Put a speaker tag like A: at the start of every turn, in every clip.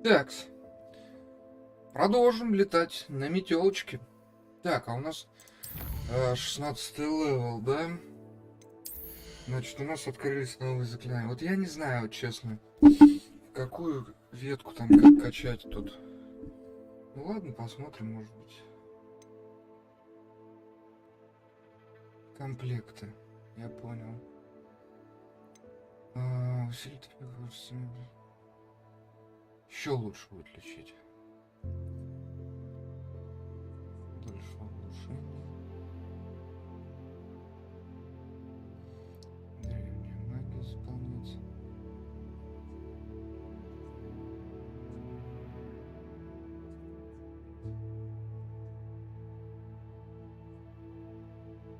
A: Так, продолжим летать на метелочке. Так, а у нас 16 левел, да? Значит, у нас открылись новые заклинания. Вот я не знаю, вот честно, какую ветку там как качать тут. Ну ладно, посмотрим, может быть. Комплекты, я понял. Усилить еще лучше будет лечить. Дальше улучшение. Древняя магия заполняется.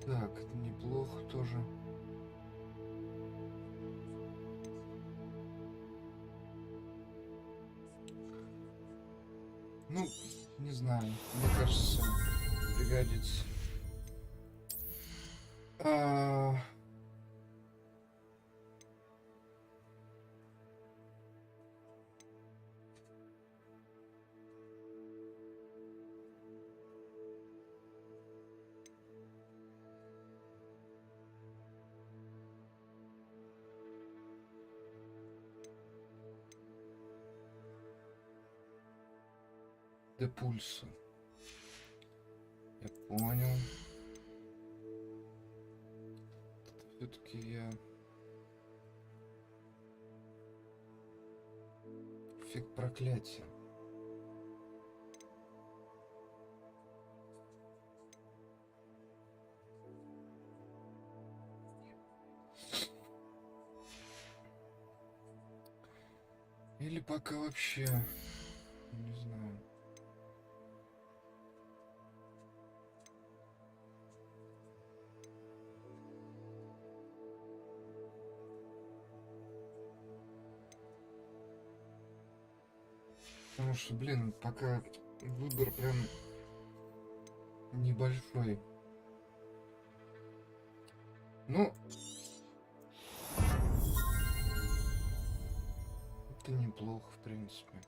A: Так, это неплохо тоже. Ну, не знаю, мне кажется, пригодится. До пульса. Я понял. Все-таки я... Эффект проклятия. Или пока вообще... Не знаю. Потому что, блин, пока выбор прям небольшой. Ну, это неплохо, в принципе.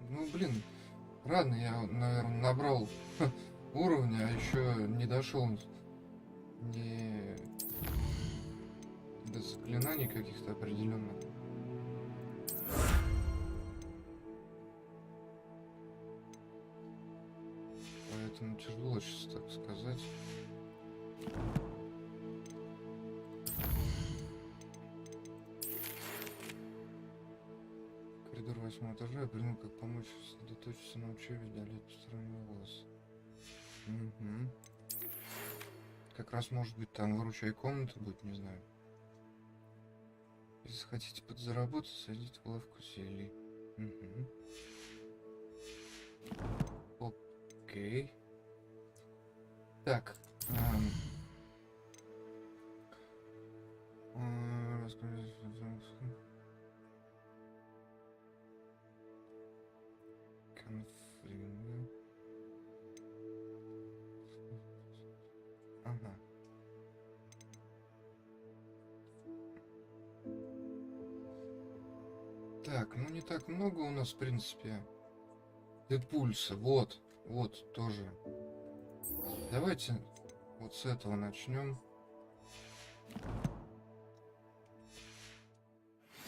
A: Ну, блин, рано я, наверное, набрал уровня, а еще не дошел ни до заклинаний каких-то определенных. Поэтому тяжело сейчас так сказать. Коридор 8 этажа. Я придумал, как помочь сосредоточиться на учебе, удалить посторонние волосы. Угу. Как раз, может быть, там выручай комната будет, не знаю. Если хотите подзаработать, садите в лавку зелий. Угу. Окей. Так. Ага. Так, ну не так много у нас, в принципе. Пульса, вот тоже. Давайте вот с этого начнем.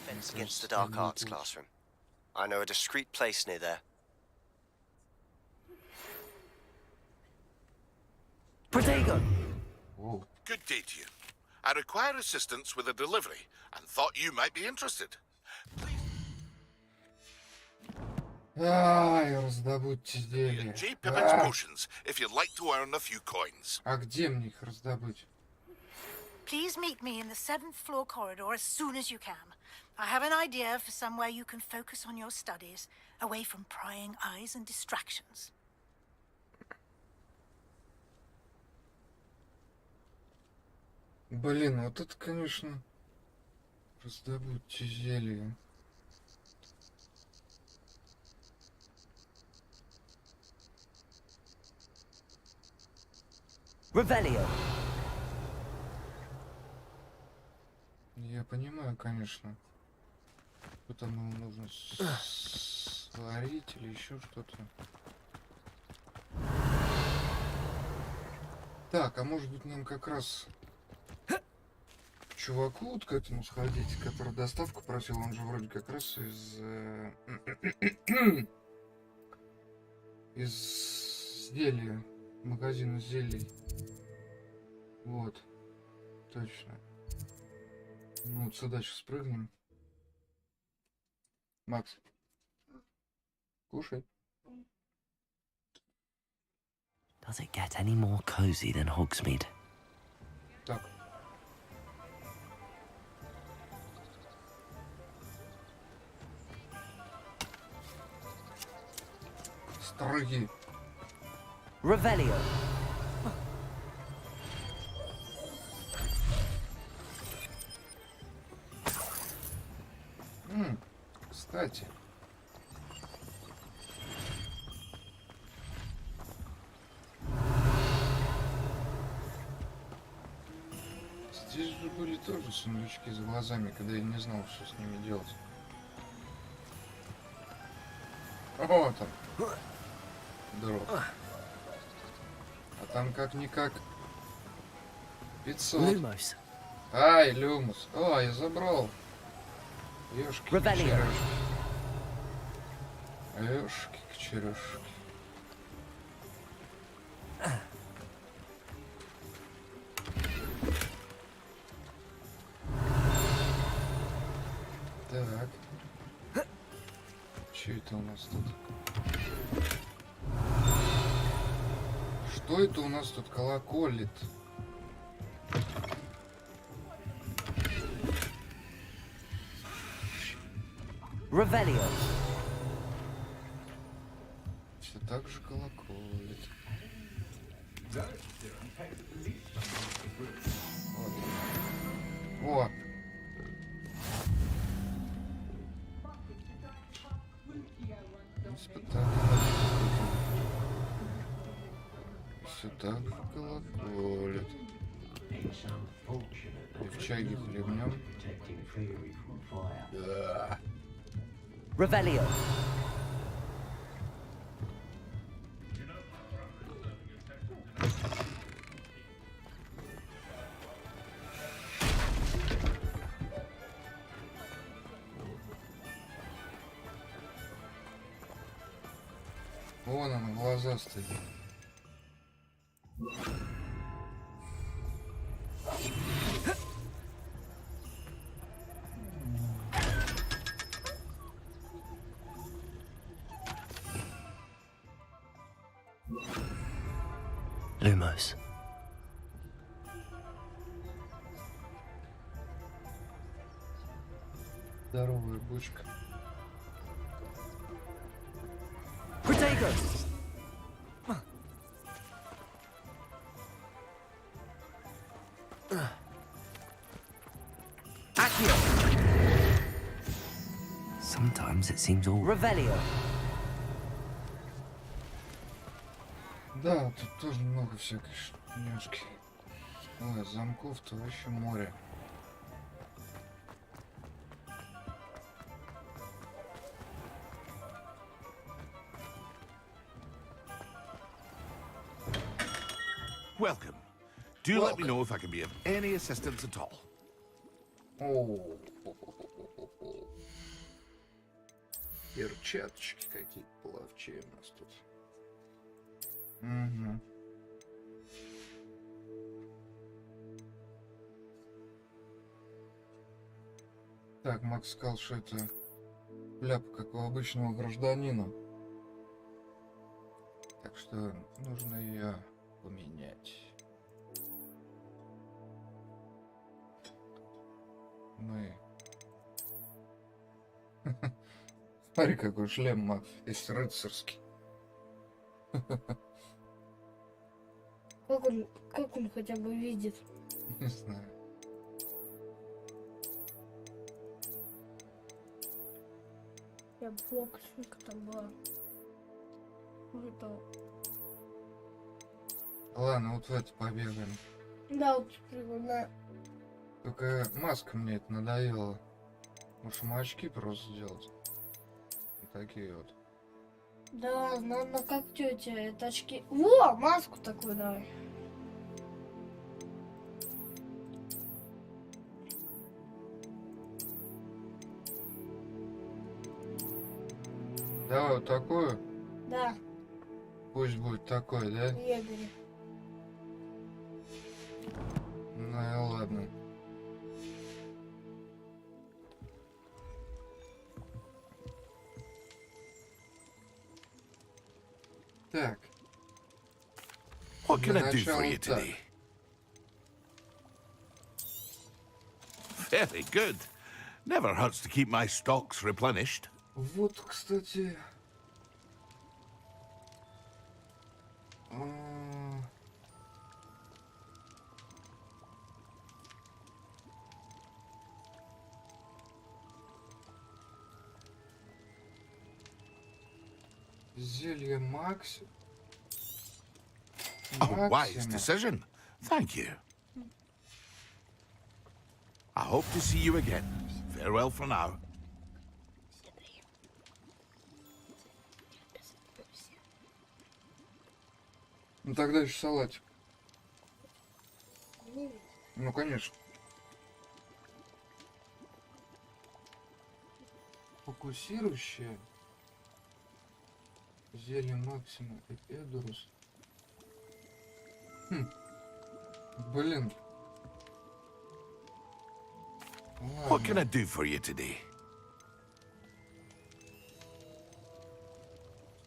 B: Fence against the dark arts classroom. I know a discreet place near there.
C: Protego!
A: Whoa.
D: Good day to you. I require assistance with a delivery and thought you might be interested.
A: Ай, раздобудьте зелья.
D: J. Pippin's potions, if you'd like to earn a few coins.
A: А где мне их раздобыть?
E: Please meet me in the 7th floor corridor as soon as you can. I have an idea for somewhere you can focus on your studies, away from prying eyes and distractions.
A: Блин, вот это, конечно, раздобудьте зелья.
C: Revelio.
A: Я понимаю, конечно. Что там ему нужно сварить или еще что-то? Так, а может быть нам как раз к чуваку вот к этому сходить, который доставку просил, он же вроде как раз из зелья, магазина зелий. Вот, точно. Ну вот сюда сейчас прыгнем. Макс, кушай.
C: Does it get any more cozy than Hogsmeade?
A: Так. Строги.
C: Revelio.
A: Кстати. Здесь же были тоже сундучки с глазами, когда я не знал, что с ними делать. Вот он. Дров. А там как-никак 500.
C: Lumos.
A: Ай, люмус. О, я забрал. Ёшки
C: Revelio.
A: Ёшки-черёшки. Так. Что это у нас тут? Что это у нас тут колоколит?
C: Revelio.
A: Все так же колоколит. Вот. О! Все так же колоколит. И в чайке хлебнем. Да.
C: Revelio.
A: Вон он, глазастый.
C: Lumos.
A: Здоровая бочка.
C: Protagos. Accio. Sometimes it seems all Revelio.
A: Да, тут тоже много всякой шнёшки. Ой, замков-то вообще море.
D: Welcome. Do let me know if I can be of any assistance at all.
A: О, перчаточки какие-то плавчие у нас тут. Угу. Так, Макс сказал, что это ляп, как у обычного гражданина. Так что нужно ее поменять. Мы... Смотри, какой шлем, Макс, весь рыцарский.
F: Как он хотя бы видит?
A: Не знаю.
F: Я фокусника там была. Готов.
A: Ладно, вот в это побегаем.
F: Да, вот прикольно.
A: Только маска мне это надоела. Может, очки просто сделать? Вот такие вот.
F: Да, надо как тетя, это очки. Во, маску такую давай.
A: Давай вот такую.
F: Да,
A: Пусть будет такой, да?
F: егерь.
A: Ну и ладно. Так.
D: What can
A: Для
D: I do for
A: начала
D: you
A: так.
D: today? Very good. Never hurts to keep my stocks replenished.
A: Вот, кстати. Зелье Макси.
D: A wise
A: Максима.
D: decision. Thank you. I hope to see you again. Farewell for now.
A: Ну тогда еще салатик. Ну конечно. Фокусирующее. Зелье Максима и Эдурус. Блин.
D: What can I
A: Ладно.
D: do for you today?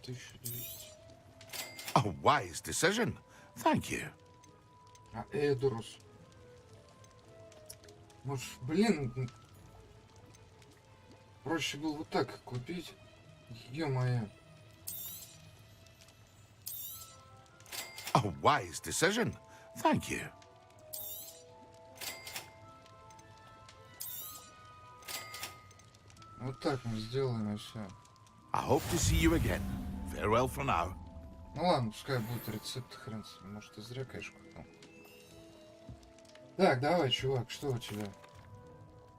A: 1200.
D: A wise decision. Thank you.
A: А Эдурус. Может, блин. Проще было вот так купить. Ё-моё.
D: A wise decision. Thank you.
A: Вот так мы сделаем и все.
D: I hope to see you again. Farewell for now.
A: Ну ладно, пускай будет рецепт, хрен с ним. Может, и зря, конечно, купил. Так, давай, чувак, что у тебя?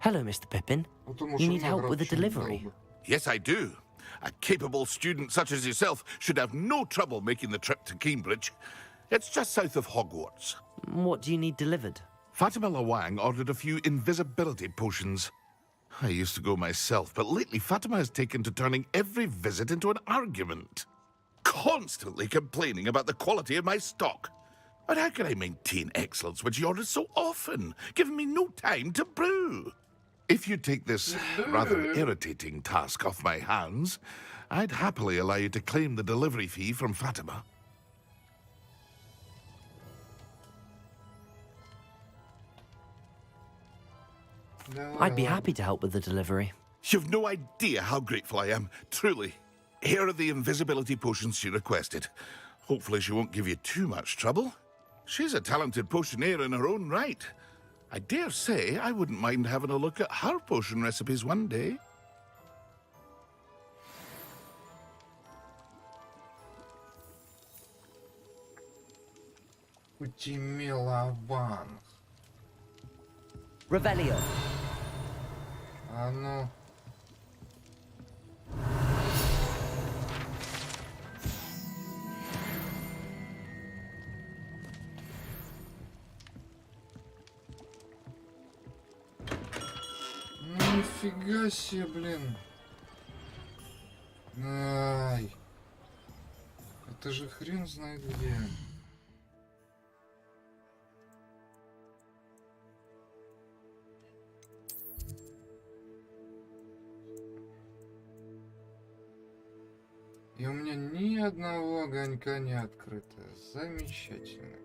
C: Hello, Mr. Pippin.
A: А то,
C: You
A: может,
C: need
A: много
C: help
A: раз
C: with the
A: что-нибудь
C: delivery?
A: дал бы.
D: Yes, I do. A capable student such as yourself should have no trouble making the trip to Cambridge. It's just south of Hogwarts.
C: What do you need delivered?
D: Fatima Lawang ordered a few invisibility potions. I used to go myself, but lately Fatima has taken to turning every visit into an argument. Constantly complaining about the quality of my stock. But how can I maintain excellence when she orders so often, giving me no time to brew? If you take this rather irritating task off my hands, I'd happily allow you to claim the delivery fee from Fatima.
A: Давай,
C: I'd be
A: ладно.
C: happy to help with the delivery.
D: You've no idea how grateful I am, truly. Here are the invisibility potions she requested. Hopefully she won't give you too much trouble. She's a talented potioneer in her own right. I dare say I wouldn't mind having a look at her potion recipes one day.
A: Утимелован.
C: Revelio.
A: А ну. Ну нифига себе, блин. Ай. Это же хрен знает где. И у меня ни одного огонька не открыто. Замечательно.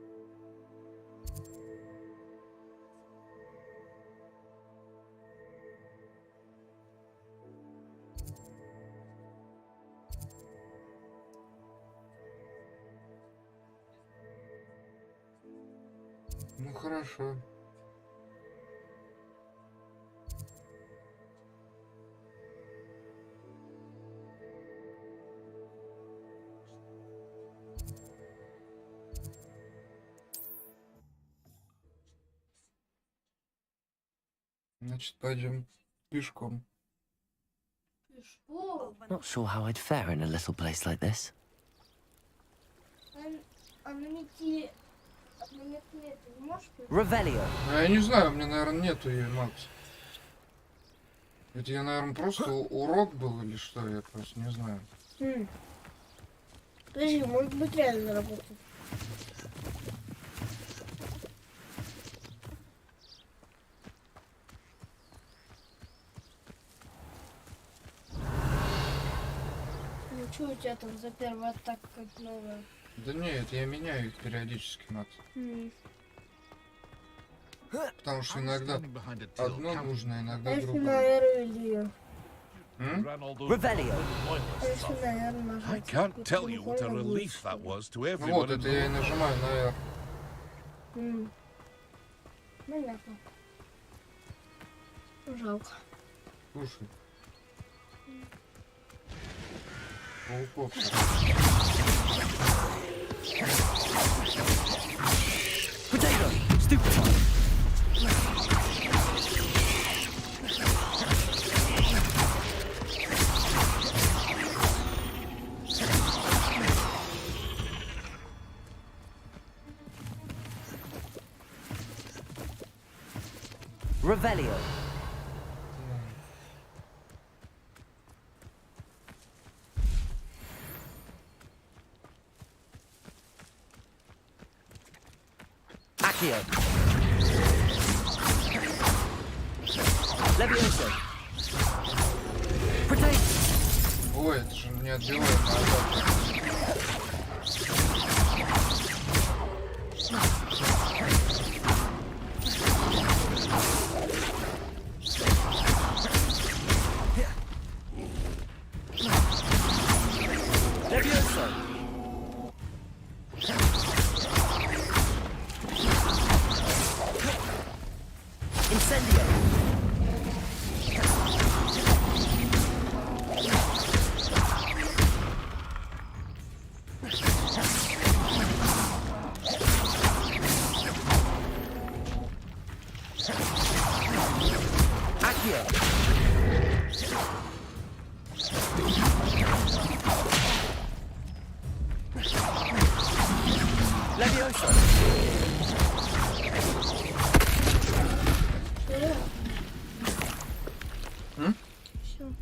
A: Ну хорошо. Значит, пойдем пешком.
F: Ты что?
C: Not sure how I'd fare in a little place like this.
F: А на метле... На метле ты можешь?
C: Revelio.
A: Я не знаю, у меня, наверное, нету ее, Макс. Это я, наверное, просто урок был или что, я просто не знаю.
F: Подожди, может быть реально работает. Ну что у тебя там за первая атака как новая?
A: Да нет, я меняю их периодически, Макс. Потому что иногда одно нужно, иногда
F: А если
A: другое.
F: на R или ее?
C: Revelio.
F: А если на R нажать?
G: I can't tell you what a relief that was to
A: Ну
G: everyone
A: вот, это я и
G: involved.
A: нажимаю на R.
F: Понятно. Жалко.
A: Слушай. Пауков.
C: Potato. Stupefy. Revelio. Accio. Levioso. Potato.
A: Ой, это же не отбивает назад.
C: Levioso. Incendio. Accio. Levioso.
F: Все.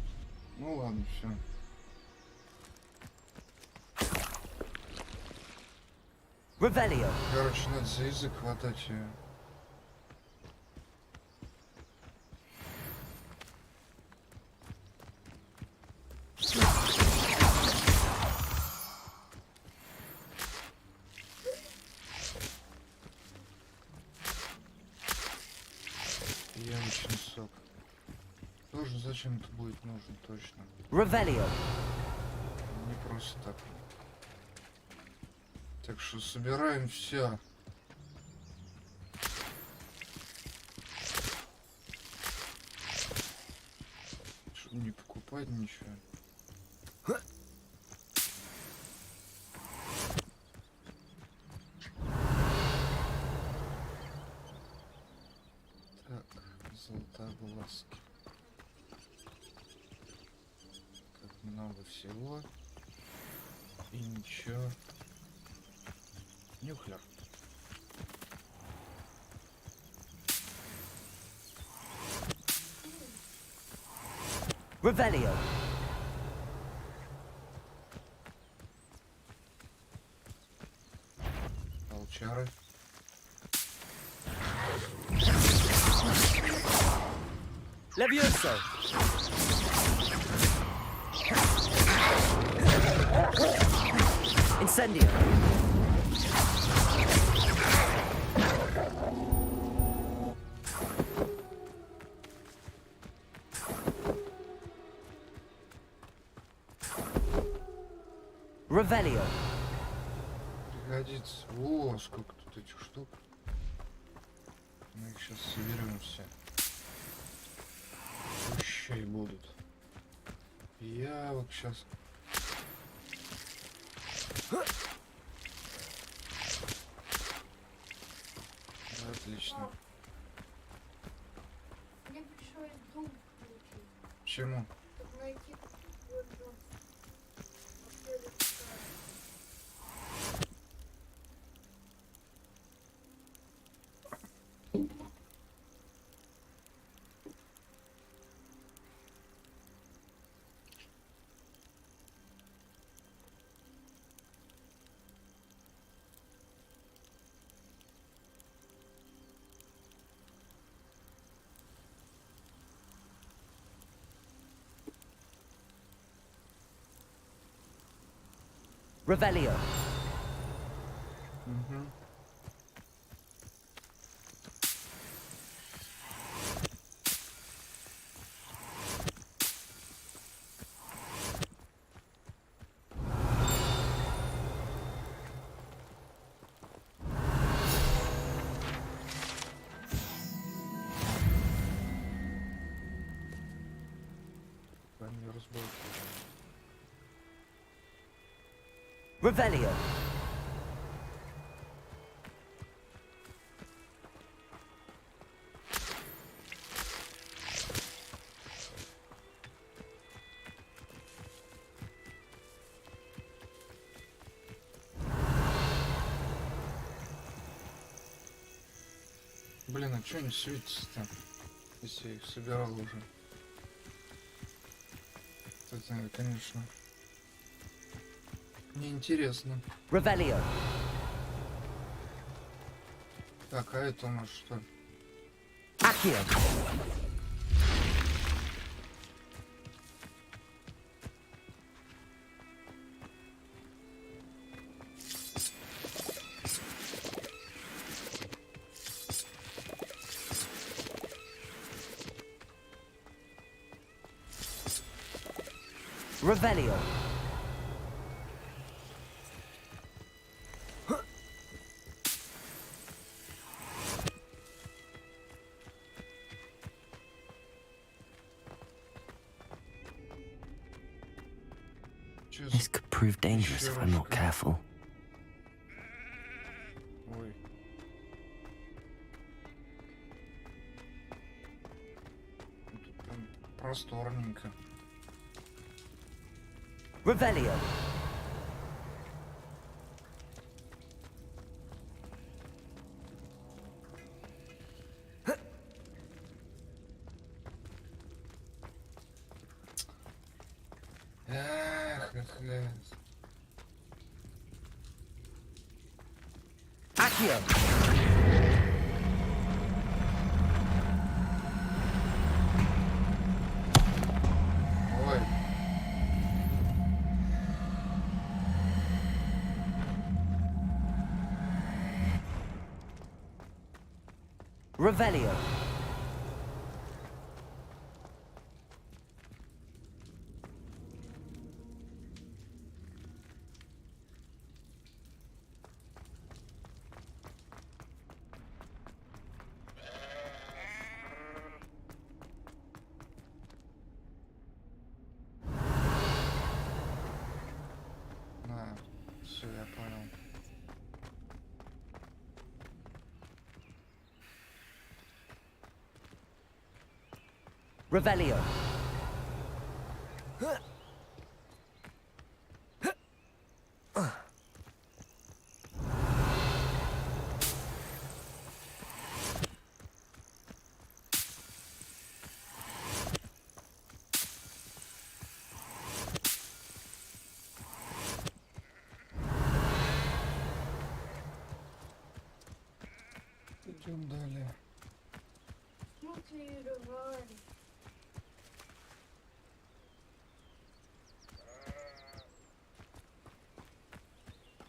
A: Ну ладно, все.
C: Revelio.
A: Короче, надо за язык хватать ее. Яблочный сок. Тоже зачем это будет нужно, точно.
C: Revelio.
A: Не просто так. Так что собираем все. Чтобы не покупать ничего. Так, золотоглазки. Как много всего. И ничего. Нюхлер.
C: Revelio.
A: Волчары.
C: Levioso. Incendio. Revelio.
A: Пригодится. О, сколько тут этих штук. Мы их сейчас соберем все. Вещей будут. Я вот сейчас. Отлично.
F: Мне пришлось дум включить,
A: Чему?
F: чтобы найти
C: Revelio.
A: Угу.
C: Revelio.
A: Блин, а чё не светится-то? Если я их собирал уже. Это, конечно. Мне интересно.
C: Revelio.
A: Так, а это у нас что?
C: Accio. Revelio.
A: Чё
C: This could prove dangerous if I'm not careful.
A: Ой. Тут прям просторненько.
C: Revelio.
A: Эх, эх, эх.
C: Accio.
A: Ой.
C: Revelio.
A: На, все, я понял.
C: Revelio.
A: Идем далее.
F: Мотивировали.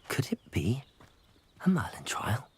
C: Could it be a Merlin trial?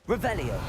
C: Revelio.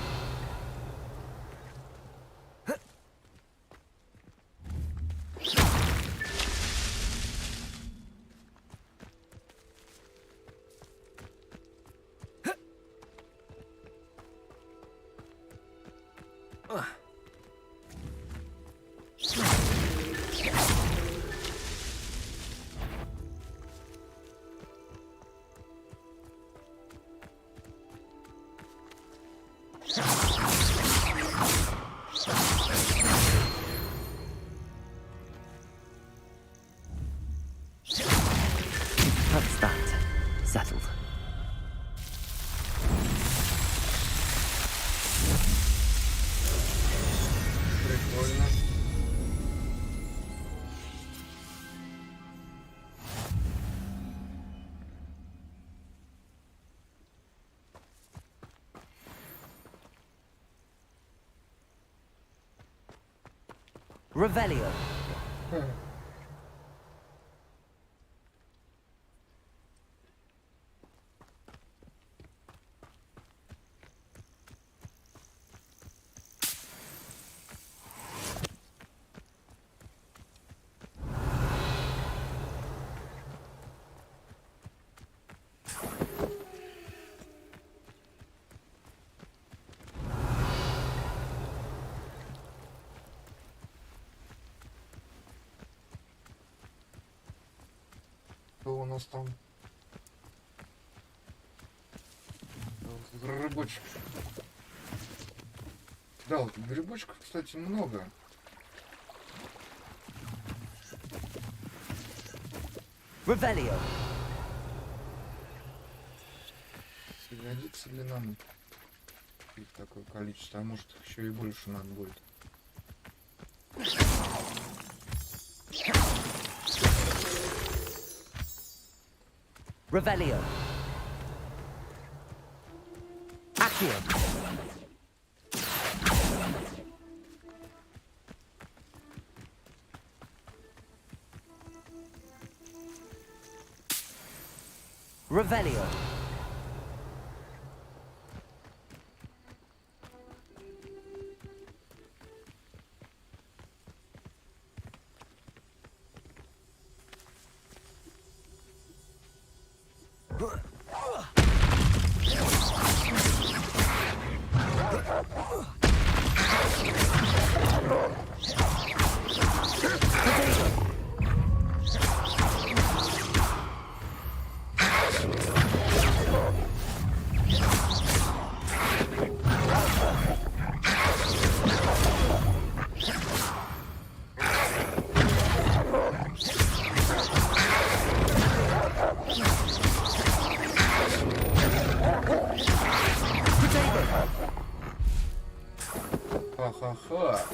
C: Settled.
A: Прикольно.
C: Revelio.
A: Что у нас там? Грибочек. Да, вот грибочков, кстати, много.
C: Revelio.
A: Годится ли нам их такое количество, а может еще и больше надо будет.
C: Revelio. Accio. Revelio.
A: Ха-ха-ха.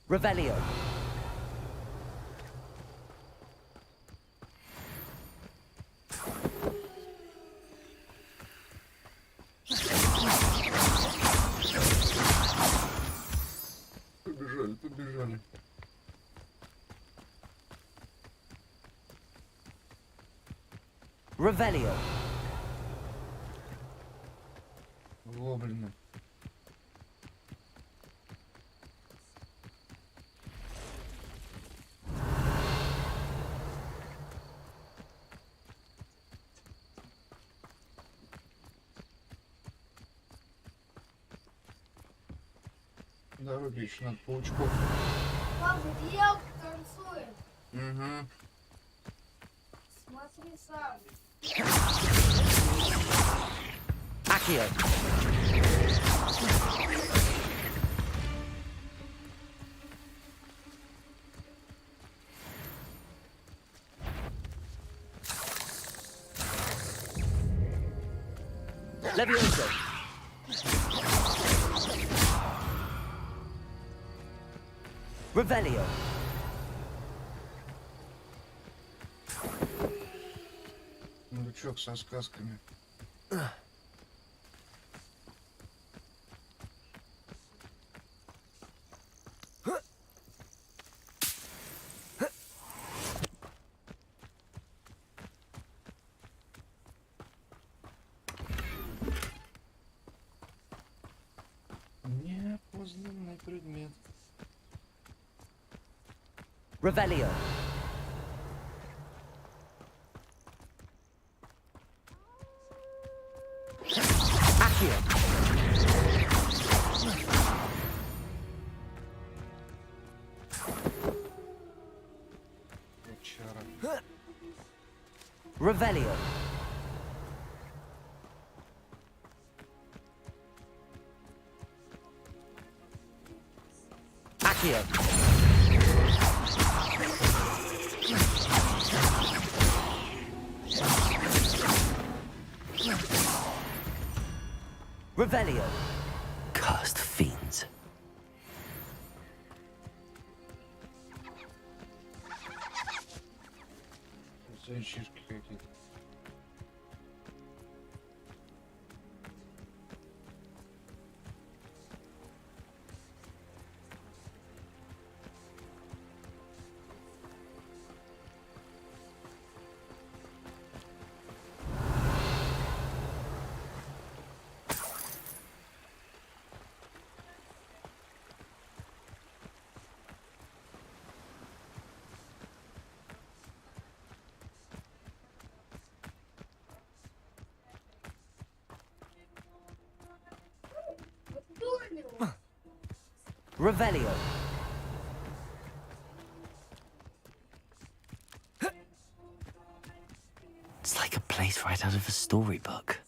C: Revelio.
A: Побежали, побежали.
C: Revelio.
A: Гоблины. Дороги еще надо паучков.
F: Папа, елка танцует.
A: Угу.
F: Смотри сам.
C: Accio. Levioso. Revelio.
A: Сундучок со сказками. Неопознанный предмет.
C: Revelio. Accio.
A: Чара.
C: Revelio. Accio. Revelio. Cursed fiends.
A: Зайчишки какие-то.
C: Revelio. It's like a place right out of a storybook.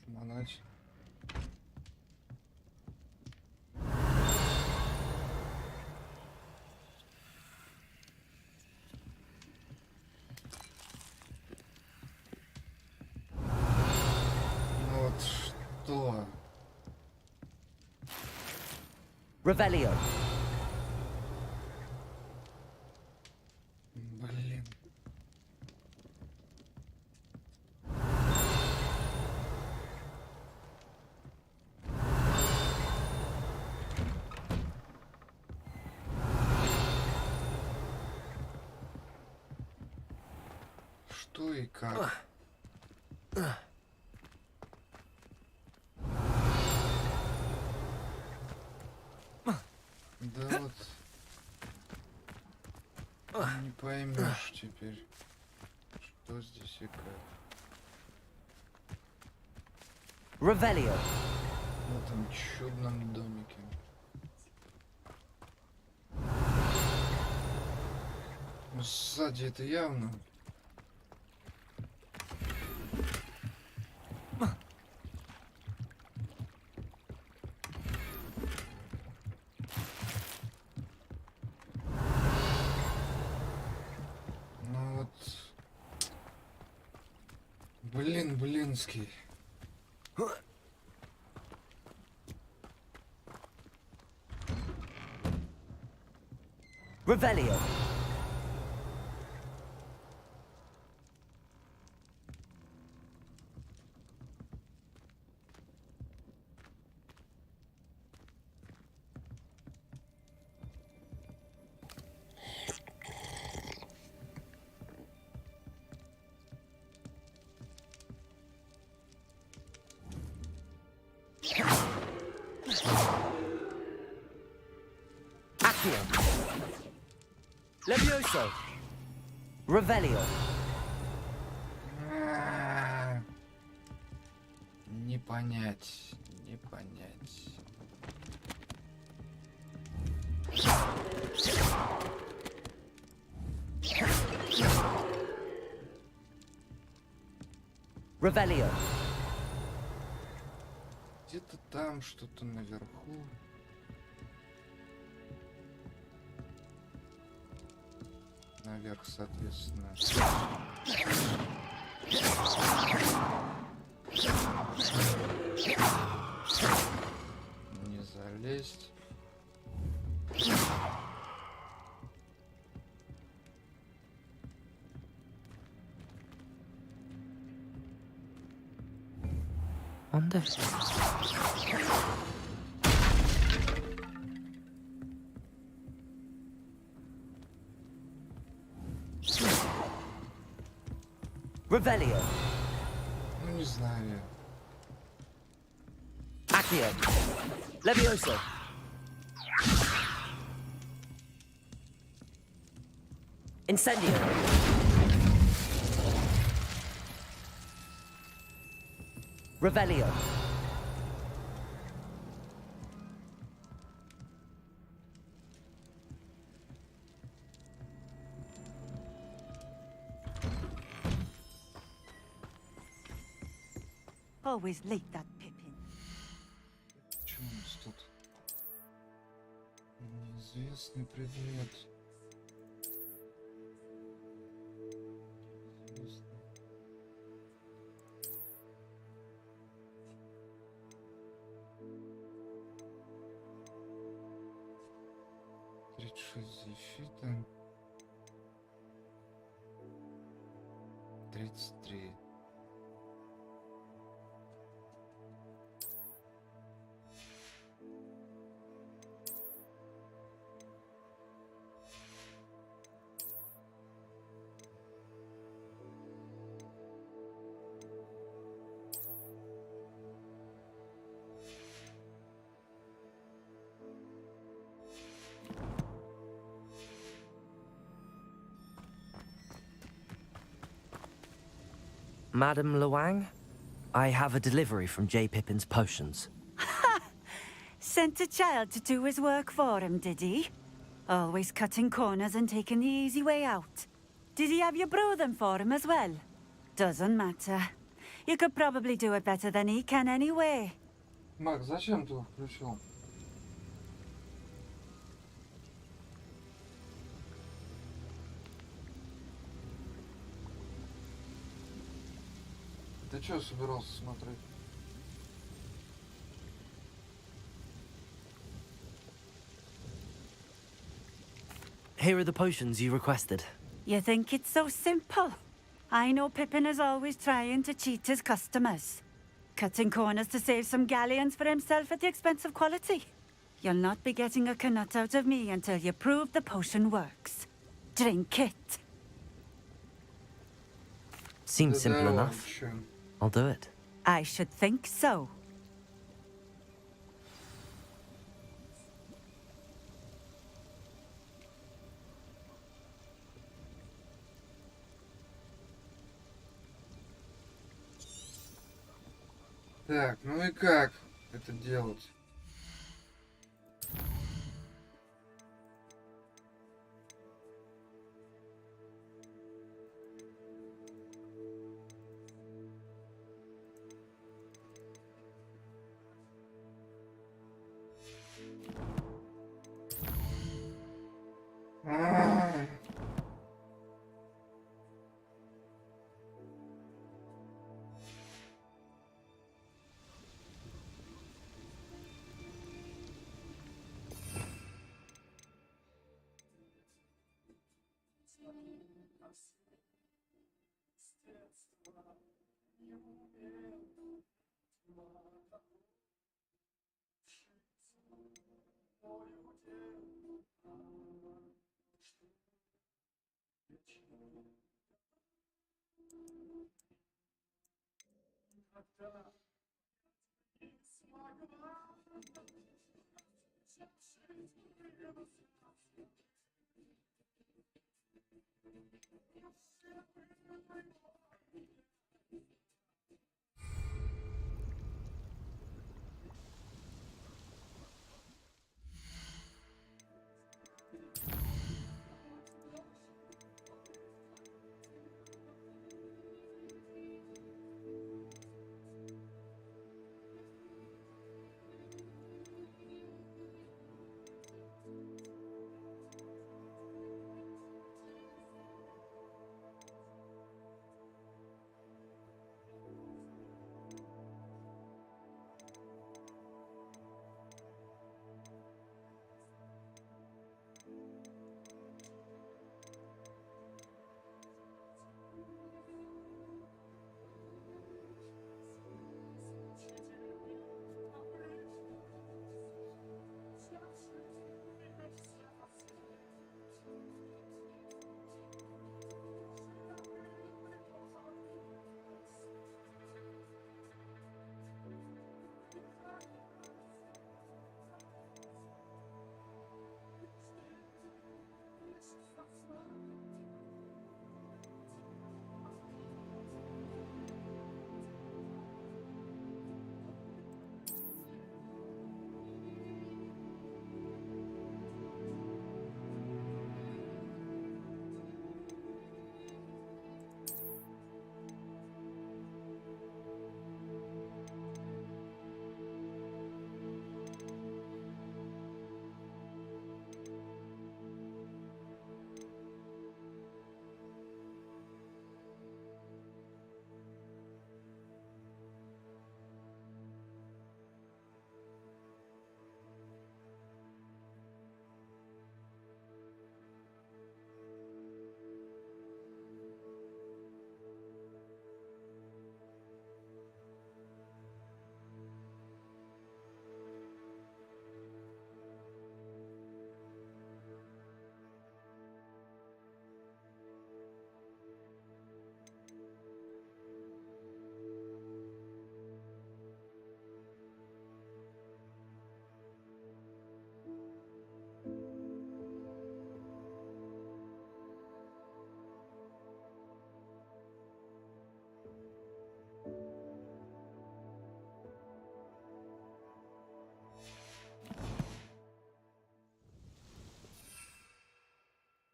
A: Шмонать. Ну вот что?
C: Revelio.
A: Блин. Что и как? Да вот не поймешь теперь, что здесь и как.
C: Revelio.
A: В этом чудном домике. Ну, сзади это явно. Ну вот. Блин, блинский.
C: Revelio. Accio. Levioso. Revelio.
A: Не понять, не понять.
C: Revelio.
A: Где-то там что-то наверху. Наверх, соответственно. Не залезть.
C: Wonder. Revelio.
A: Ну не знаю.
C: Accio. Levioso. Incendio. Revelio.
H: Always late, that Pippin.
A: Редкостный предмет. Известно. Тридцать шесть защита. 33.
C: Madam Luang, I have a delivery from J. Pippin's potions.
H: Sent a child to do his work for him, did he? Always cutting corners and taking the easy way out. Did he have you brew them for him as well? Doesn't matter. You could probably do it better than he can anyway.
A: Макс, зачем ты его включил? Ты что собирался смотреть?
C: Here are the potions you requested.
H: You think it's so simple? I know Pippin is always trying to cheat his customers. Cutting corners to save some galleons for himself at the expense of quality. You'll not be getting a canut out of me until you prove the potion works. Drink it.
C: Seems simple
A: Да,
C: enough.
A: чё?
C: I'll do it.
H: I should think so.
A: Так, ну и как это делать? Ай.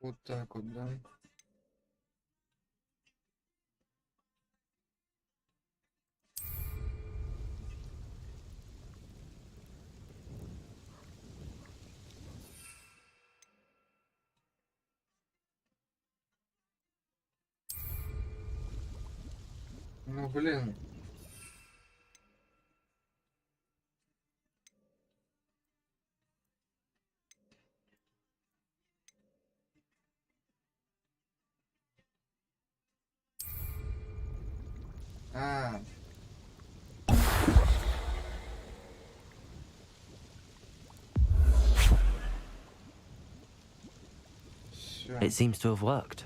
A: Вот так вот, да. Ну, блин. А. Всё.
C: It seems to have worked.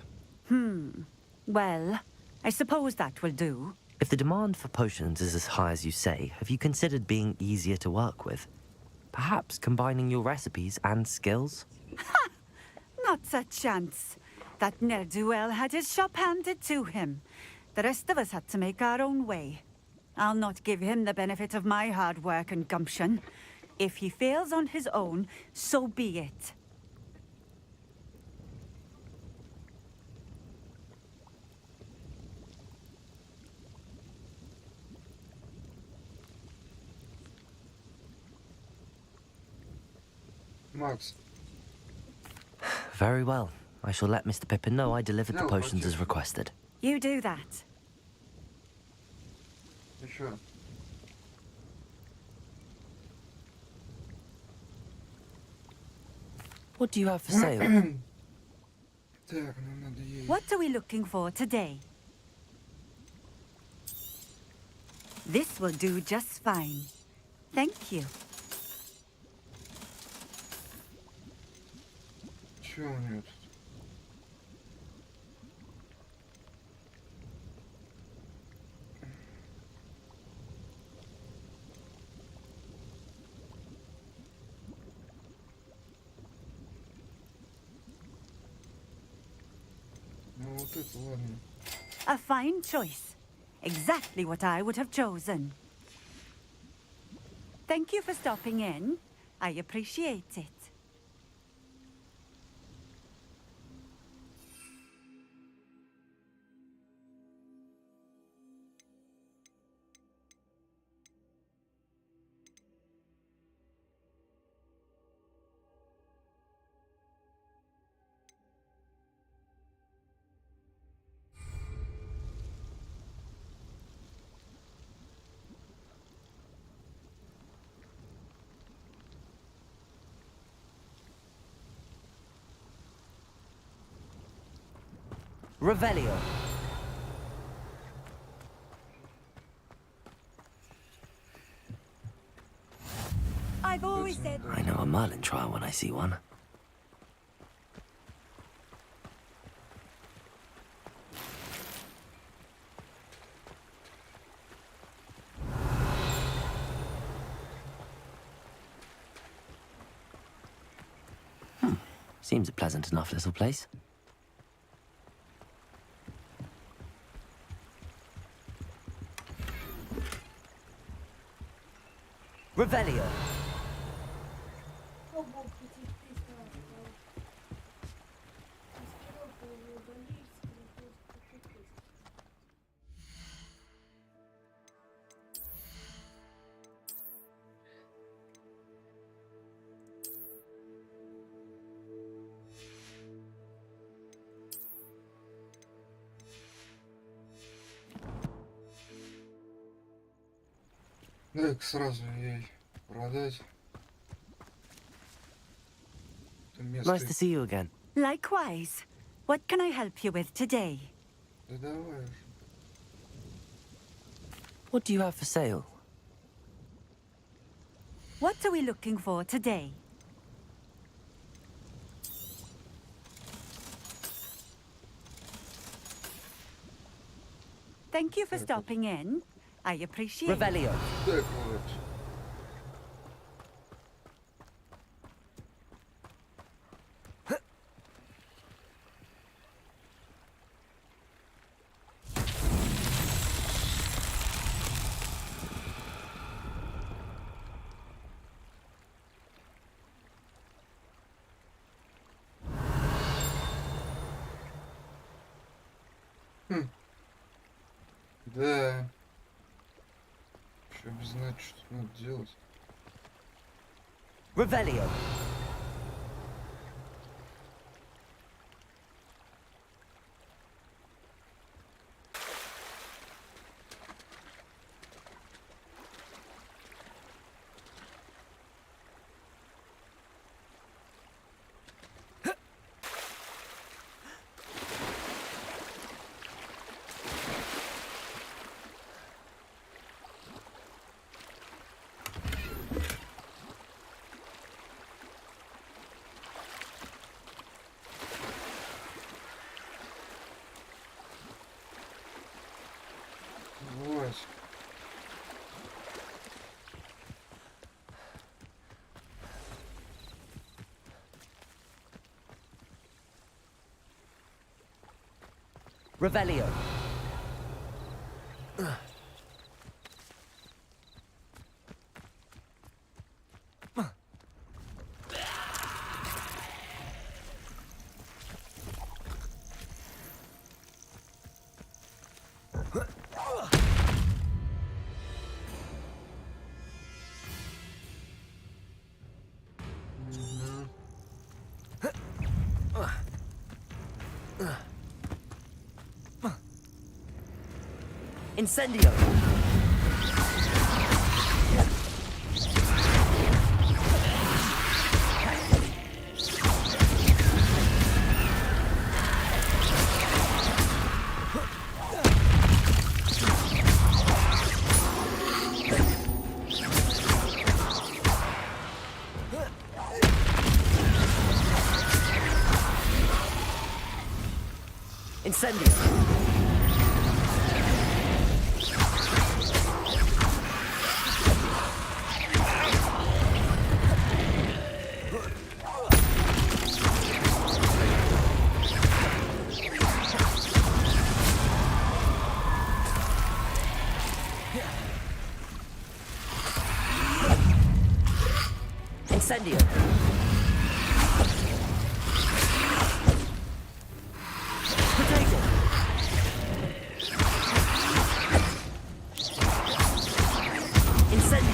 H: Well, I suppose that will do.
C: If the demand for potions is as high as you say, have you considered being easier to work with? Perhaps combining your recipes and skills?
H: Not a chance. That ne'er-do-well had his shop handed to him. The rest of us had to make our own way. I'll not give him the benefit of my hard work and gumption. If he fails on his own, so be it.
A: Макс.
C: Very well. I shall let Mr. Pippin know I delivered the
A: No,
C: potions
A: okay.
C: as requested.
H: You do that.
A: Еще.
C: What do you have for sale?
A: Так, нам надо ей.
H: What are we looking for today? This will do just fine. Thank you.
A: Че у нее тут? Ну вот это ладно.
H: A fine choice. Exactly what I would have chosen. Thank you for stopping in. I appreciate it.
C: Revelio.
H: I've always said...
C: I know a Merlin trial when I see one. Seems a pleasant enough little place. Revelio.
A: Дай-ка сразу ей продать. Это место.
C: Nice to see you again.
H: Likewise. What can I help you with today?
A: Да давай уже.
C: What do you have for sale?
H: What are we looking for today? Thank you for stopping in. I appreciate it.
C: Revelio.
A: Так вот. Да. Что без знать, что тут надо делать.
C: Revelio.
A: Вот.
C: Revelio. Incendio. Incendio. Incendio. Potato. Incendio.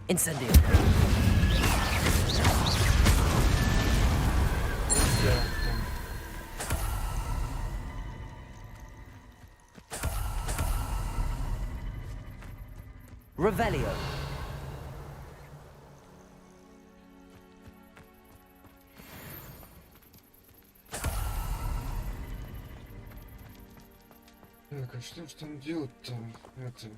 C: Incendio. Revelio.
A: Так, а что ж там делать-то? Это...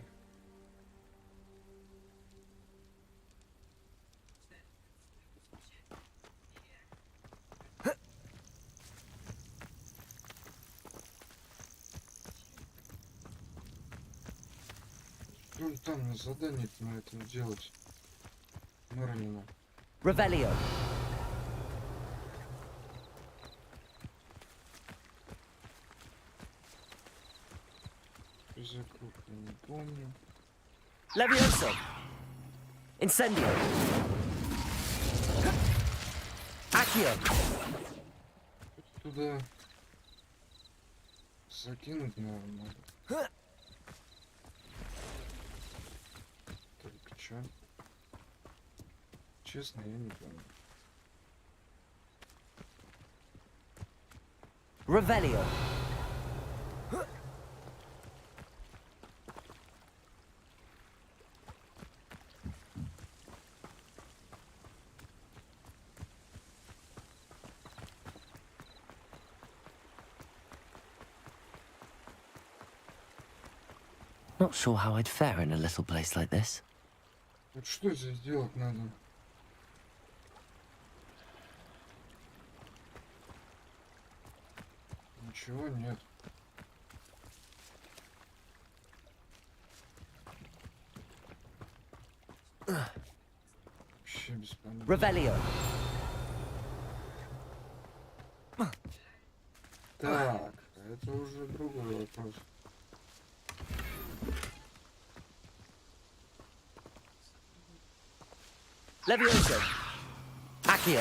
A: Что же там на задание на этом делать? Мерлина.
C: Revelio.
A: За круг я не помню.
C: Levioso. Incendio. Accio.
A: Туда закинуть, наверное, надо. Только чё? Честно, я не помню.
C: Revelio. Not sure how I'd fare in a little place like this.
A: Вот что здесь делать надо? Ничего нет. Вообще без понятия.
C: Revelio.
A: Так, это уже другой вопрос.
C: Levioso. Accio.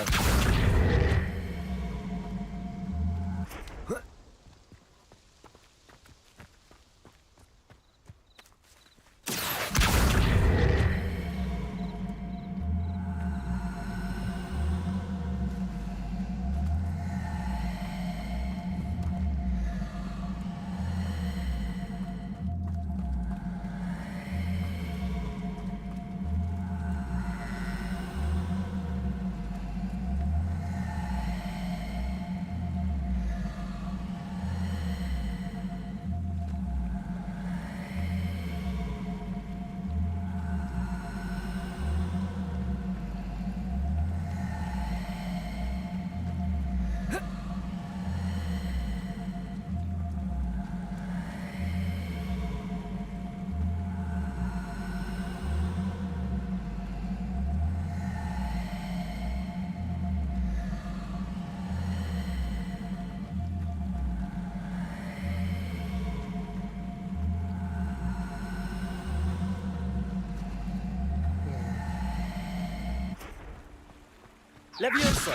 C: Levioso.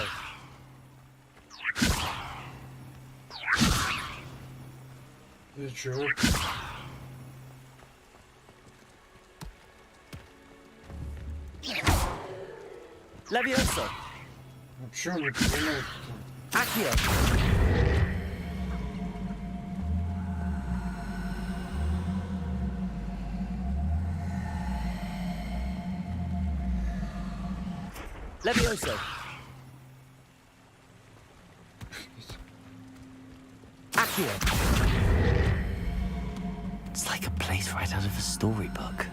A: И чё?
C: Levioso.
A: Ну чё не понимаете-то?
C: Accio. Levioso. Accio. It's like a place right out of a storybook.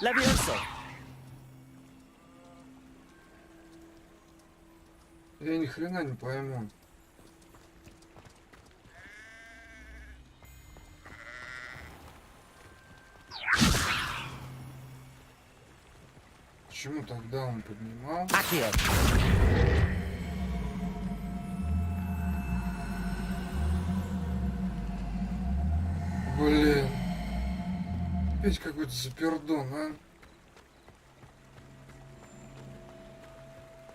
C: Levioso.
A: Я ни хрена не пойму. Почему тогда он поднимал?
C: Accio.
A: Блин. Опять какой-то запердон, а?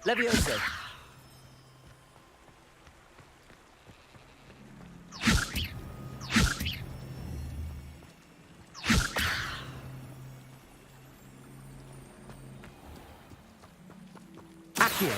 C: Levioso. Accio.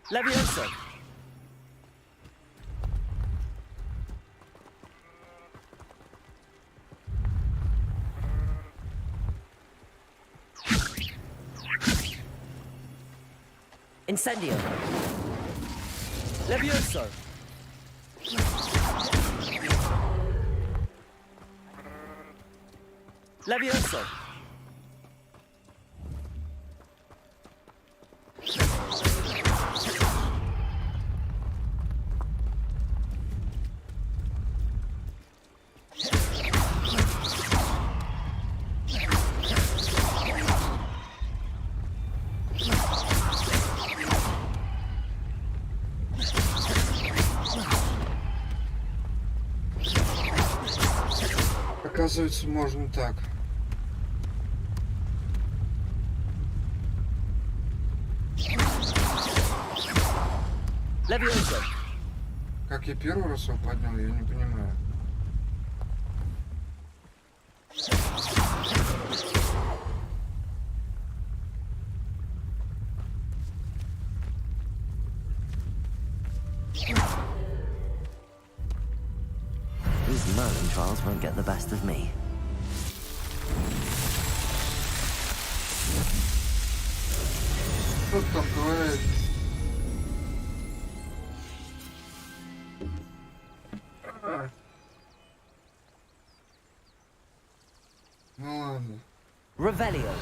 C: Levioso. Incendio. Levioso. Levioso.
A: Оказывается, можно так.
C: Levioso.
A: Как я первый раз его поднял, я не понимаю.
C: These Merlin trials won't get the best of me.
A: Что там творится? Ну ладно.
C: Revelio.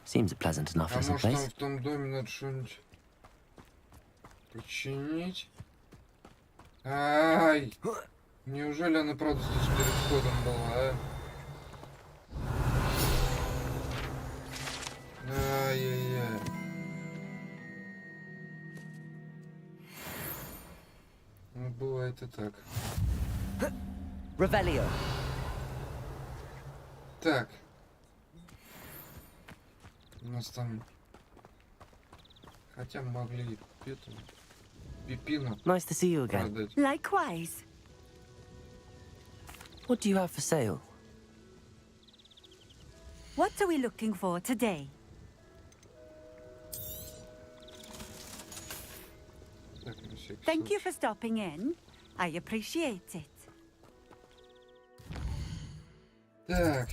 C: Seems a pleasant enough
A: А
C: as a
A: может там
C: place.
A: в том доме надо что-нибудь починить? Ай! Неужели она правда здесь перед входом была, а? Ай-яй-яй. Ну, бывает и так.
C: Revelio.
A: Так. У нас там... Хотя могли эту... Пипину
C: Nice to see you again.
A: продать.
H: Likewise.
C: What do you have for sale?
H: What are we looking for today?
A: Так, на всякий
H: Thank you
A: случай.
H: for stopping in. I appreciate it.
A: Так.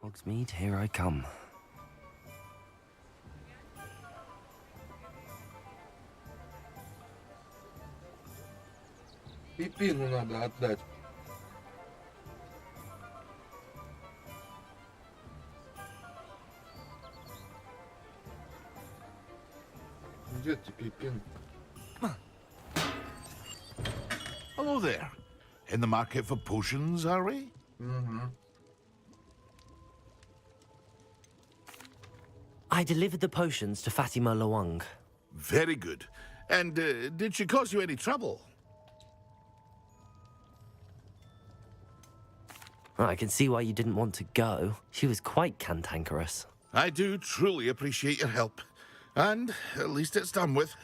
C: Hogsmeade, here I come.
A: Пипину надо отдать. Где ты, Пипин?
D: Hello there. In the market for potions, are we?
A: Угу.
C: I delivered the potions to Fatima Lawang.
D: Very good. And did she cause you any trouble?
C: I can see why you didn't want to go. She was quite cantankerous.
D: I do truly appreciate your help. And at least it's done with.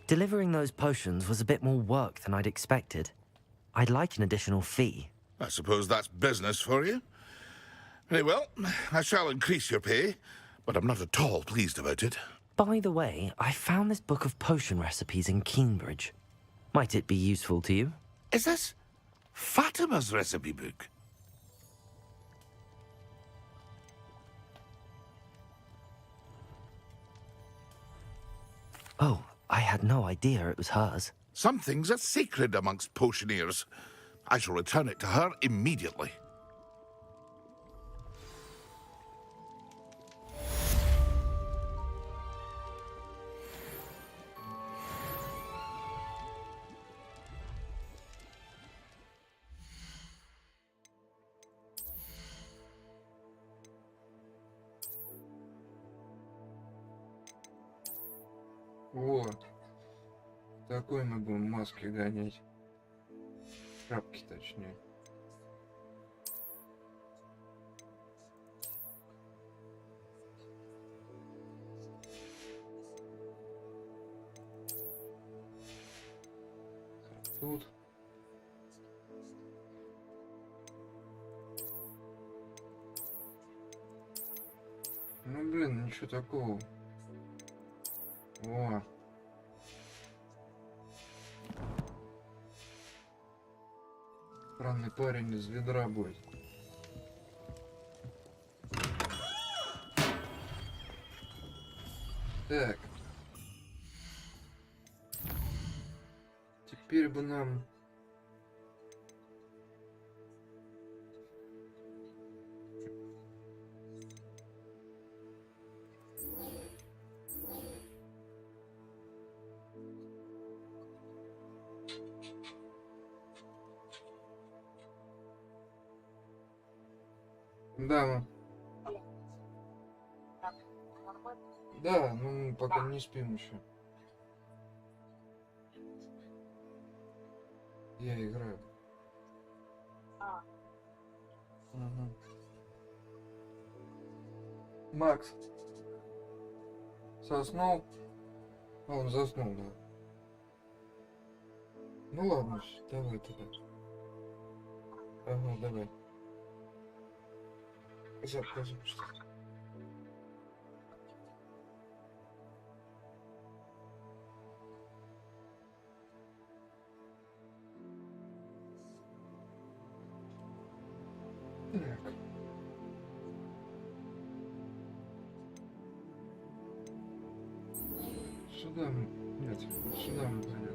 C: Delivering those potions was a bit more work than I'd expected. I'd like an additional fee.
D: I suppose that's business for you. Very well, I shall increase your pay, but I'm not at all pleased about it.
C: By the way, I found this book of potion recipes in Cambridge. Might it be useful to you?
D: Is this Fatima's recipe book?
C: Oh, I had no idea it was hers.
D: Some things are sacred amongst potioneers. I shall return it to her immediately.
A: О, такой мы будем маски гонять. Шапки, точнее. Тут. Ну блин, ничего такого. О. Странный парень из ведра будет. Так. Теперь бы нам... Да, да, ну мы пока не спим еще. Я играю. Угу. Макс. Соснул? А, он заснул, да. Ну ладно, давай тогда. Ага, давай. Пожалуйста. Так. Сюда мы... Нет, сюда мы пойдем.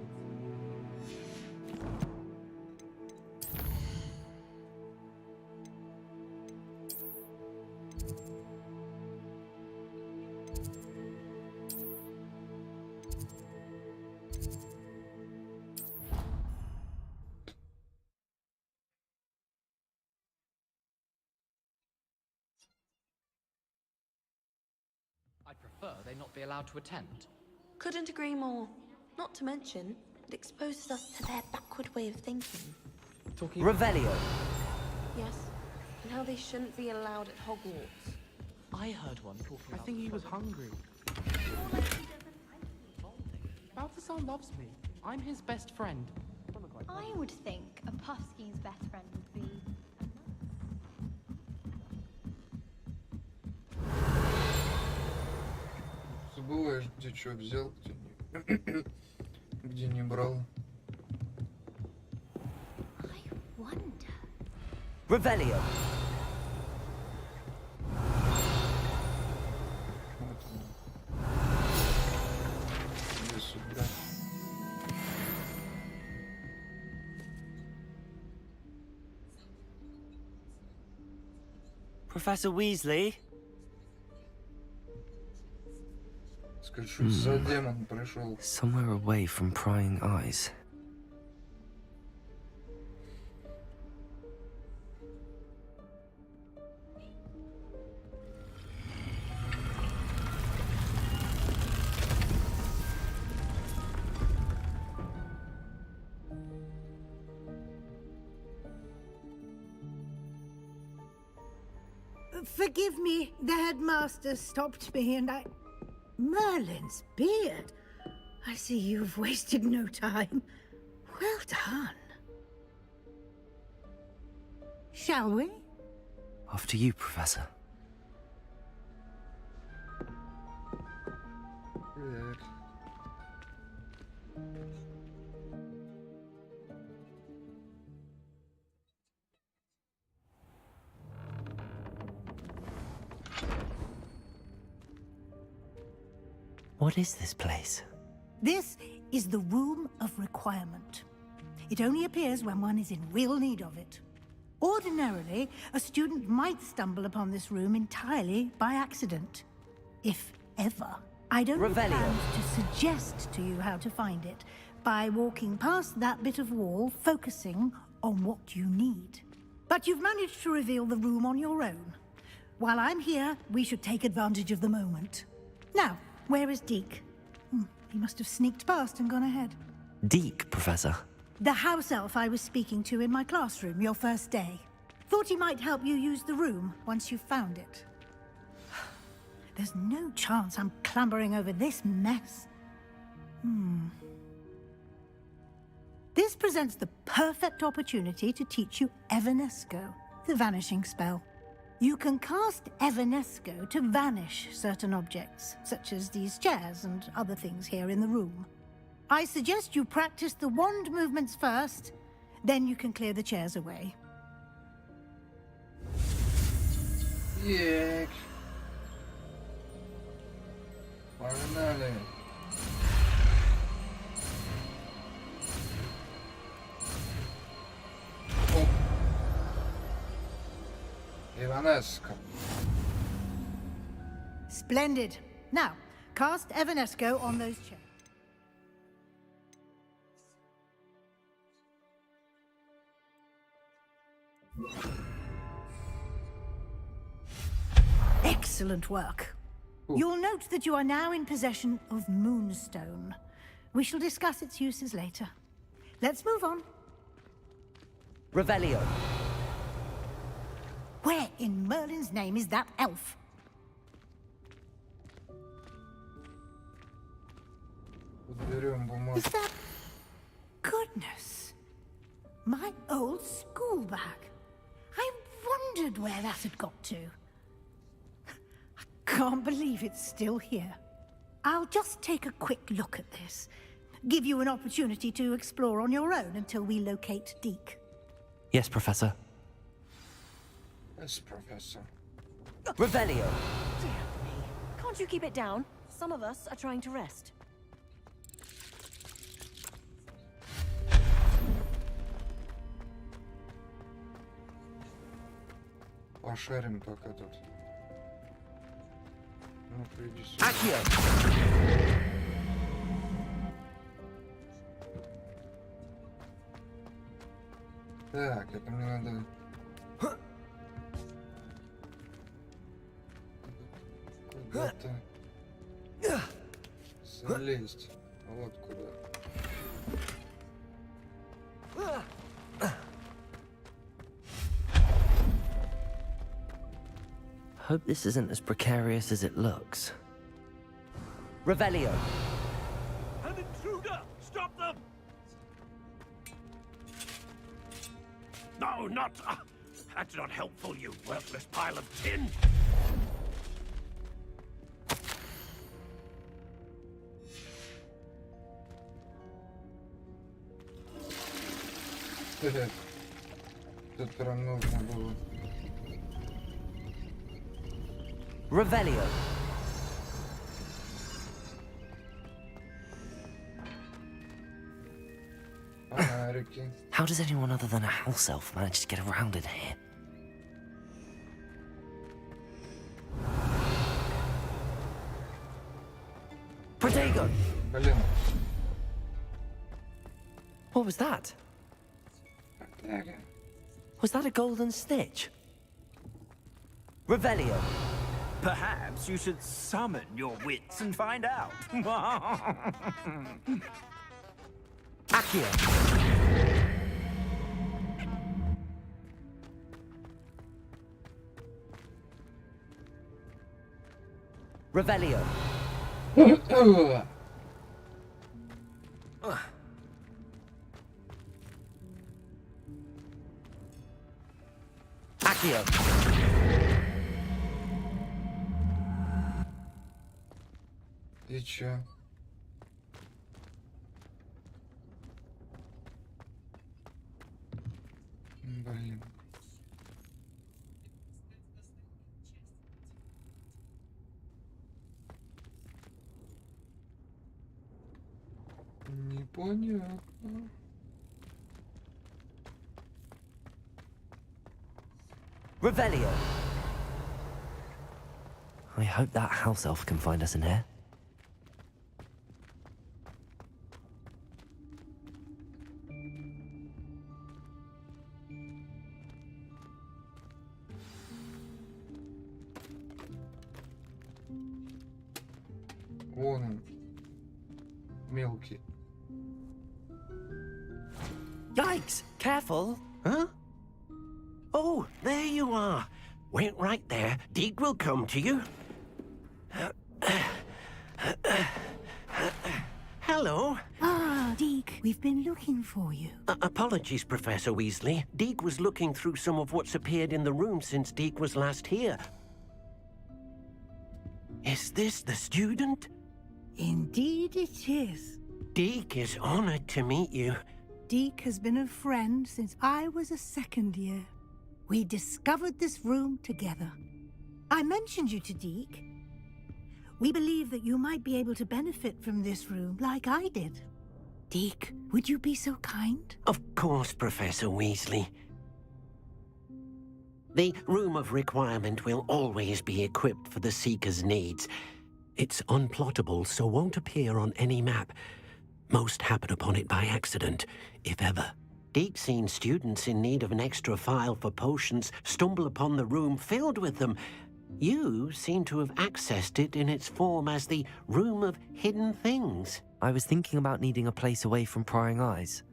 I: I prefer they not be allowed to attend.
J: Couldn't agree more. Not to mention, it exposes us to their backward way of thinking.
I: Talking
C: Revelio.
J: Yes, and how they shouldn't be allowed at Hogwarts.
I: I heard one talking. I think he was hungry. Balthazar loves me. I'm his best friend.
K: I would think a Puffske's best friend would be...
A: Забываешь, где что взял, где не... где не брал.
K: I wonder...
C: Revelio.
A: Вот он. Иди сюда.
C: Professor Weasley.
A: Скажи, что за демон пришел.
C: Somewhere away from prying eyes.
E: Forgive me, the headmaster stopped me and I... Merlin's beard. I see you've wasted no time. Well done. Shall we?
C: After you, Professor.
A: Так.
C: What is this place?
E: This is the Room of Requirement. It only appears when one is in real need of it. Ordinarily, a student might stumble upon this room entirely by accident. If ever. I'd only
C: Revelio.
E: plan to suggest to you how to find it by walking past that bit of wall, focusing on what you need. But you've managed to reveal the room on your own. While I'm here, we should take advantage of the moment. Now, where is Deke? He must have sneaked past and gone ahead.
C: Deke, Professor.
E: The house elf I was speaking to in my classroom your first day. Thought he might help you use the room once you found it. There's no chance I'm clambering over this mess. This presents the perfect opportunity to teach you Evanesco, the vanishing spell. You can cast Evanesco to vanish certain objects, such as these chairs and other things here in the room. I suggest you practice the wand movements first, then you can clear the chairs away.
A: Так. Погнали. Оп. Иванеско.
E: Splendid. Now, cast Evanesco on those chairs. Excellent work. You'll note that you are now in possession of Moonstone. We shall discuss its uses later. Let's move on.
C: Revelio.
E: Where in Merlin's name is that elf?
A: Берем бумагу.
E: Is that... Goodness. My old school bag. I wondered where that had got to. I can't believe it's still here. I'll just take a quick look at this. Give you an opportunity to explore on your own until we locate Deke.
C: Yes, Professor.
A: Yes, Professor.
C: Revelio.
L: Dear me. Can't you keep it down? Some of us are trying to rest.
A: Пошарим пока тут. Ну-ка, иди сюда.
C: Accio.
A: Так, это мне надо... Куда-то... залезть. Вот куда.
C: Hope this isn't as precarious as it looks. Revelio.
G: An intruder! Stop them! No, not... that's not helpful, you worthless pile of tin!
A: Тут прям нужно было.
C: Revelio.
A: Фонарики.
C: How does anyone other than a house elf manage to get around in here? Protego!
A: Блин.
C: What was that?
A: Так.
C: Was that a golden snitch? Revelio.
M: Perhaps you should summon your wits and find out.
C: Accio. Revelio. Accio.
A: И чё? Блин. Непонятно.
C: Revelio. I hope that house elf can find us in here.
A: Вон он. Мелкий.
N: Yikes! Careful! Huh? Oh, there you are. Wait right there. Deke will come to you. Hello.
E: Ah, Deke, we've been looking for you.
N: Apologies, Professor Weasley. Deke was looking through some of what's appeared in the room since Deke was last here. Is this the student?
E: Indeed it is.
N: Deke is honored to meet you.
E: Deke has been a friend since I was a second year. We discovered this room together. I mentioned you to Deke. We believe that you might be able to benefit from this room like I did. Deke, would you be so kind?
N: Of course, Professor Weasley. The Room of Requirement will always be equipped for the Seeker's needs. It's unplottable, so won't appear on any map. Most happen upon it by accident, if ever. Deke's seen students in need of an extra file for potions stumble upon the room filled with them. You seem to have accessed it in its form as the Room of Hidden Things.
C: I was thinking about needing a place away from prying eyes.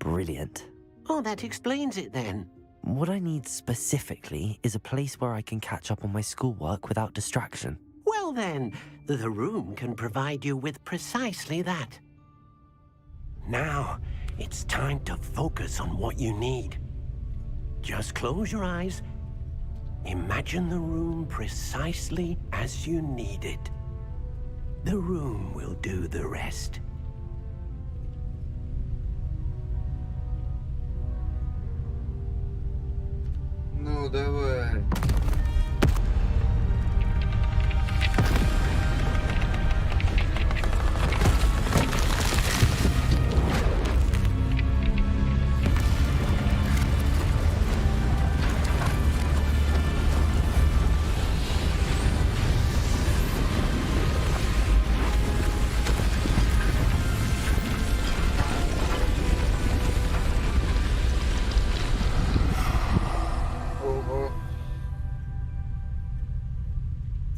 C: Brilliant.
N: Oh, that explains it then.
C: What I need specifically is a place where I can catch up on my schoolwork without distraction.
N: Well then, the room can provide you with precisely that. Now, it's time to focus on what you need. Just close your eyes. Imagine the room precisely as you need it. The room will do the rest.
A: Ну, давай.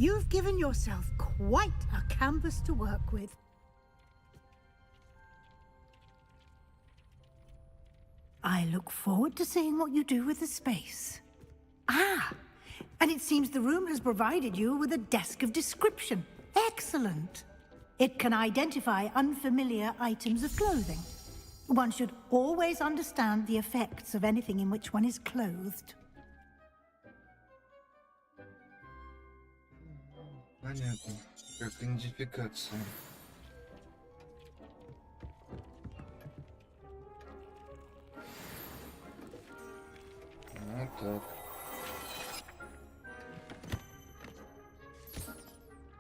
E: You've given yourself quite a canvas to work with. I look forward to seeing what you do with the space. Ah, and it seems the room has provided you with a desk of description. Excellent. It can identify unfamiliar items of clothing. One should always understand the effects of anything in which one is clothed.
A: Понятно. Как идентификация. Вот так.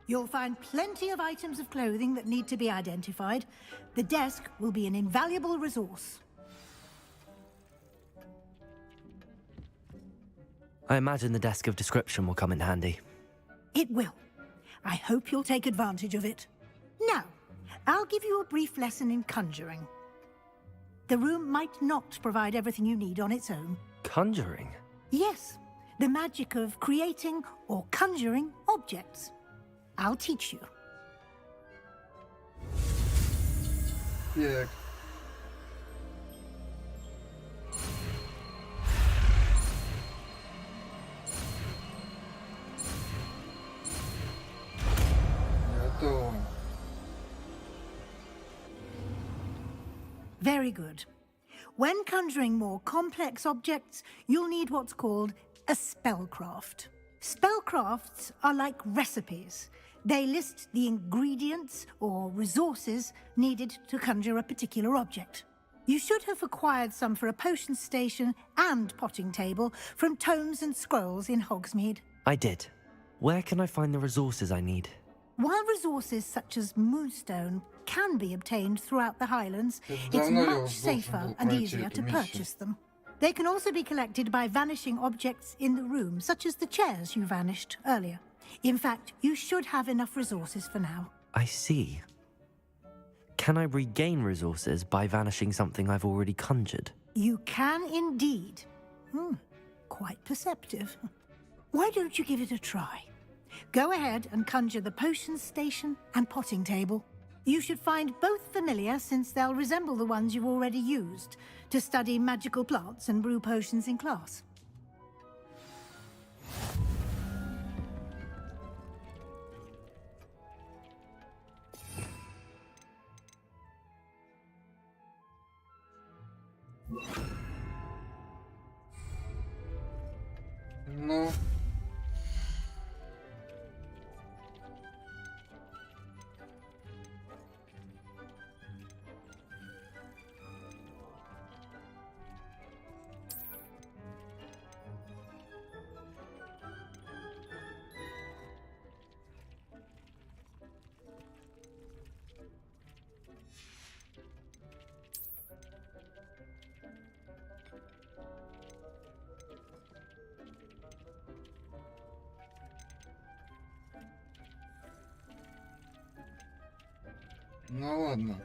E: You'll find plenty of items of clothing that need to be identified. The desk will be an invaluable resource.
C: I imagine the desk of description will come in handy.
E: It will. I hope you'll take advantage of it. Now, I'll give you a brief lesson in conjuring. The room might not provide everything you need on its own.
C: Conjuring?
E: Yes, the magic of creating or conjuring objects. I'll teach you.
A: Так. Готово.
E: Very good. When conjuring more complex objects, you'll need what's called a spellcraft. Spellcrafts are like recipes. They list the ingredients or resources needed to conjure a particular object. You should have acquired some for a potion station and potting table from tomes and scrolls in Hogsmeade.
C: I did. Where can I find the resources I need?
E: While resources such as moonstone can be obtained throughout the Highlands, it's
A: давно я
E: much
A: должен
E: safer
A: был
E: and
A: пройти
E: easier
A: эту
E: to
A: миссию.
E: purchase them. They can also be collected by vanishing objects in the room, such as the chairs you vanished earlier. In fact, you should have enough resources for now.
C: I see. Can I regain resources by vanishing something I've already conjured?
E: You can indeed. Quite perceptive. Why don't you give it a try? Go ahead and conjure the potion station and potting table. You should find both familiar, since they'll resemble the ones you've already used to study magical plants and brew potions in class.
A: Ну. Ну ладно.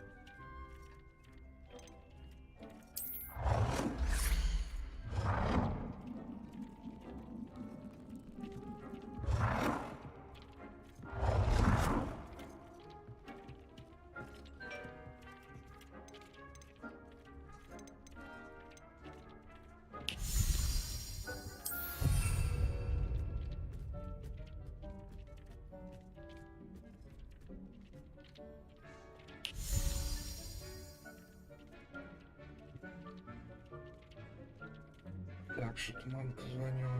A: Так, что-то мамка звонила.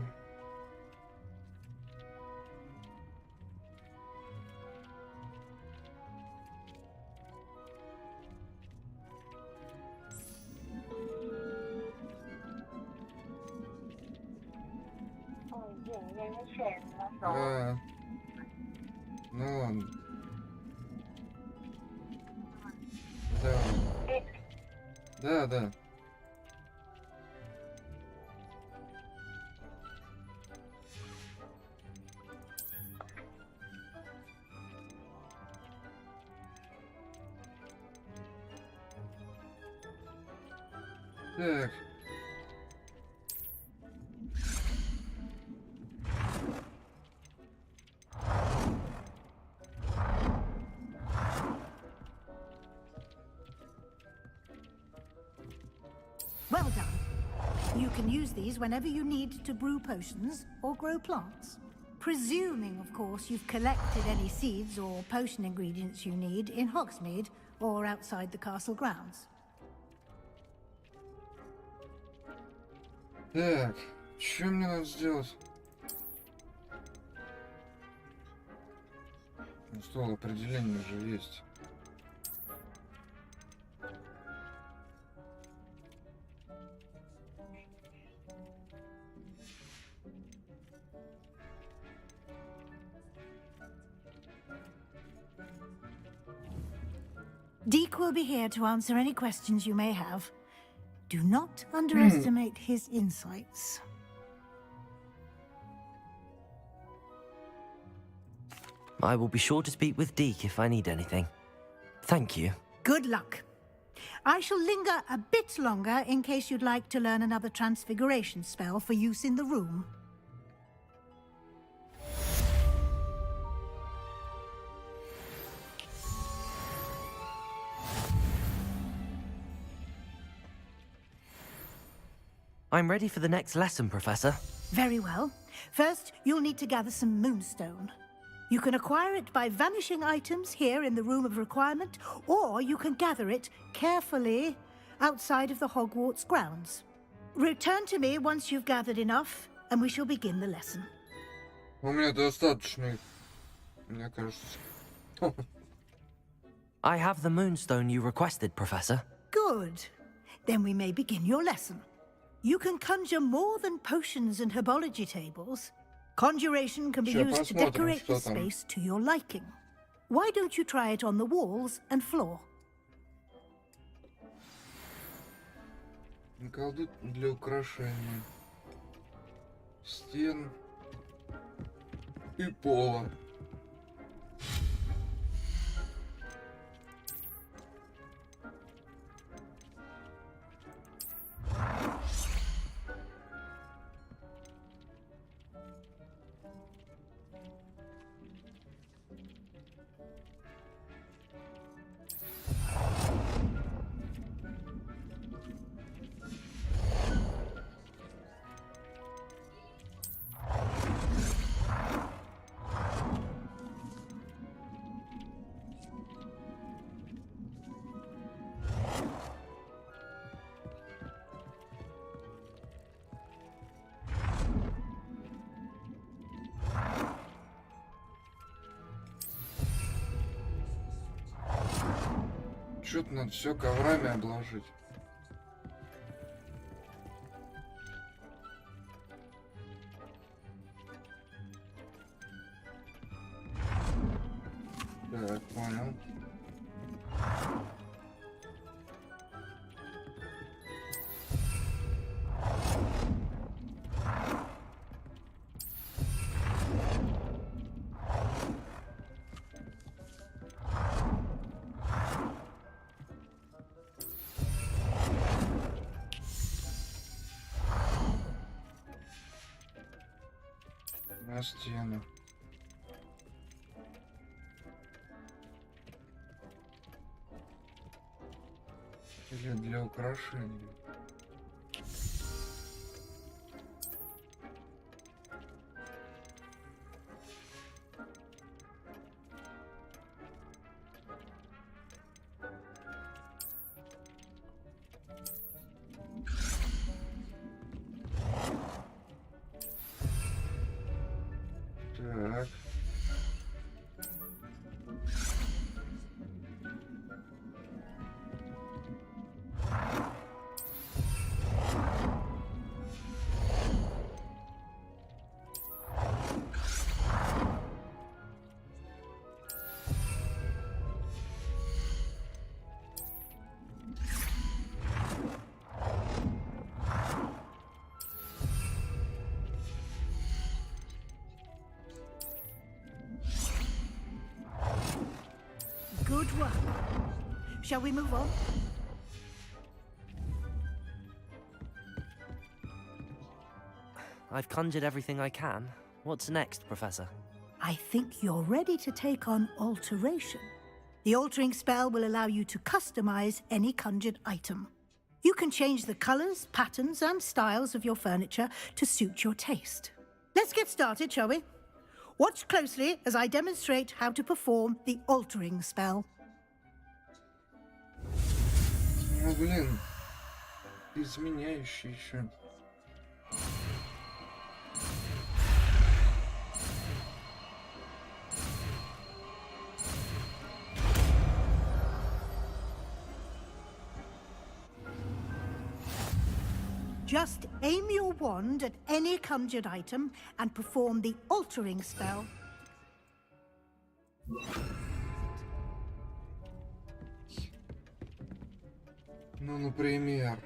A: Ну ладно. Да. Да. Так.
E: Well done. You can use these whenever you need to brew potions or grow plants. Presuming, of course, you've collected any seeds or potion ingredients you need in Hogsmeade or outside the castle grounds.
A: Так, что мне надо сделать? Ну, стол определения же есть.
E: Deke will be here to answer any questions you may have. Do not underestimate his insights.
C: I will be sure to speak with Deke if I need anything. Thank you.
E: Good luck. I shall linger a bit longer in case you'd like to learn another transfiguration spell for use in the room.
C: I'm ready for the next lesson, Professor.
E: Very well. First, you'll need to gather some moonstone. You can acquire it by vanishing items here in the Room of Requirement, or you can gather it carefully outside of the Hogwarts grounds. Return to me once you've gathered enough, and we shall begin the lesson.
A: У меня достаточно, мне кажется.
C: I have the moonstone you requested, Professor.
E: Good. Then we may begin your lesson. You can conjure more than potions and herbology tables. Conjuration can be used to decorate the space to your liking. Why don't you try it on the walls and floor?
A: Колдуй для украшения стен и пола. Что-то надо все коврами обложить. Так, понял. На стену. Или для украшения.
E: work. Shall we move on?
C: I've conjured everything I can. What's next, Professor?
E: I think you're ready to take on alteration. The altering spell will allow you to customize any conjured item. You can change the colors, patterns, and styles of your furniture to suit your taste. Let's get started, shall we? Watch closely as I demonstrate how to perform the altering spell.
A: Ну, блин. Изменяющий еще.
E: Just aim your wand at any conjured item and perform the altering spell.
A: Ну, например.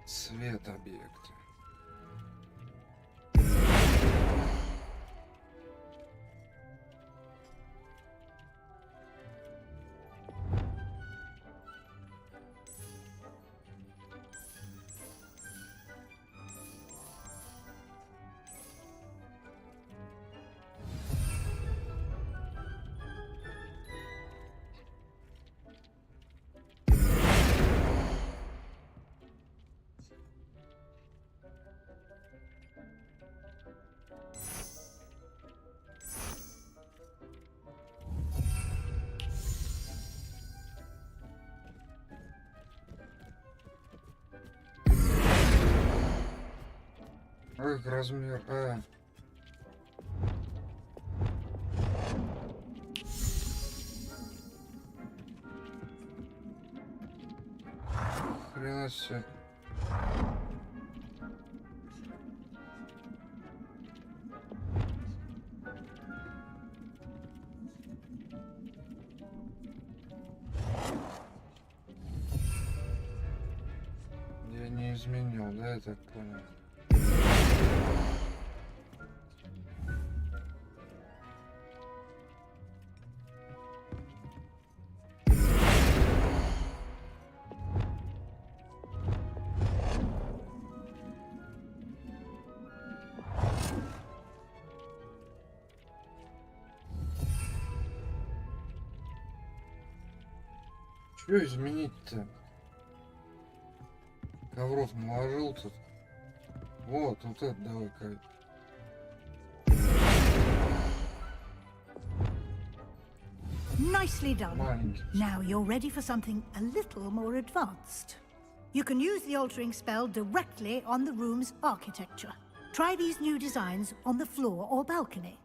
A: Цвет объекта. Эх, размер. Хрена себе. Я не изменил, да, я так понял. Что изменить-то? Ковров наложил тут. Вот это давай-ка.
E: Nicely done.
A: Маленький.
E: Now you're ready for something a little more advanced. You can use the altering spell directly on the room's architecture. Try these new designs on the floor or balcony.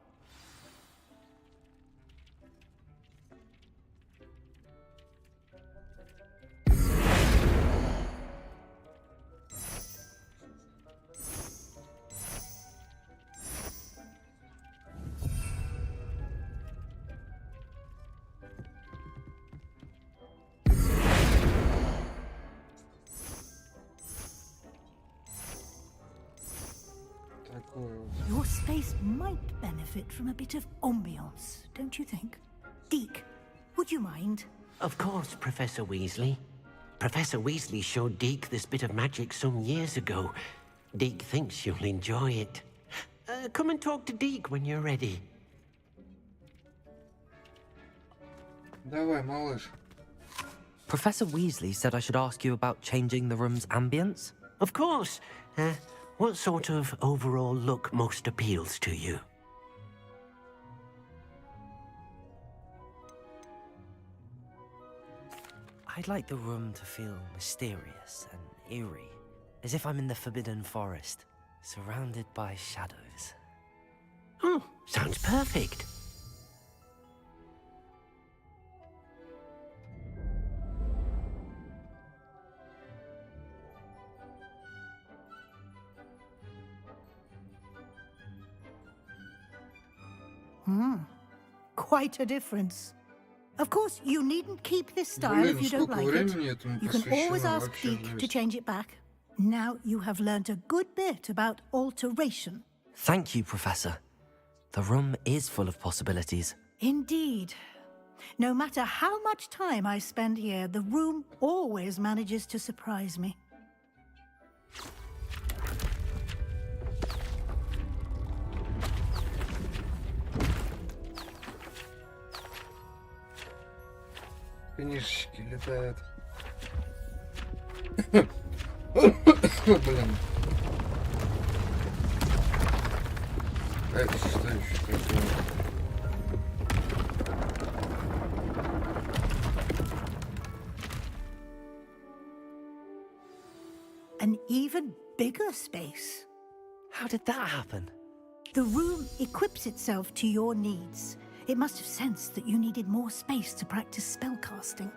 E: Your space might benefit from a bit of ambiance, don't you think? Deke, would you mind?
N: Of course, Professor Weasley. Professor Weasley showed Deke this bit of magic some years ago. Deke thinks you'll enjoy it. Come and talk to Deke when you're ready.
A: Давай, малыш.
C: Professor Weasley said I should ask you about changing the room's ambience?
N: Of course. What sort of overall look most appeals to you?
C: I'd like the room to feel mysterious and eerie, as if I'm in the Forbidden Forest, surrounded by shadows.
N: Oh, sounds perfect.
E: Quite a difference. Of course, you needn't keep this style
A: Блин,
E: if you don't
A: сколько
E: like
A: времени
E: it.
A: этому
E: You can always
A: посвящено,
E: ask
A: вообще
E: Deke to
A: жесть.
E: change it back. Now you have learned a good bit about alteration.
C: Thank you, Professor. The room is full of possibilities.
E: Indeed. No matter how much time I spend here, the room always manages to surprise me.
A: Книжечки летают. Блин. Это что еще такое?
E: An even bigger space.
C: How did that happen?
E: The room equips itself to your needs. It must have sensed that you needed more space to practice spellcasting.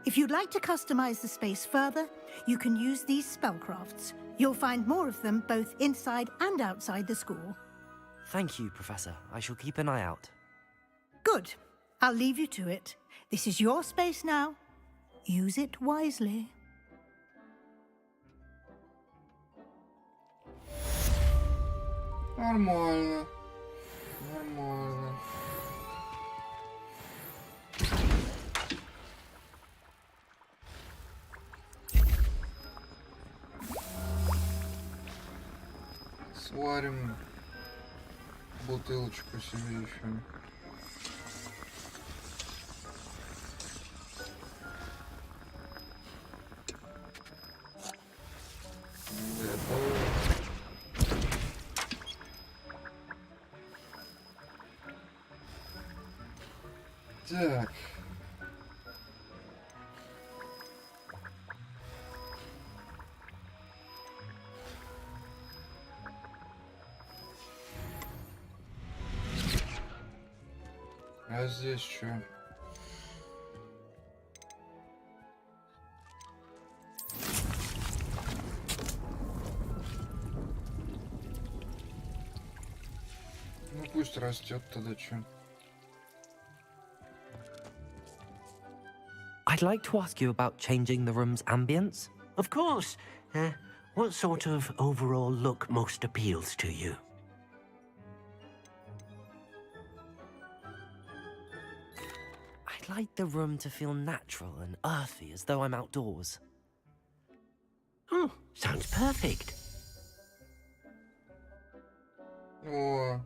E: If you'd like to customize the space further, you can use these spellcrafts. You'll find more of them both inside and outside the school.
C: Thank you, Professor. I shall keep an eye out.
E: Good. I'll leave you to it. This is your space now. Use it wisely.
A: Нормально. Нормально. Сварим бутылочку себе еще. Так. А здесь что? Ну пусть растет тогда что.
C: I'd like to ask you about changing the room's ambience.
N: Of course. What sort of overall look most appeals to you?
C: I'd like the room to feel natural and earthy, as though I'm outdoors.
N: Oh, sounds perfect.
A: О.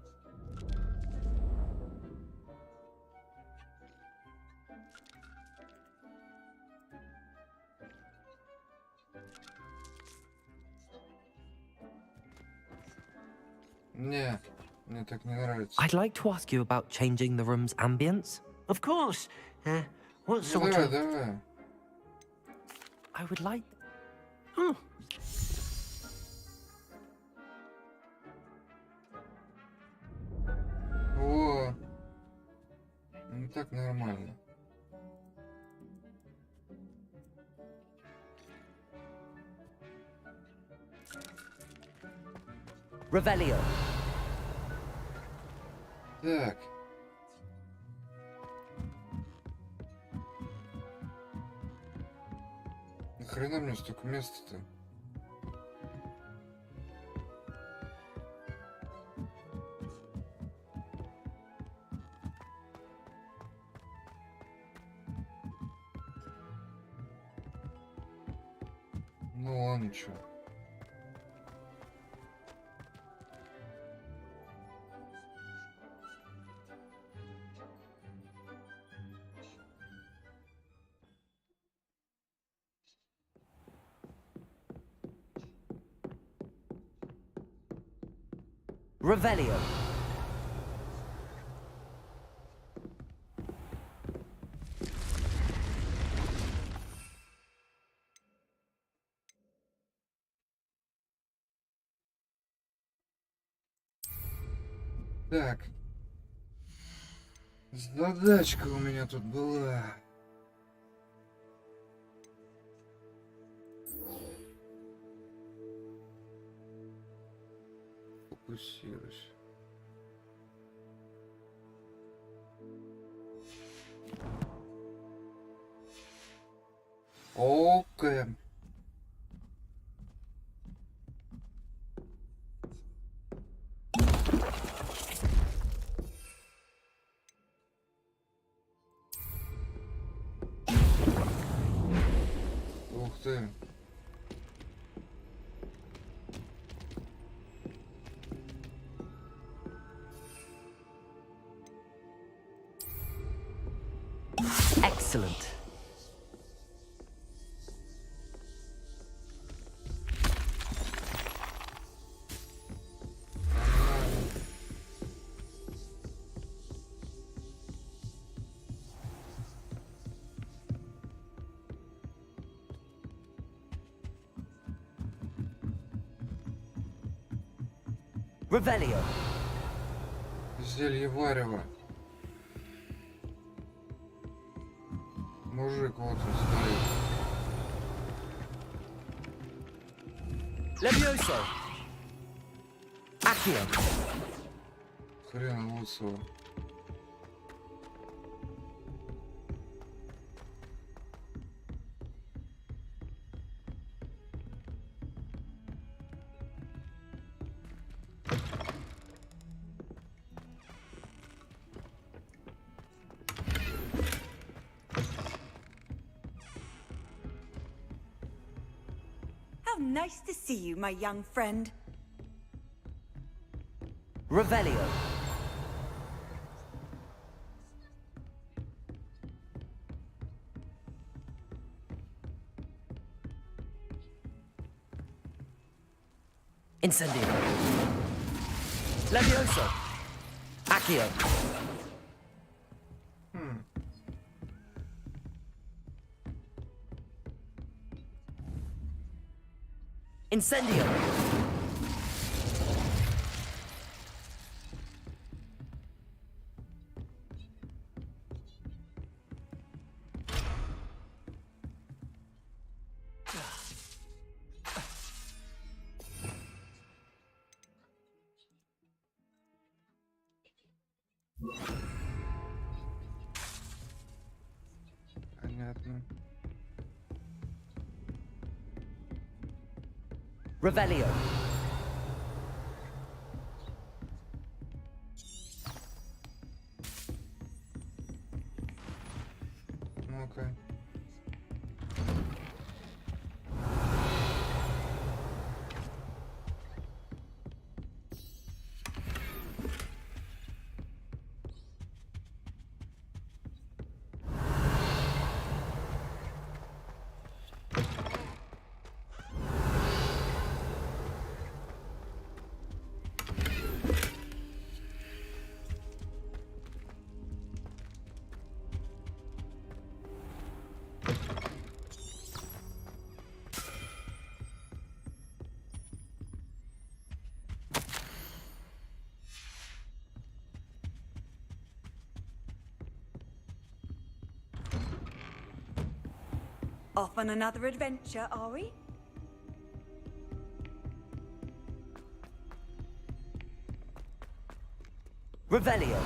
A: Не, мне так не нравится.
C: I'd like to ask you about changing the room's ambience.
N: Of course. What
A: Ну,
N: sort
A: давай,
N: of...
A: давай.
C: I would like...
N: Oh,
A: О. Ну так нормально.
C: Revelio.
A: Так. Нахрена мне столько места-то? Ну ладно, чё.
C: Revelio.
A: Так. Задачка у меня тут была. Фокусируйся. легкая. Ух ты.
C: Excellent. Revelio.
A: Зелье варево. Мужик вот он стоит.
C: Levioso. Accio.
A: Хрен лысого.
H: How nice to see you, my young friend.
C: Revelio. Incendio. Levioso. Accio. Incendio.
A: Понятно.
C: Revelio.
A: Ну-ка.
H: Off on another adventure, are we?
C: Revelio.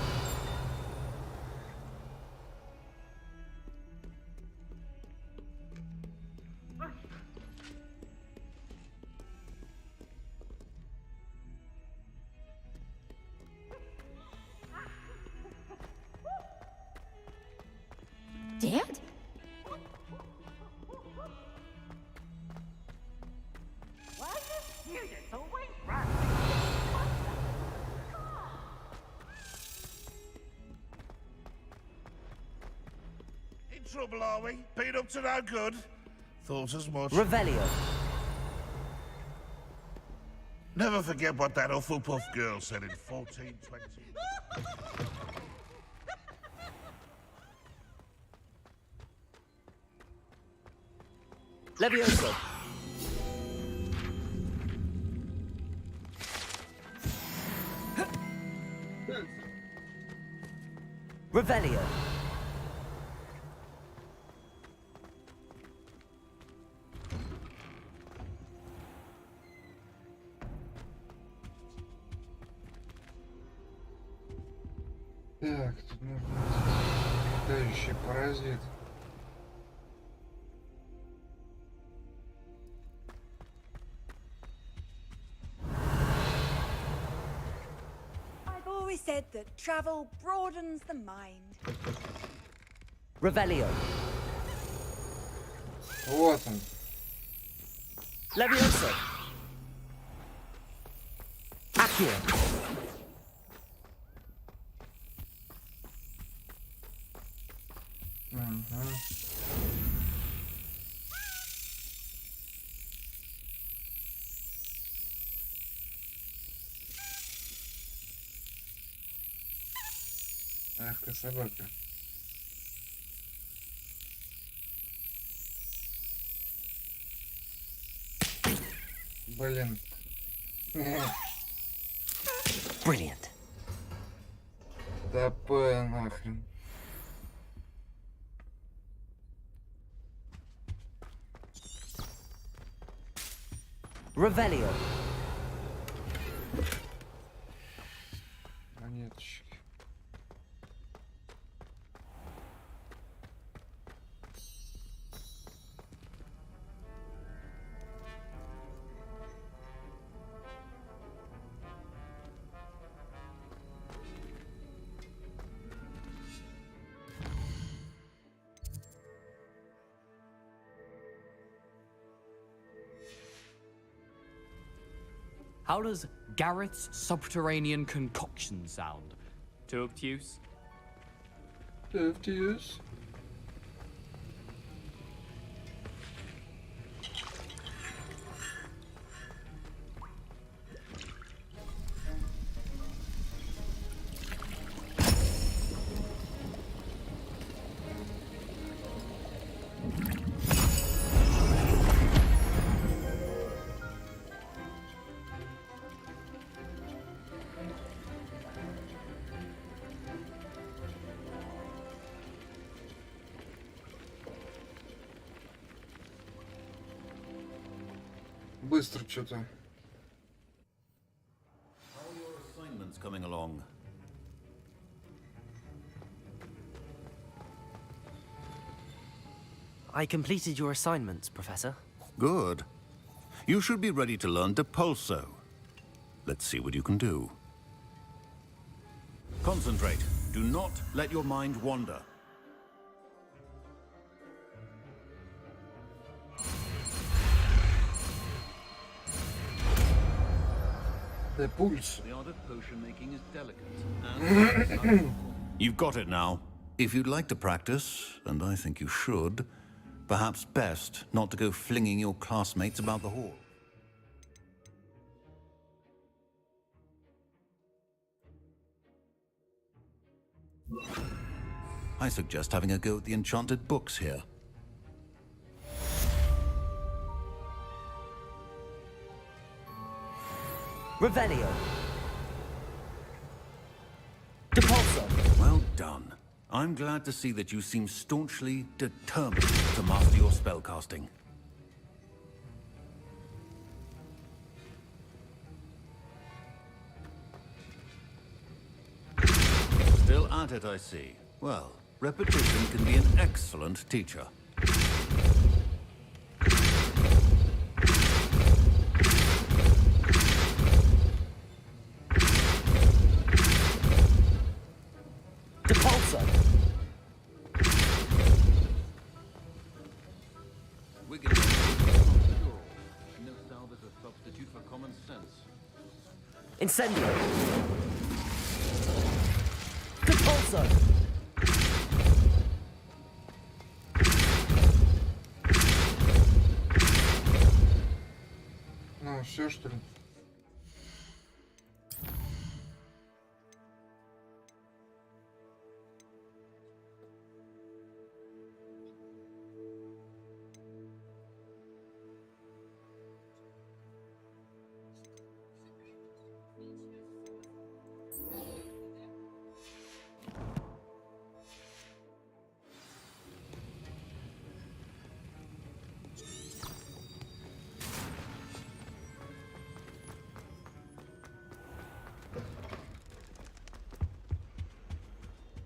K: Dad?
D: In trouble, are we? Been up to no good? Thought as much.
C: Revelio.
D: Never forget what that Hufflepuff girl said in 1420.
C: Levioso. Revelio.
A: Так, тут нужно летающий паразит.
O: always said that travel broadens the mind.
C: Revelio.
A: Вот он.
C: Leviosa. Accio.
A: Ах ты собака. Блин.
C: Brilliant.
A: Да нахрен.
C: Revelio.
A: Монеточки.
I: How does Garrett's subterranean concoction sound? Too obtuse?
A: Too obtuse? Быстро что-то.
P: How are your assignments coming along?
C: I completed your assignments, Professor.
P: Good. You should be ready to learn Depulso. Let's see what you can do. Concentrate. Do not let your mind wander.
A: The pulse.
P: The art of potion making is delicate. And you've got it now. If you'd like to practice, and I think you should, perhaps best not to go flinging your classmates about the hall. I suggest having a go at the enchanted books here.
C: Revelio. Depulso.
P: Well done. I'm glad to see that you seem staunchly determined to master your spellcasting. Still at it, I see. Well, repetition can be an excellent teacher.
C: Depulso.
P: No salve is a substitute for common sense.
C: Incendio. Depulso.
A: Ну, все что ли?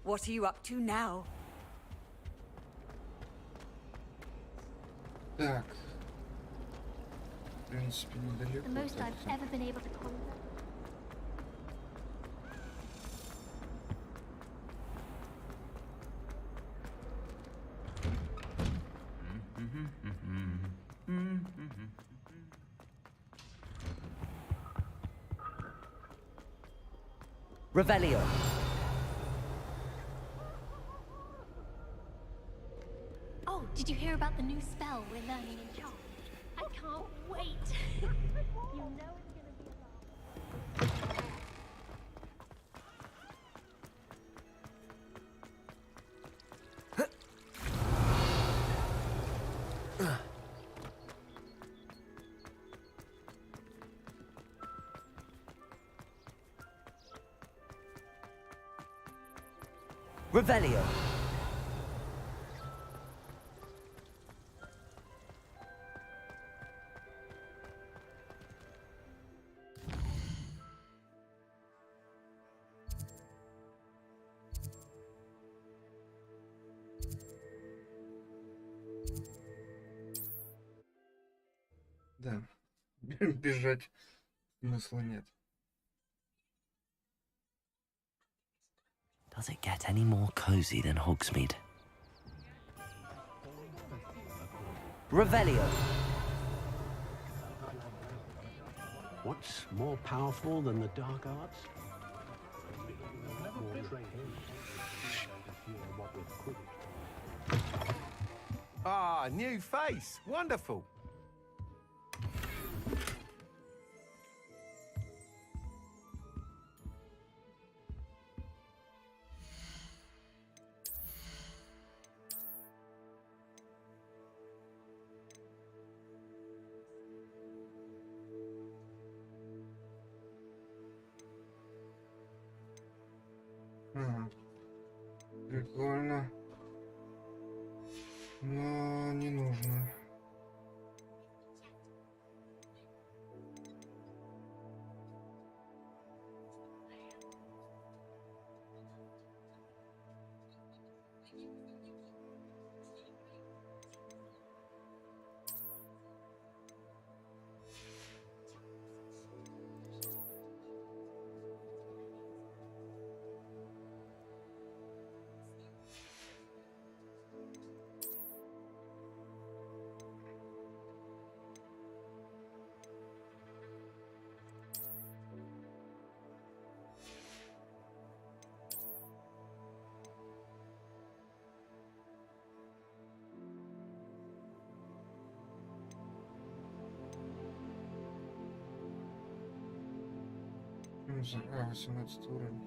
O: What are you up to now?
A: Так. В принципе, недалеко.
K: The most
A: так.
K: I've ever been able to conquer.
C: Revelio.
K: Oh, did you hear about the new spell we're learning in charge? I can't wait. You know it's gonna be a laugh.
C: Revelio.
A: Да, бежать смысла нет.
C: Does it get any more cozy than Hogsmeade? Revelio.
N: What's more powerful than the dark arts? More training.
Q: Ah, new face. Wonderful.
A: Прикольно. Но не нужно. А, 18 уровень.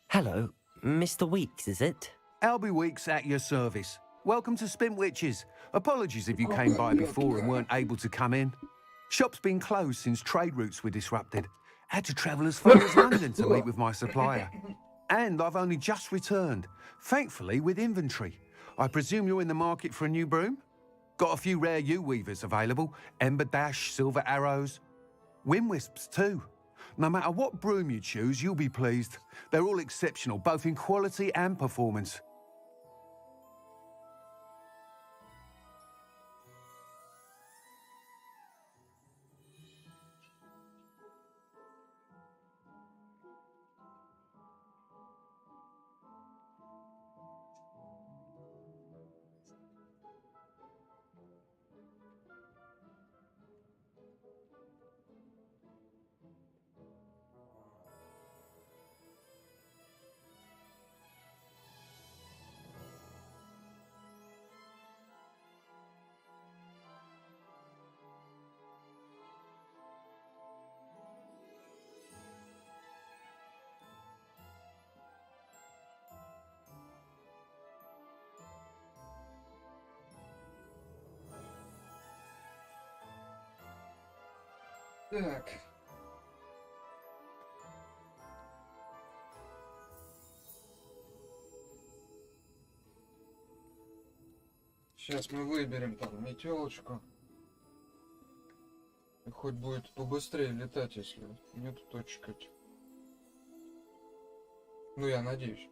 C: Hello, Mr. Weeks, is it?
Q: Albie Weeks at your service. Welcome to Spintwitches. Apologies if you came by before and weren't able to come in. Shop's been closed since trade routes were disrupted. Had to travel as far as London to meet with my supplier. And I've only just returned, thankfully with inventory. I presume you're in the market for a new broom? Got a few rare yew-weavers available. Ember Dash, Silver Arrows. Wind Wisps too. No matter what broom you choose, you'll be pleased. They're all exceptional, both in quality and performance.
A: Так. Сейчас мы выберем там метелочку. И хоть будет побыстрее летать, если нету точек этих. Ну, я надеюсь.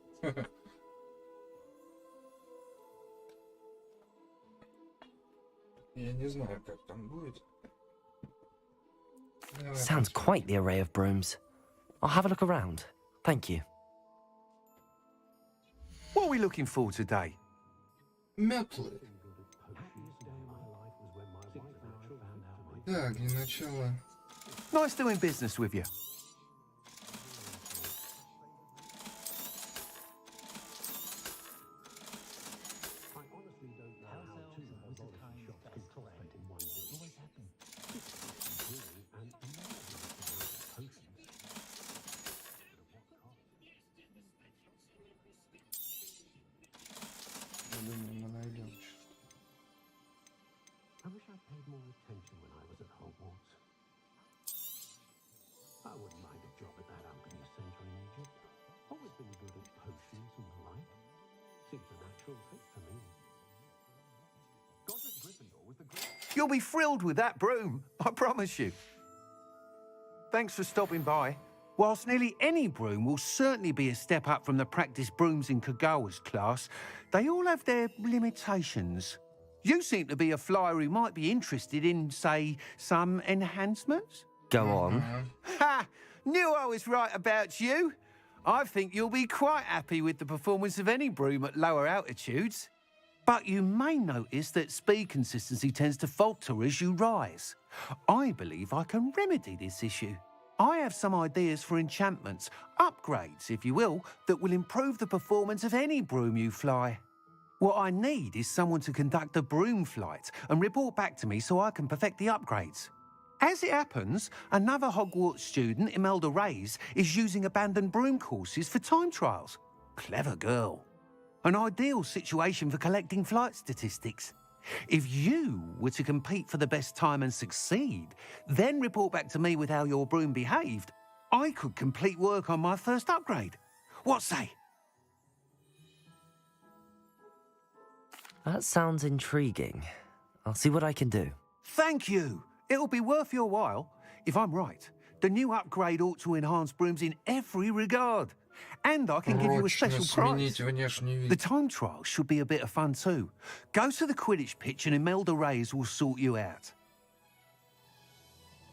A: Я не знаю, как там будет.
C: Sounds quite the array of brooms. I'll have a look around. Thank you.
Q: What are we looking for today?
A: метлы. Так, для начала...
Q: Nice doing business with you.
A: Я думаю, мы найдем что-то.
N: I wish I'd paid more attention when I was at Hogwarts. I wouldn't mind a job at that alchemy centre in Egypt. Always been good at potions and the like. Seems a natural fit for me. Godric Gryffindor was the great...
Q: You'll be thrilled with that broom, I promise you. Thanks for stopping by. Whilst nearly any broom will certainly be a step up from the practice brooms in Kagawa's class, they all have their limitations. You seem to be a flyer who might be interested in, say, some enhancements?
C: Go on.
Q: Ha! Knew I was right about you. I think you'll be quite happy with the performance of any broom at lower altitudes. But you may notice that speed consistency tends to falter as you rise. I believe I can remedy this issue. I have some ideas for enchantments, upgrades, if you will, that will improve the performance of any broom you fly. What I need is someone to conduct a broom flight and report back to me so I can perfect the upgrades. As it happens, another Hogwarts student, Imelda Reyes, is using abandoned broom courses for time trials. Clever girl. An ideal situation for collecting flight statistics. If you were to compete for the best time and succeed, then report back to me with how your broom behaved, I could complete work on my first upgrade. What say?
C: That sounds intriguing. I'll see what I can do.
Q: Thank you. It'll be worth your while. If I'm right, the new upgrade ought to enhance brooms in every regard. And I can give you a special prize. The time trial should be a bit of fun too. Go to the Quidditch pitch and Imelda Reyes will sort you out.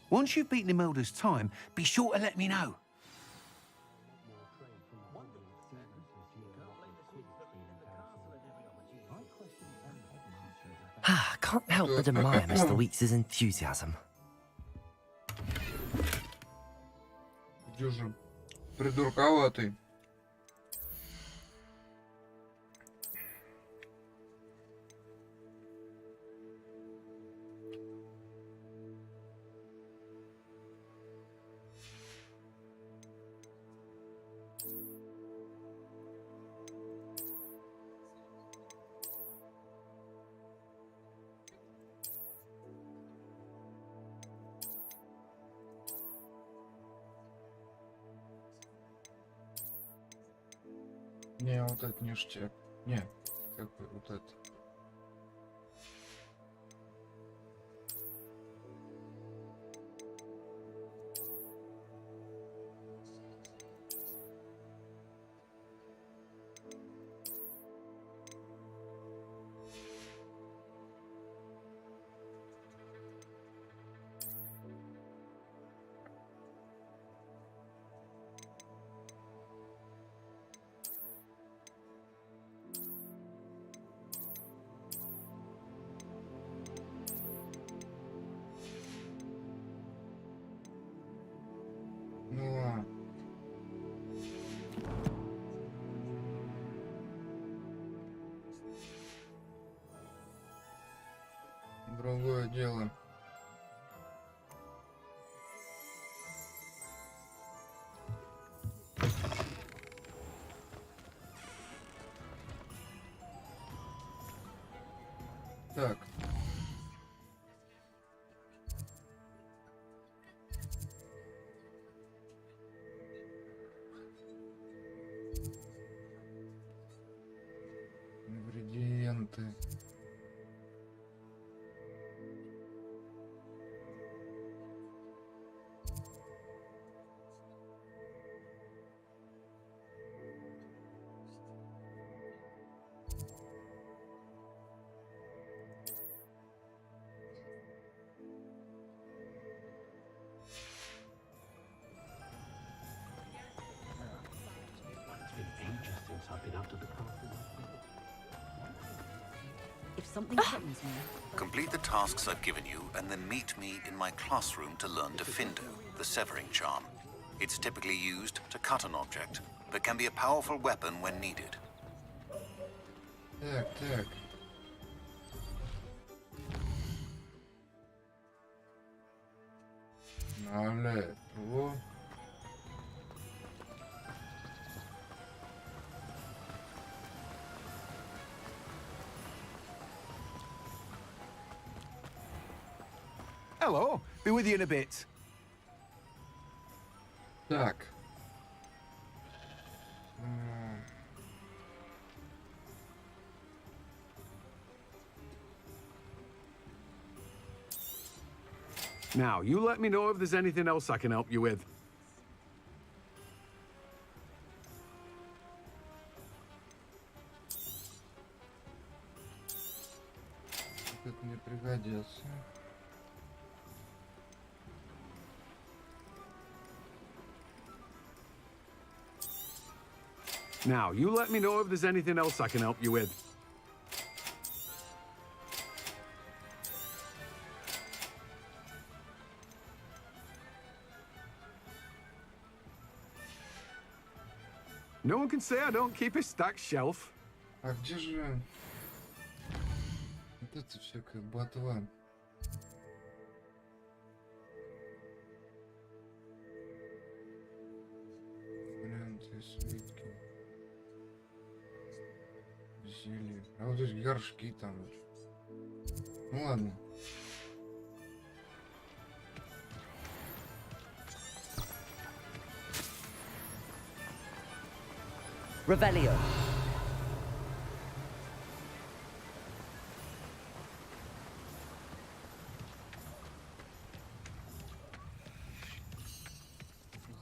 Q: Once you've beaten Imelda's time, be sure to let me know.
C: Can't help but admire Mr. Weeks' enthusiasm.
A: Дюжин. Придурковатый. Не, вот это ништяк. Не, как бы вот это. Ну ладно. Другое дело. Так. Ингредиенты.
N: It's been ages since I've been up to the castle.
L: Something threatens me.
P: Complete the tasks I've given you, and then meet me in my classroom to learn Defindo, the severing charm. It's typically used to cut an object, but can be a powerful weapon when needed.
A: Так. Наля, его.
Q: Hello, be with you in a bit.
A: Так.
Q: Now, you let me know if there's anything else I can help you with.
A: Это мне пригодится.
Q: Now, you let me know if there's anything else I can help you with. No one can say I don't keep a stacked shelf.
A: А где же вот это всякая ботва? Варианты, свитки, зелья. А вот эти горшки там. Ну ладно.
C: Revelio.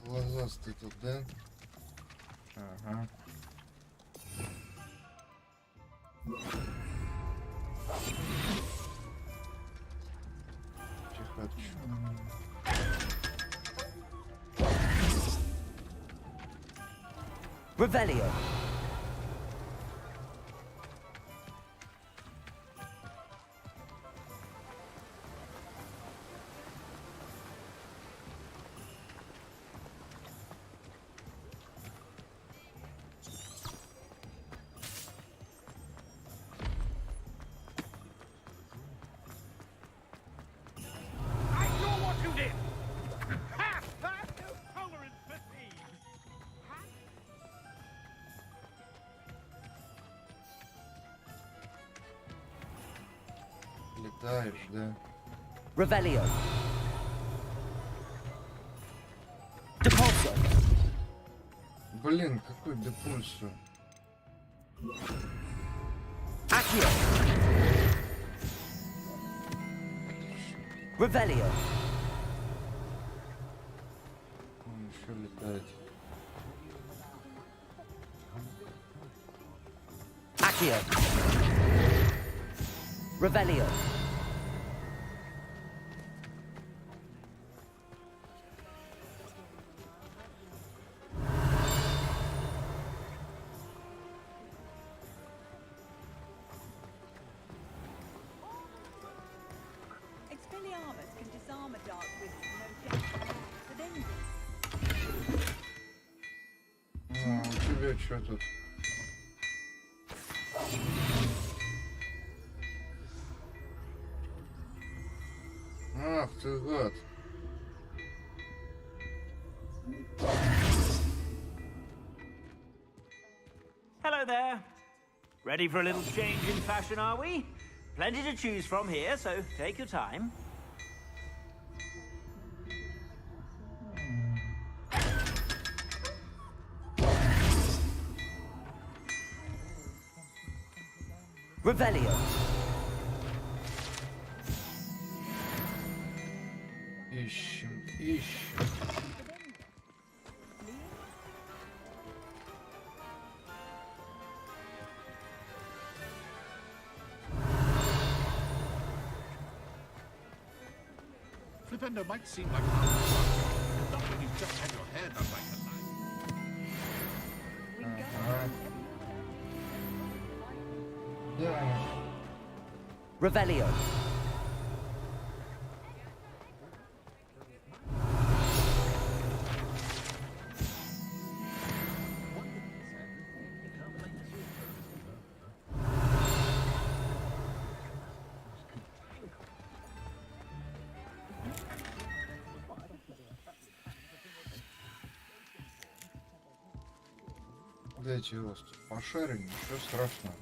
A: Глазастый тут, да? Ага. Тихо.
C: Revelio.
G: I saw what you did! Ha! That's no tolerance for thieves!
A: Летаешь, да?
C: Revelio. Depulso.
A: Блин, какой депульсо?
C: Accio. Revelio.
A: Он еще летает.
C: Accio. Revelio.
O: Expelliarmus can disarm a dark wizard no doubt. But then
A: А, у тебя что тут? Ах ты гад.
M: Hello there. Ready for a little change in fashion, are we? Plenty to choose from here, so take your time.
C: Revelio.
A: Ищем.
D: Flipendo might seem like not when you've just had your hair done like a
A: Да.
C: Revelio.
A: Дайте его пошарим, ничего страшного.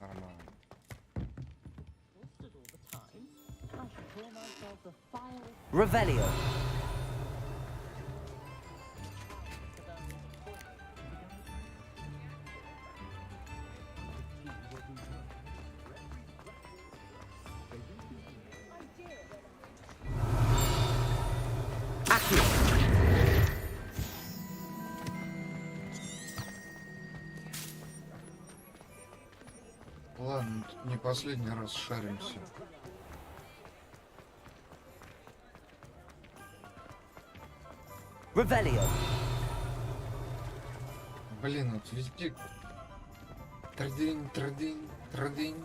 A: Нормально.
C: Revelio.
A: Ладно, тут не последний раз шаримся.
C: Revelio.
A: Блин, вот везде традень, традень, традень.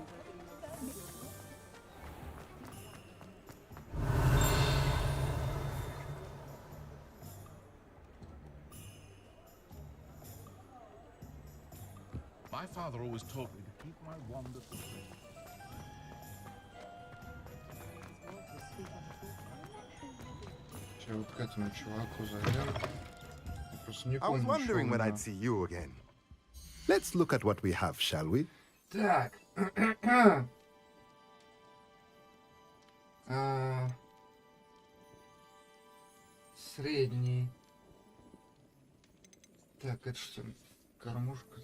D: My father always told me to keep my wand at the string.
A: Сейчас вот к этому чуваку зайдем. Просто не
R: I was
A: помню,
R: wondering
A: что
R: when
A: он
R: I'd see you again. Let's look at what we have, shall we?
A: Так. Средний. Так, это что? Кормушка.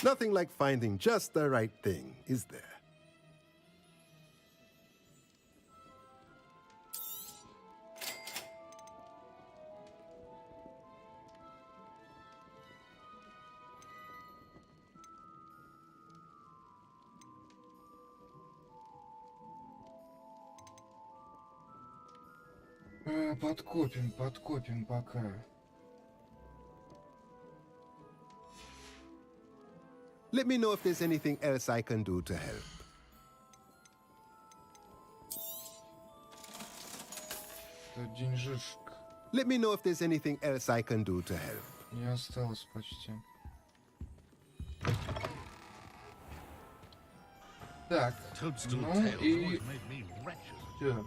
R: Nothing like finding just the right thing, is there?
A: Подкопим пока.
R: Let me know if there's anything else I can do to help.
A: Деньжишек.
R: Let me know if there's anything else I can do to help.
A: Не осталось почти. Так, ну и все.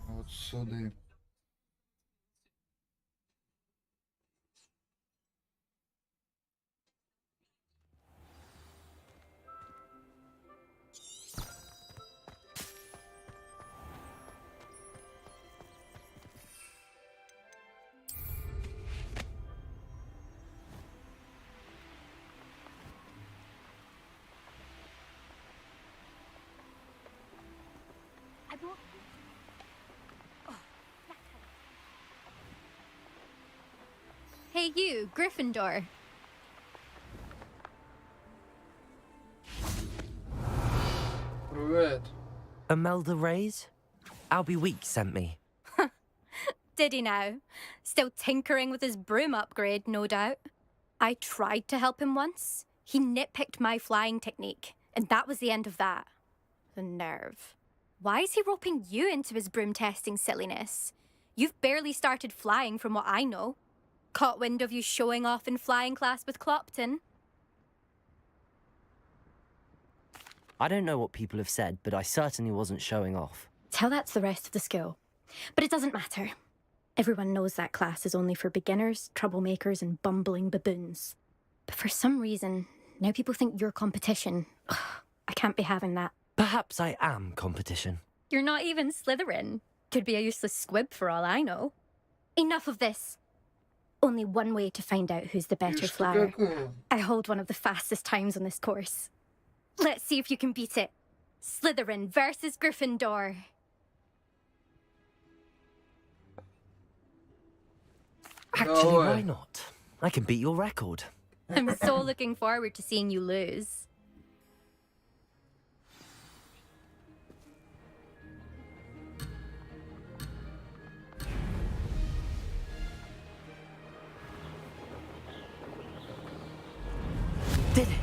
A: Вот сюда.
K: I brought. Hey, you, Gryffindor.
A: Привет.
C: Imelda Reyes? Albie Weeks sent me.
K: Did he now? Still tinkering with his broom upgrade, no doubt. I tried to help him once. He nitpicked my flying technique, and that was the end of that. The nerve. Why is he roping you into his broom testing silliness? You've barely started flying from what I know. Caught wind of you showing off in flying class with Clopton.
C: I don't know what people have said, but I certainly wasn't showing off.
K: Tell that to the rest of the school. But it doesn't matter. Everyone knows that class is only for beginners, troublemakers, and bumbling baboons. But for some reason, now people think you're competition. Ugh, I can't be having that.
C: Perhaps I am competition.
K: You're not even Slytherin. Could be a useless squib for all I know. Enough of this. Only one way to find out who's the better flyer. I hold one of the fastest times on this course. Let's see if you can beat it. Slytherin versus Gryffindor.
C: Actually, why not? I can beat your record.
K: I'm so looking forward to seeing you lose.
C: Did it?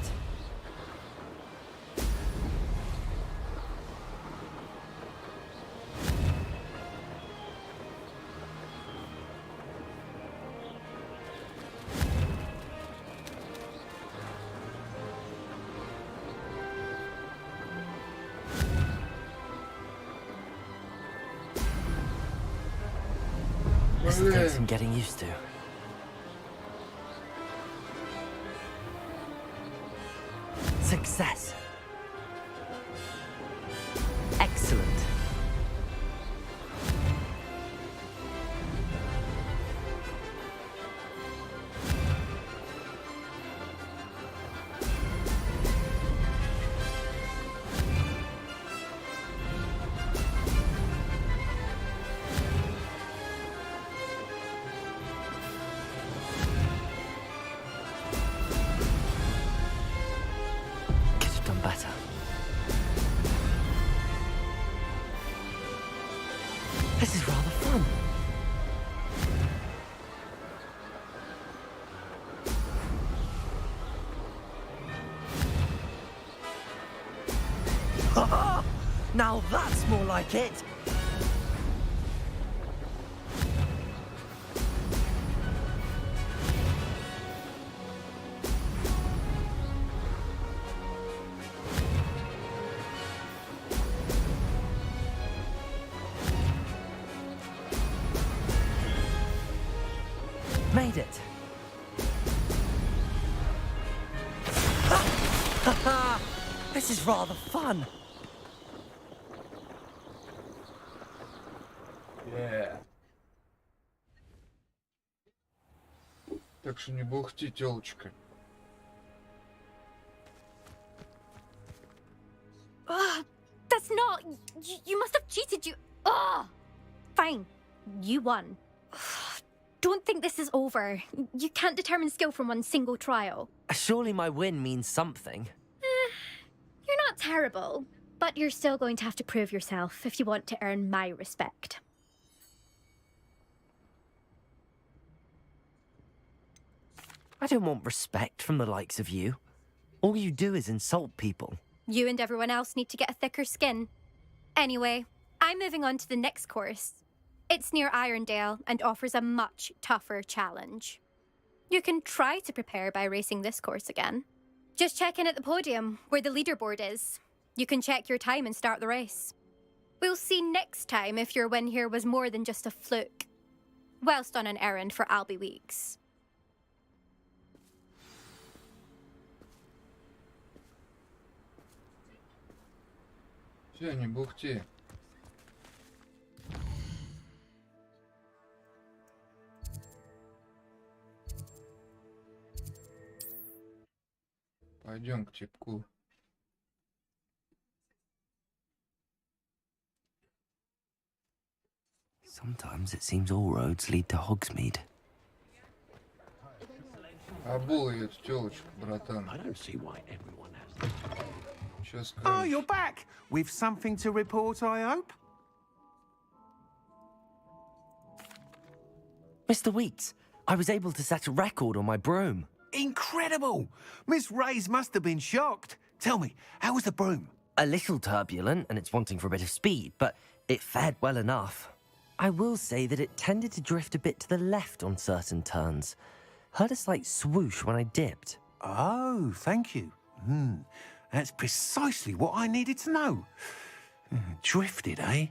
C: This takes some getting used to. Success. Excellent. Better. This is rather fun. Now that's more like it. Made it. This is rather fun.
A: Yeah. Так что не бухти, тёлочка.
K: That's not... You must have cheated, you... Fine. You won. Don't think this is over. You can't determine skill from one single trial.
C: Surely my win means something.
K: You're not terrible, but you're still going to have to prove yourself if you want to earn my respect.
C: I don't want respect from the likes of you. All you do is insult people.
K: You and everyone else need to get a thicker skin. Anyway, I'm moving on to the next course. It's near Irondale and offers a much tougher challenge. You can try to prepare by racing this course again. Just check in at the podium, where the leaderboard is. You can check your time and start the race. We'll see next time if your win here was more than just a fluke. Whilst on an errand for Albie Weeks.
A: Всё, не бухти. Пойдем к типку.
C: Sometimes it seems all roads lead to Hogsmeade.
A: Обул ее эту тёлочку, братан. Сейчас
Q: Oh, you're back! With something to report, I hope?
C: Mr. Weeks, I was able to set a record on my broom.
Q: Incredible! Miss Reyes must have been shocked. Tell me, how was the broom?
C: A little turbulent, and it's wanting for a bit of speed, but it fared well enough. I will say that it tended to drift a bit to the left on certain turns. Heard a slight swoosh when I dipped.
Q: Oh, thank you. That's precisely what I needed to know. Drifted, eh?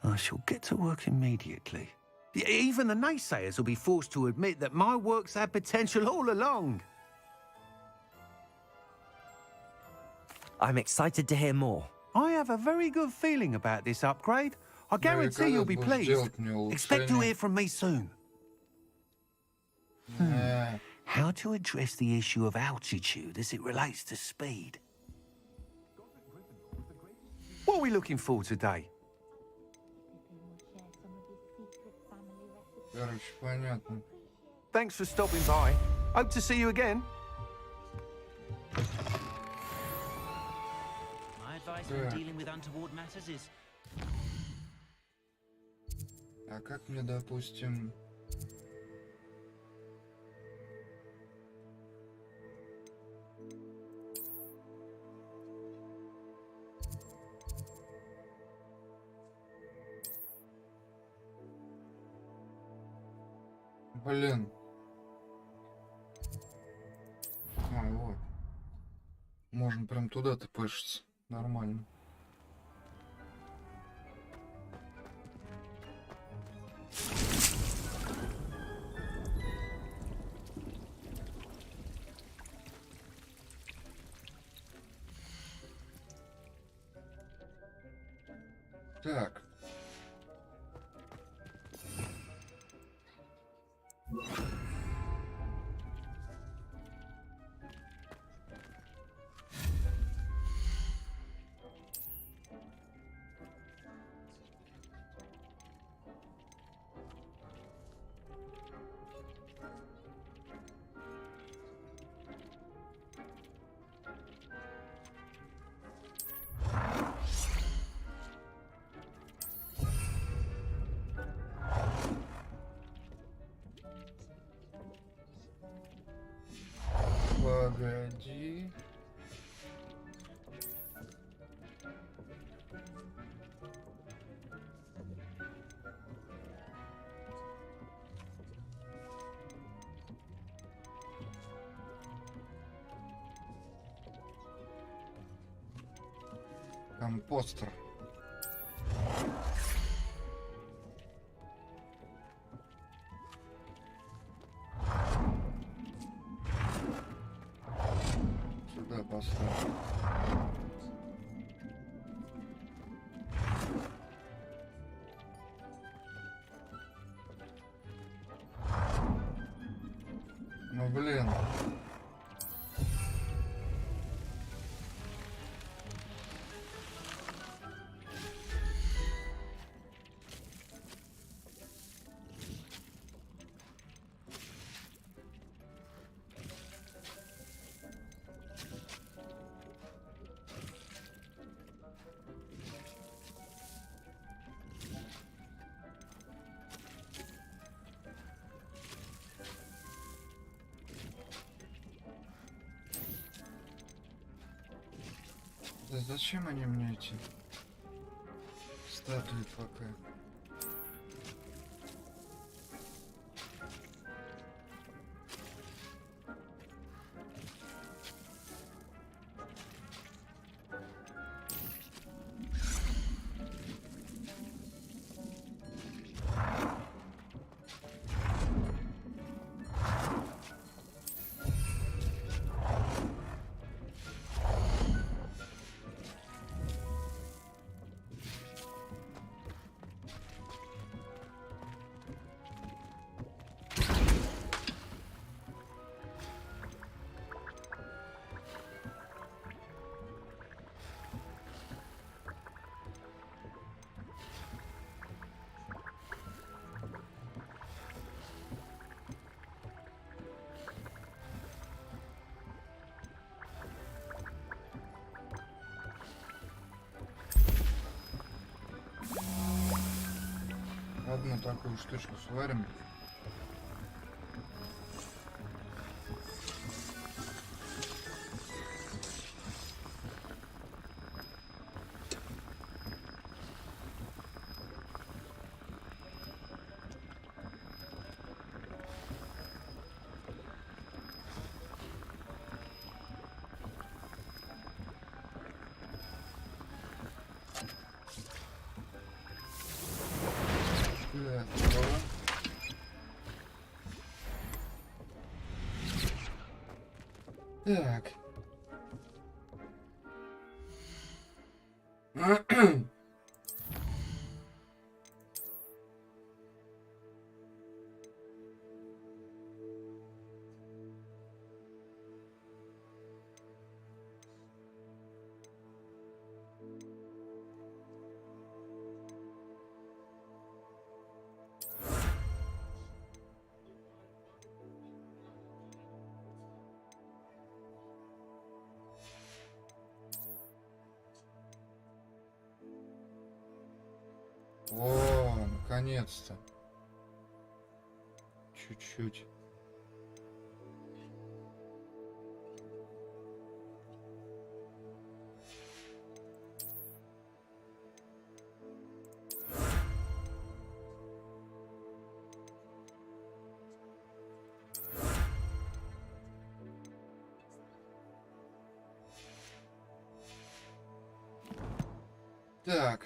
Q: I shall get to work immediately. Even the naysayers will be forced to admit that my work's had potential all along.
C: I'm excited to hear more.
Q: I have a very good feeling about this upgrade. I guarantee you'll be pleased. Expect to hear from me soon. How to address the issue of altitude as it relates to speed? What are we looking for today?
A: Короче, понятно.
Q: Thanks for stopping by. Hope to see you again.
S: My advice when dealing with untoward matters is...
A: А как мне, допустим... Блин. А, вот. Можно прям туда-то пышется. Нормально. Так. Погоди. Компостер. Сюда поставь. Ну блин. Да зачем они мне эти статуи пока? Одну такую штучку сварим. Так. О, наконец-то. Чуть-чуть. Так.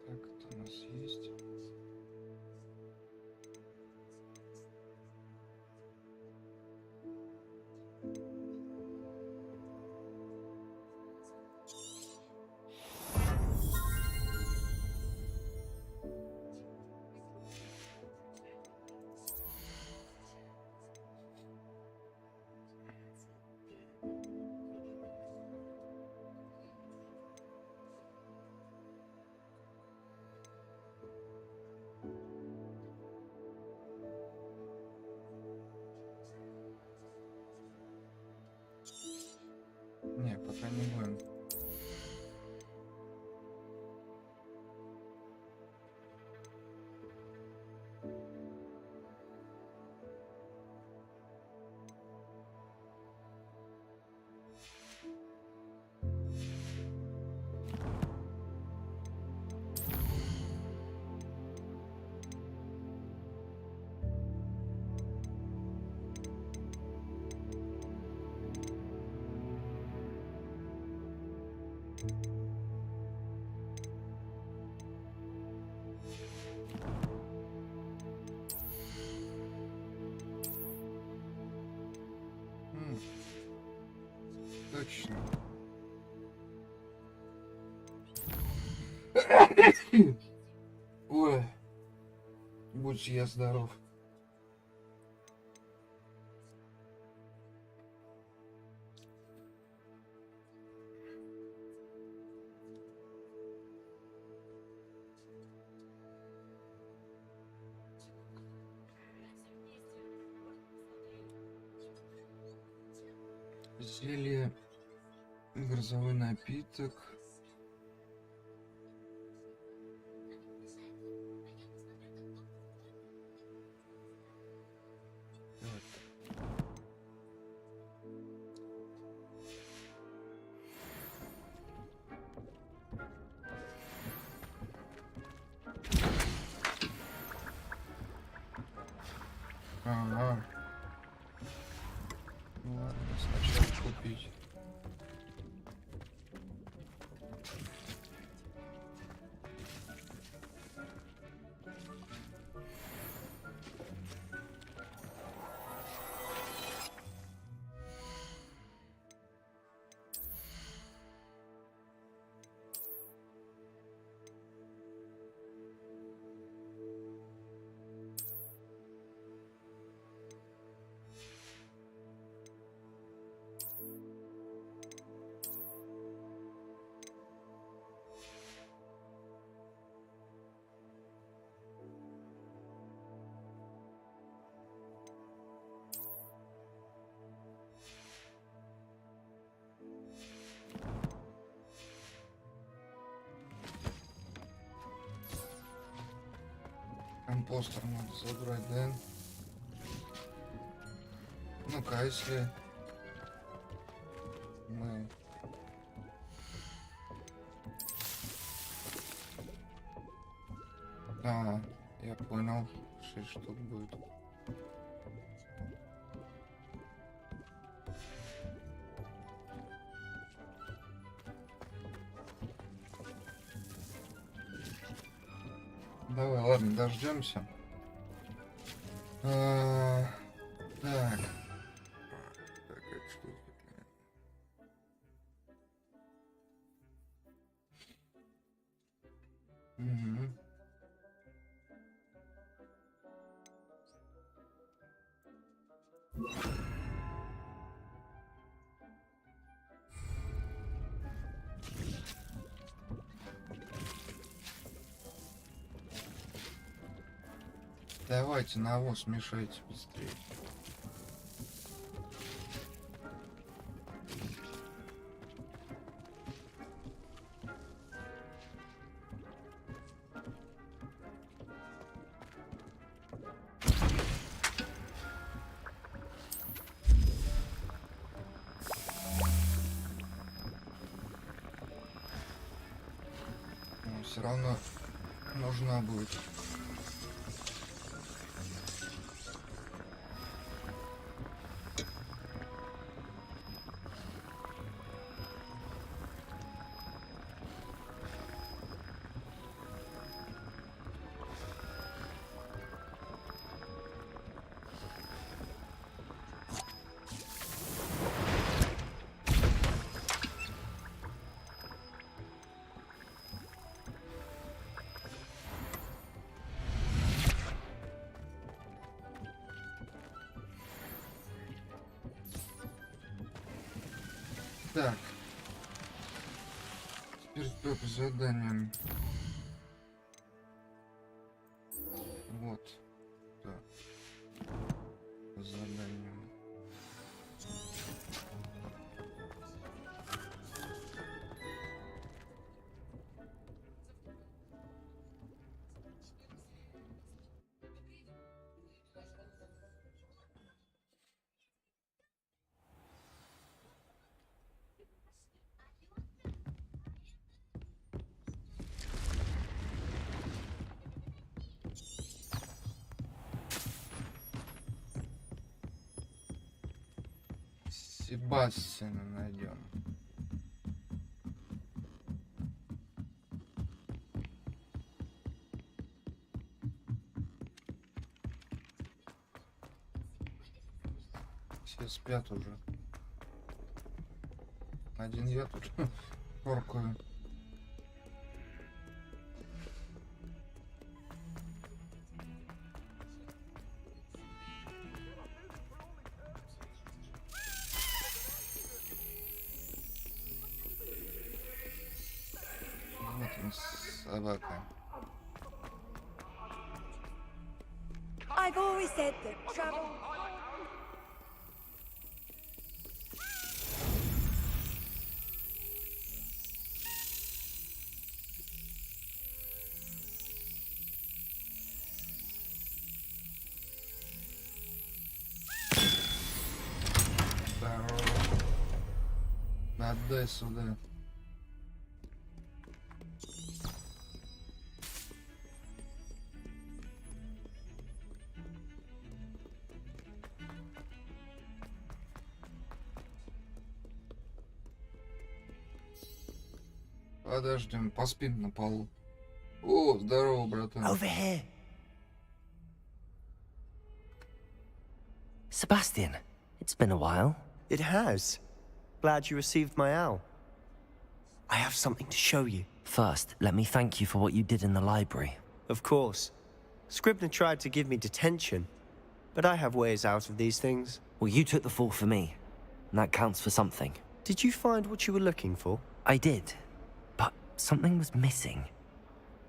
A: Так, это у нас есть. Не, пока не будем. Точно. Ой, будь я здоров. Зелье, грозовой напиток. Ага. Ну ладно, сначала купить. постер надо забрать, да? Ну-ка, а если мы... А, я понял. 6 штук будет. Давай, ладно, дождемся. Так. Так, это что такое? Угу. Давайте навоз мешайте быстрее. Но все равно нужна будет. Так. Теперь по заданиям. Вот. Так. По заданиям. Себастьяна найдем. Все спят уже. Один я тут поркаю. Вот он, собака.
L: I've always said that travel.
A: Здорово. Отдай сюда. Подождем, поспим на полу. О, здорово, братан.
C: Over here. Sebastian, it's been a while.
B: It has. Glad you received my owl. I have something to show you.
C: First, let me thank you for what you did in the library.
B: Of course. Scribner tried to give me detention, but I have ways out of these things.
C: Well, you took the fall for me, and that counts for something.
B: Did you find what you were looking for?
C: I did, but something was missing.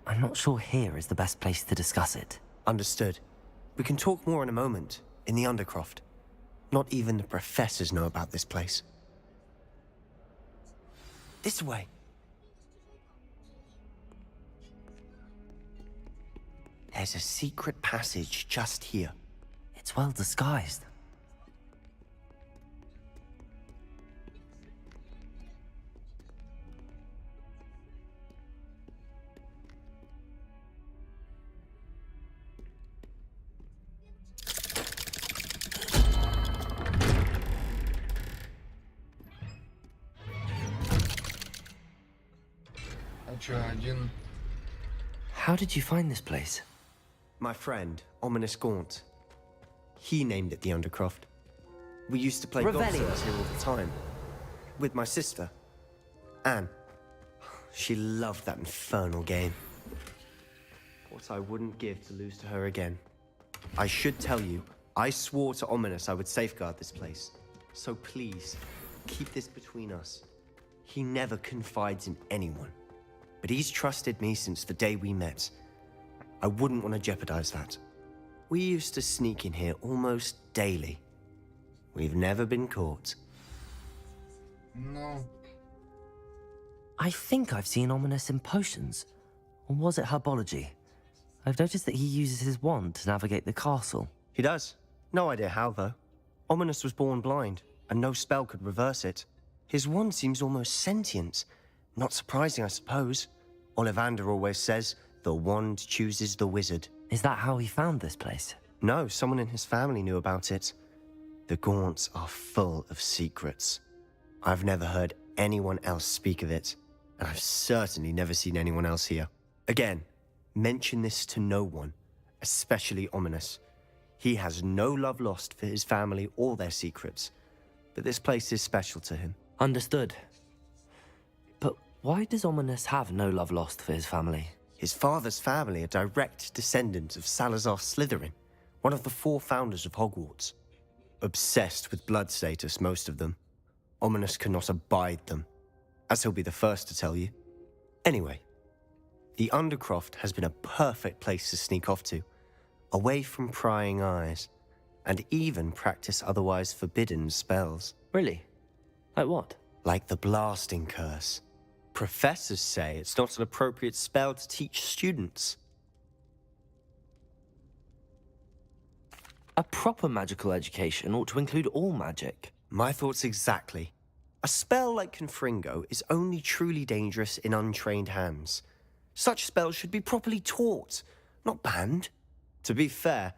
C: I'm not sure here is the best place to discuss it.
B: Understood. We can talk more in a moment, in the Undercroft. Not even the professors know about this place. This way. There's a secret passage just here.
C: It's well disguised. How did you find this place?
B: My friend, Ominous Gaunt. He named it the Undercroft. We used to play golf
C: Revelio.
B: here all the time. With my sister, Anne. She loved that infernal game. What I wouldn't give to lose to her again. I should tell you, I swore to Ominous I would safeguard this place. So please, keep this between us. He never confides in anyone. But he's trusted me since the day we met. I wouldn't want to jeopardize that. We used to sneak in here almost daily. We've never been caught.
A: No.
C: I think I've seen Ominous in potions. Or was it herbology? I've noticed that he uses his wand to navigate the castle.
B: He does. No idea how, though. Ominous was born blind, and no spell could reverse it. His wand seems almost sentient. Not surprising, I suppose. Ollivander always says, the wand chooses the wizard.
C: Is that how he found this place?
B: No, someone in his family knew about it. The Gaunts are full of secrets. I've never heard anyone else speak of it, and I've certainly never seen anyone else here. Again, mention this to no one, especially Ominous. He has no love lost for his family or their secrets, but this place is special to him.
C: Understood. But why does Ominous have no love lost for his family?
B: His father's family are direct descendants of Salazar Slytherin, one of the 4 founders of Hogwarts. Obsessed with blood status, most of them. Ominous cannot abide them, as he'll be the first to tell you. Anyway, the Undercroft has been a perfect place to sneak off to, away from prying eyes, and even practice otherwise forbidden spells.
C: Really? Like what?
B: Like the blasting curse. Professors say it's not an appropriate spell to teach students.
C: A proper magical education ought to include all magic.
B: My thoughts exactly. A spell like Confringo is only truly dangerous in untrained hands. Such spells should be properly taught, not banned. To be fair,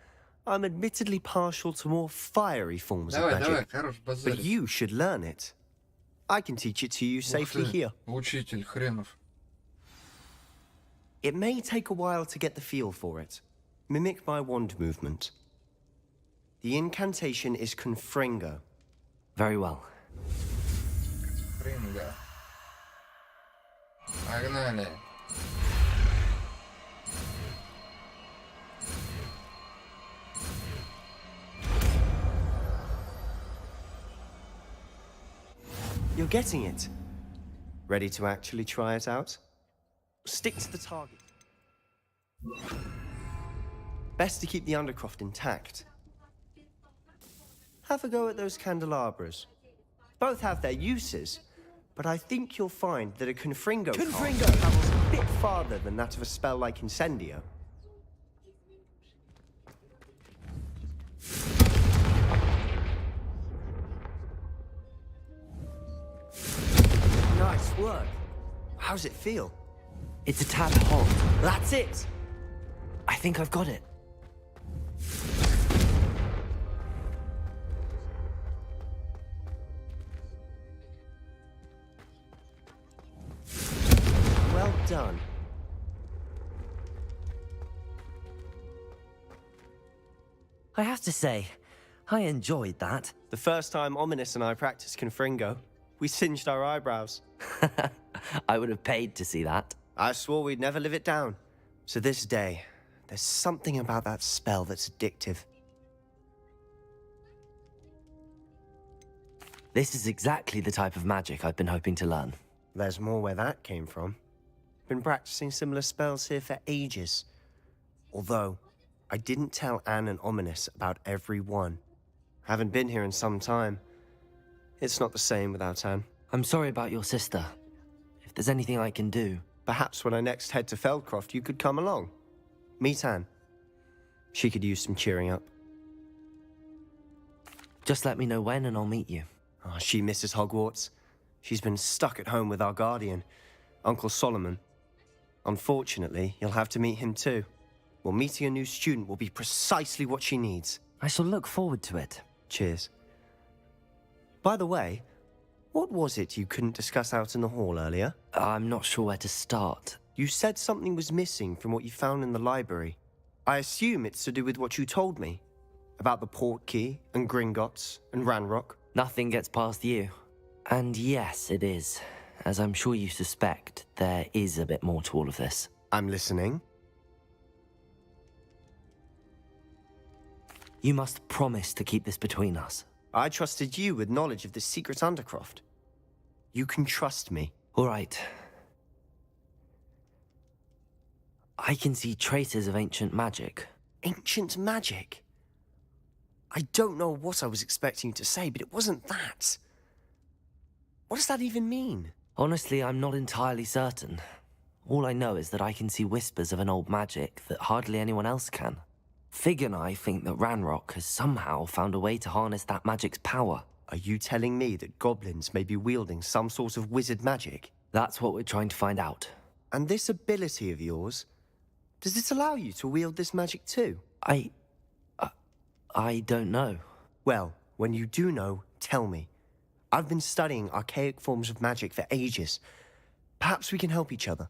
B: I'm admittedly partial to more fiery forms of magic, but you should learn it. I can teach it to you safely here.
A: Учитель хренов.
B: It may take a while to get the feel for it. Mimic my wand movement. The incantation is Confringo.
C: Very well.
A: Фринга. Погнали.
B: You're getting it. Ready to actually try it out? Stick to the target. Best to keep the Undercroft intact. Have a go at those candelabras. Both have their uses, but I think you'll find that a Confringo cast travels a bit farther than that of a spell like Incendio. Nice work. How's it feel?
C: It's a tad hot.
B: That's it!
C: I think I've got it.
B: Well done.
C: I have to say, I enjoyed that.
B: The first time Ominous and I practiced Confringo, we singed our eyebrows.
C: I would have paid to see that.
B: I swore we'd never live it down. To this day, there's something about that spell that's addictive.
C: This is exactly the type of magic I've been hoping to learn.
B: There's more where that came from. Been practicing similar spells here for ages. Although, I didn't tell Anne and Ominous about every one. Haven't been here in some time. It's not the same without Anne.
C: I'm sorry about your sister. If there's anything I can do...
B: Perhaps when I next head to Feldcroft, you could come along. Meet Anne. She could use some cheering up.
C: Just let me know when and I'll meet you.
B: Oh, she misses Hogwarts. She's been stuck at home with our guardian, Uncle Solomon. Unfortunately, you'll have to meet him too. Well, meeting a new student will be precisely what she needs.
C: I shall look forward to it.
B: Cheers. By the way, what was it you couldn't discuss out in the hall earlier?
C: I'm not sure where to start.
B: You said something was missing from what you found in the library. I assume it's to do with what you told me. About the Portkey, and Gringotts, and Ranrock.
C: Nothing gets past you. And yes, it is. As I'm sure you suspect, there is a bit more to all of this.
B: I'm listening.
C: You must promise to keep this between us.
B: I trusted you with knowledge of this secret undercroft. You can trust me.
C: All right. I can see traces of ancient magic.
B: Ancient magic? I don't know what I was expecting you to say, but it wasn't that. What does that even mean?
C: Honestly, I'm not entirely certain. All I know is that I can see whispers of an old magic that hardly anyone else can. Fig and I think that Ranrock has somehow found a way to harness that magic's power.
B: Are you telling me that goblins may be wielding some sort of wizard magic?
C: That's what we're trying to find out.
B: And this ability of yours, does it allow you to wield this magic too?
C: I don't know.
B: Well, when you do know, tell me. I've been studying archaic forms of magic for ages. Perhaps we can help each other.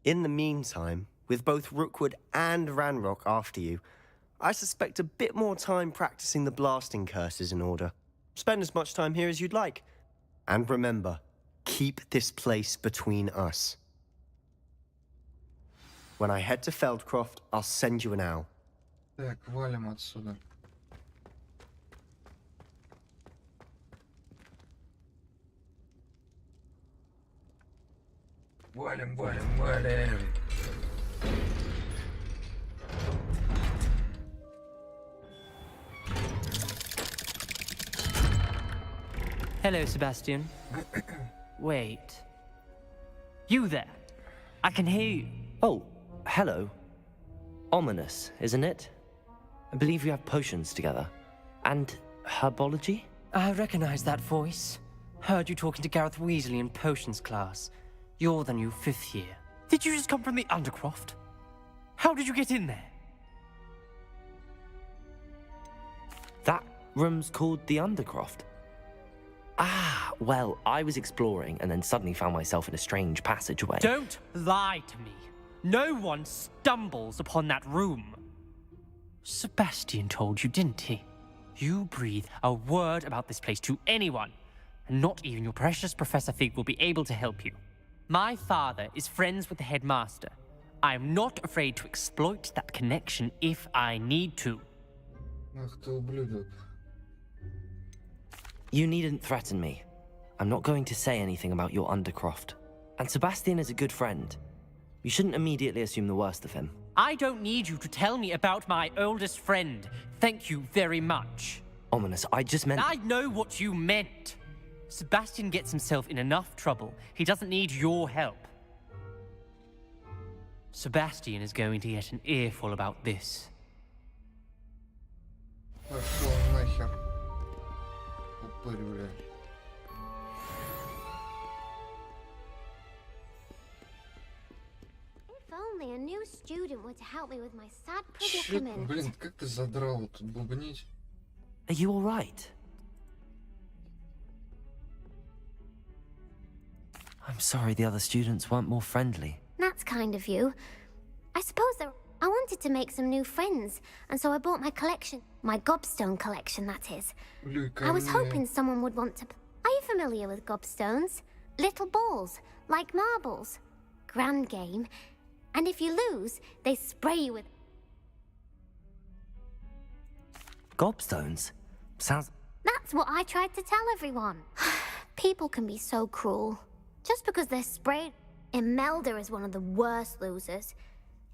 B: In the meantime, with both Rookwood and Ranrock after you, I suspect a bit more time practicing the blasting curse is in order. Spend as much time here as you'd like. And remember, keep this place between us. When I head to Feldcroft, I'll send you an owl.
A: Так, валим отсюда. Валим.
T: Hello, Sebastian. Wait. You there? I can hear you.
C: Oh, hello. Ominous, isn't it? I believe we have potions together. And herbology?
T: I recognize that voice. Heard you talking to Gareth Weasley in potions class. You're the new 5th year. Did you just come from the Undercroft? How did you get in there?
C: That room's called the Undercroft. Ah, well, I was exploring and then suddenly found myself in a strange passageway.
T: Don't lie to me. No one stumbles upon that room. Sebastian told you, didn't he? You breathe a word about this place to anyone, and not even your precious Professor Fig will be able to help you. My father is friends with the headmaster. I am not afraid to exploit that connection if I need to.
A: Ах ты ублюдок.
C: You needn't threaten me. I'm not going to say anything about your Undercroft. And Sebastian is a good friend. You shouldn't immediately assume the worst of him.
T: I don't need you to tell me about my oldest friend. Thank you very much.
C: Ominous, I just meant...
T: I know what you meant. Sebastian gets himself in enough trouble. He doesn't need your help. Sebastian is going to get an earful about this.
A: Пошел нахер. Упырь, бля.
U: If only a new student were to help me with my sad
A: Чё,
U: predicament.
A: блин, как ты задрал тут бубнить?
C: Are you all right? I'm sorry the other students weren't more friendly.
U: That's kind of you. I suppose that I wanted to make some new friends, and so I bought my collection. My gobstone collection, that is. I was hoping someone would want to... Are you familiar with gobstones? Little balls, like marbles. Grand game. And if you lose, they spray you with...
C: Gobstones? Sounds...
U: That's what I tried to tell everyone. People can be so cruel. Just because they're sprayed... Imelda is one of the worst losers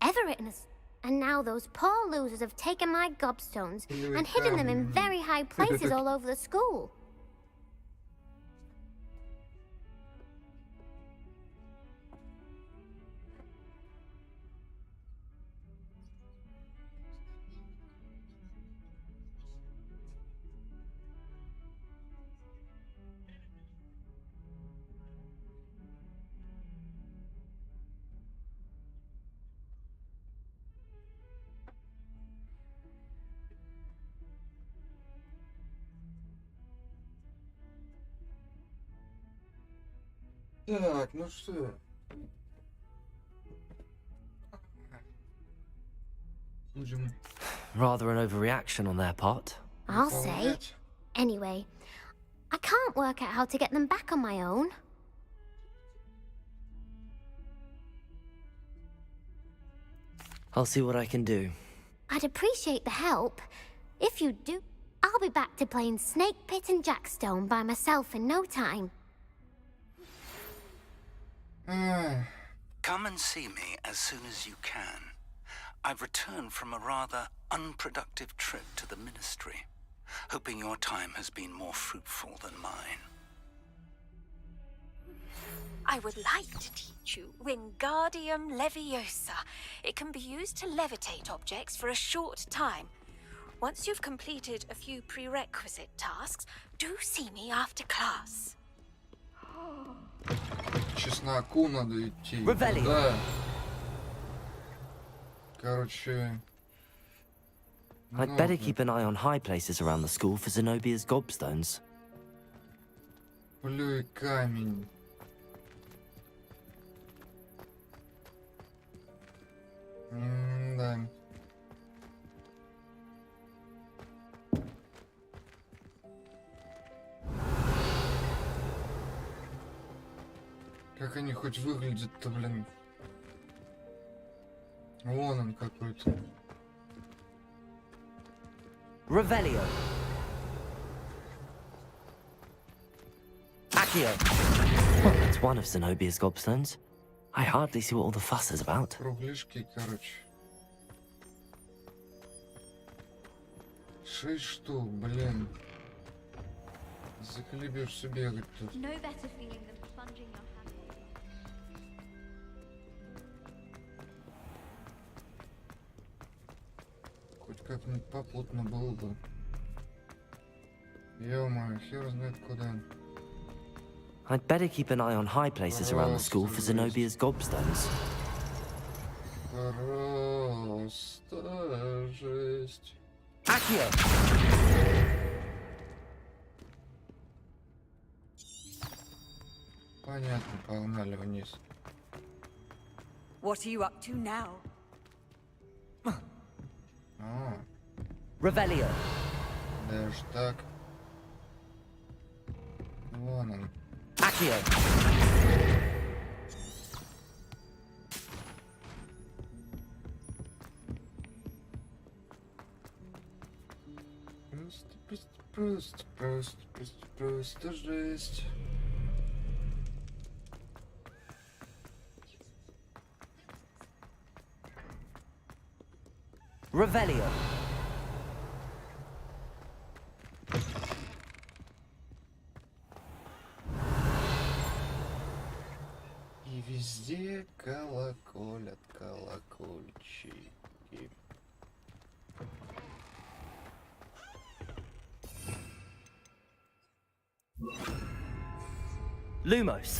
U: ever written us. And now those poor losers have taken my gobstones and hidden them in very high places all over the school.
A: Так, ну что? Будем...
C: Rather an overreaction on their part.
U: I'll say. Anyway, I can't work out how to get them back on my own.
C: I'll see what I can do.
U: I'd appreciate the help. If you do, I'll be back to playing Snake Pit and Jackstone by myself in no time.
F: Come and see me as soon as you can. I've returned from a rather unproductive trip to the Ministry, hoping your time has been more fruitful than mine.
V: I would like to teach you Wingardium Leviosa. It can be used to levitate objects for a short time. Once you've completed a few prerequisite tasks, do see me after class.
A: Чесноку надо идти.
C: Revelio.
A: Да. Короче...
C: I'd better keep an eye on high places around the school for Zenobia's gobstones.
A: Плюй камень. Да. Как они хоть выглядят-то, блин? Вон он какой-то.
C: Revelio. Accio. Well, that's one of Zenobia's gobstones. I hardly see what all the fuss is about.
A: Кругляшки, короче. 6 штук, блин. Заколебешься бегать тут.
U: No better feeling than plunging your hand.
A: Хоть как-нибудь попутно было бы. Ё-моё, хер знает куда.
C: I'd better keep an eye on high places around the school for Zenobia's gobstones.
A: Просто жесть.
C: Accio.
A: Понятно, погнали вниз.
O: What are you up to now?
C: Revelio.
A: Даже так. Вон он.
C: Accio.
A: Просто жесть.
C: Revelio.
A: И везде колоколят колокольчики.
C: Lumos.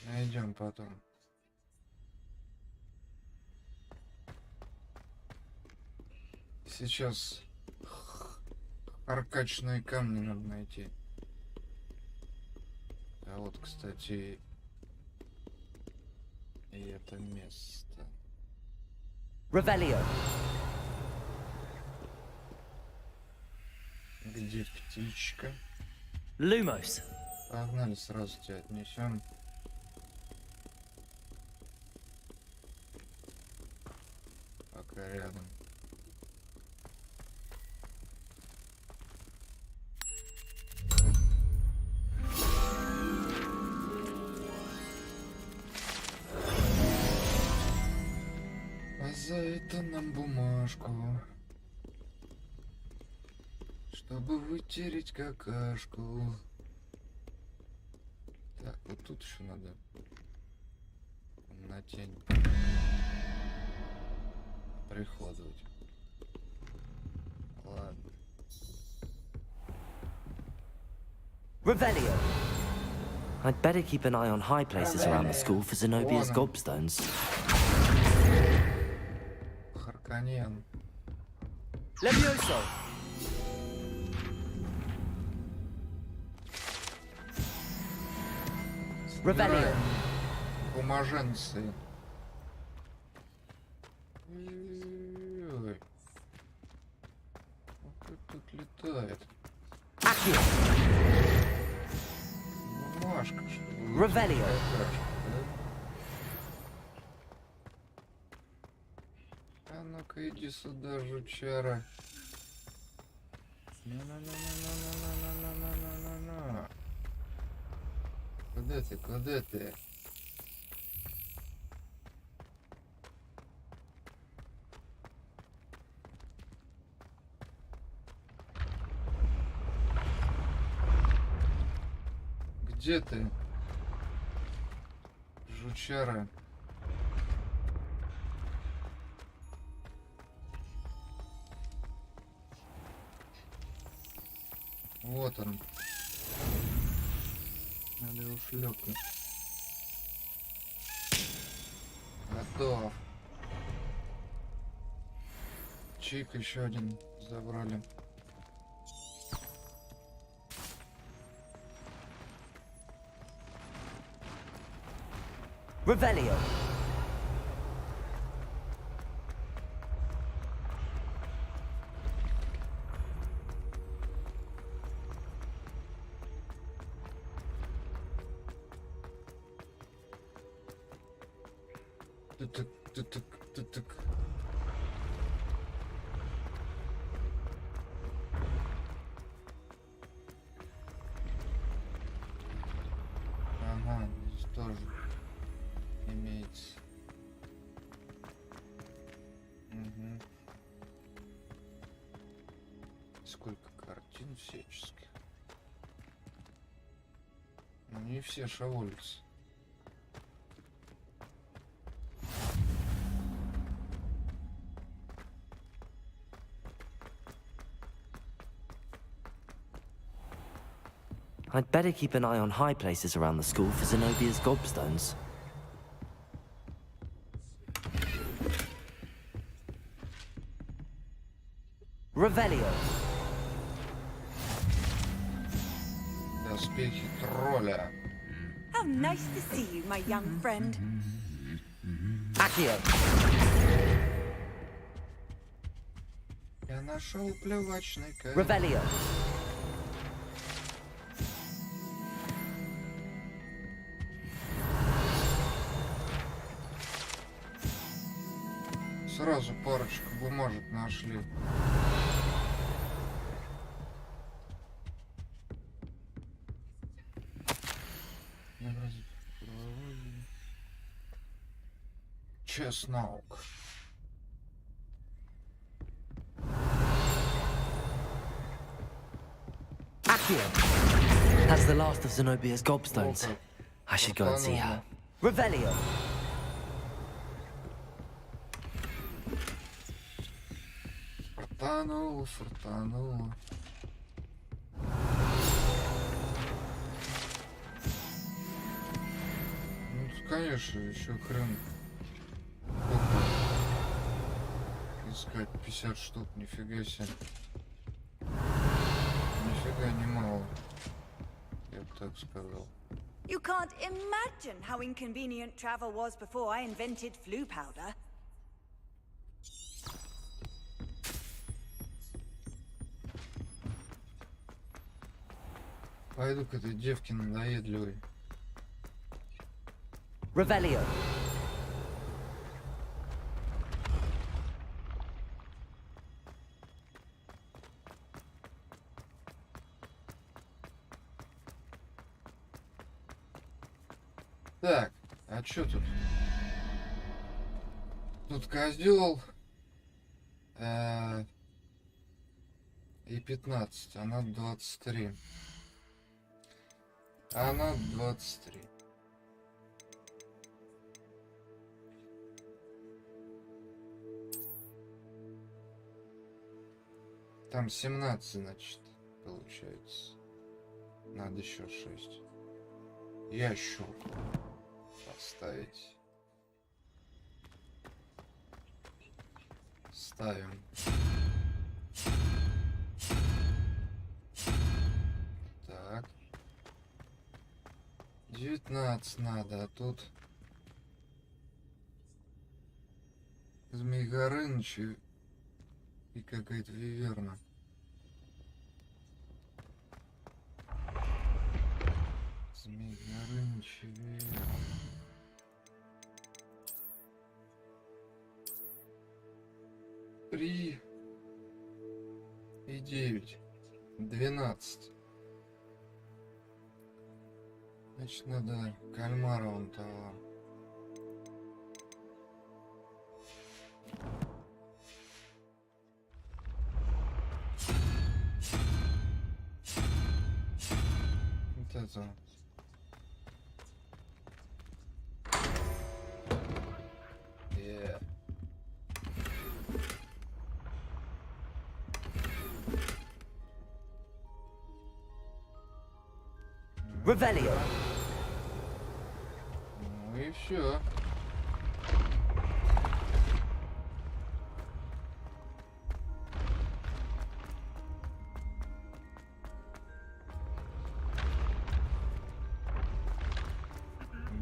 A: Найдем потом. Сейчас аркачные камни надо найти. А вот, кстати, и это место.
C: Revelio.
A: Где птичка?
C: Lumos.
A: Погнали, сразу тебя отнесем. Пока рядом. А за это нам бумажку, чтобы вытереть какашку. Так, вот тут еще надо на тень приходовать. Ладно.
C: Revelio. I'd better keep an eye on high places around the school for Zenobia's gobstones.
A: Харканьян.
C: Levioso. Revelio.
A: Бумаженцы. Ой-ой-ой. Вот тут летает.
C: Accio.
A: Бумажка, что ли?
C: Revelio.
A: А ну-ка иди сюда, жучара. На-на-на-на-на-на-на-на-на-на-на. Куда ты, куда ты? Где ты, жучара? Вот он. Надо его шлепнуть. Готов. Чик еще один забрали.
C: Revelio.
A: Тык-тык. Ага, здесь тоже имеется. Угу. Сколько картин всяческих. Ну, не все шаволятся.
C: I'd better keep an eye on high places around the school for Zenobia's gobstones. Revelio.
A: Доспехи тролля.
O: How nice to see you, my young friend.
C: Accio.
A: Я нашел плевочный камень.
C: Revelio.
A: Сразу парочку бумажек нашли. Чеснок.
C: Accio. That's the last of Zenobia's gobstones. I should go and see her. Revelio.
A: Фартануло. Ну, конечно, еще хрен. Искать 50 штук, нифига себе. Нифига не мало. Я бы так сказал.
O: You can't imagine how inconvenient travel was before I invented flu powder.
A: Пойду к этой девке надоедливой.
C: Revelio.
A: Так, а чё тут? Тут козел и 15, она 23. Она 23. Там 17, значит, получается. Надо еще 6. Ящурку поставить. Ставим. 19 надо, а тут Змей Горыныч и какая-то виверна. Змей Горыныч и виверна. Три и 9. 12. Значит, надо кальмара вон того. Вот это.
C: Revelio.
A: Ну и все.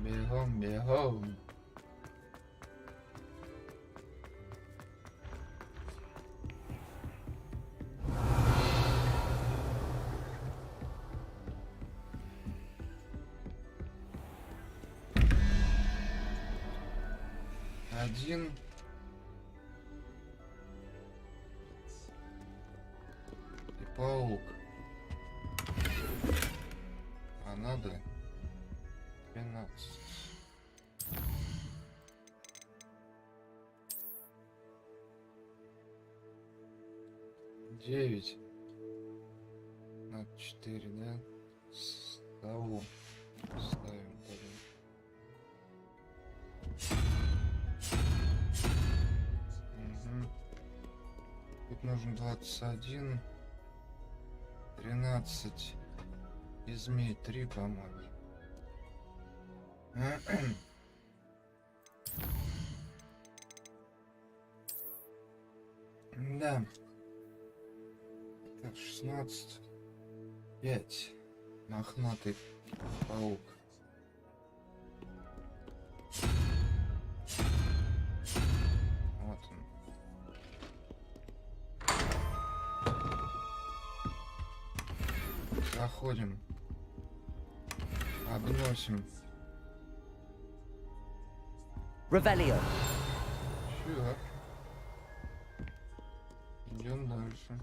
A: Бегом, бегом. Один. И паук. А надо 13. Девять. На 4, да? С того. Ставим тогда. Тут нужно 21, 13 и змей 3, по-моему. Да. Так, 16, 5. Мохнатый паук. Вот он. Заходим. Обносим.
C: Revelio.
A: Все. Идем дальше.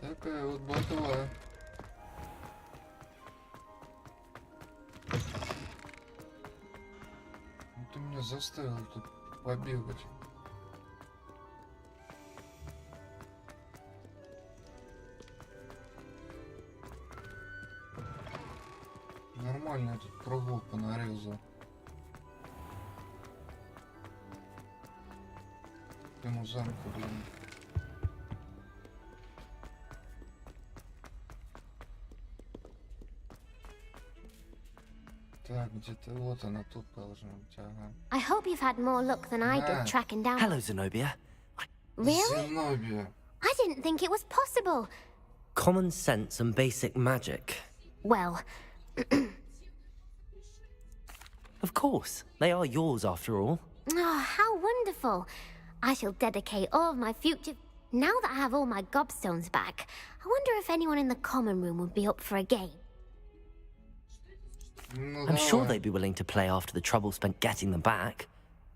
A: Такая вот ботва. Ты меня заставил тут побегать. Нормально этот кругов понарезал. Ему замку, блин. Так, где-то вот она тут должна быть, ага.
U: I hope you've had more luck than I did tracking down.
C: Hello, Zenobia.
U: Really?
A: Zenobia.
U: I didn't think it was possible.
C: Common sense and basic magic.
U: Well,
C: Of course, they are yours after all.
U: oh, how wonderful. I shall dedicate all of my future... Now that I have all my gobstones back, I wonder if anyone in the common room would be up for a game.
C: I'm sure they'd be willing to play after the trouble spent getting them back.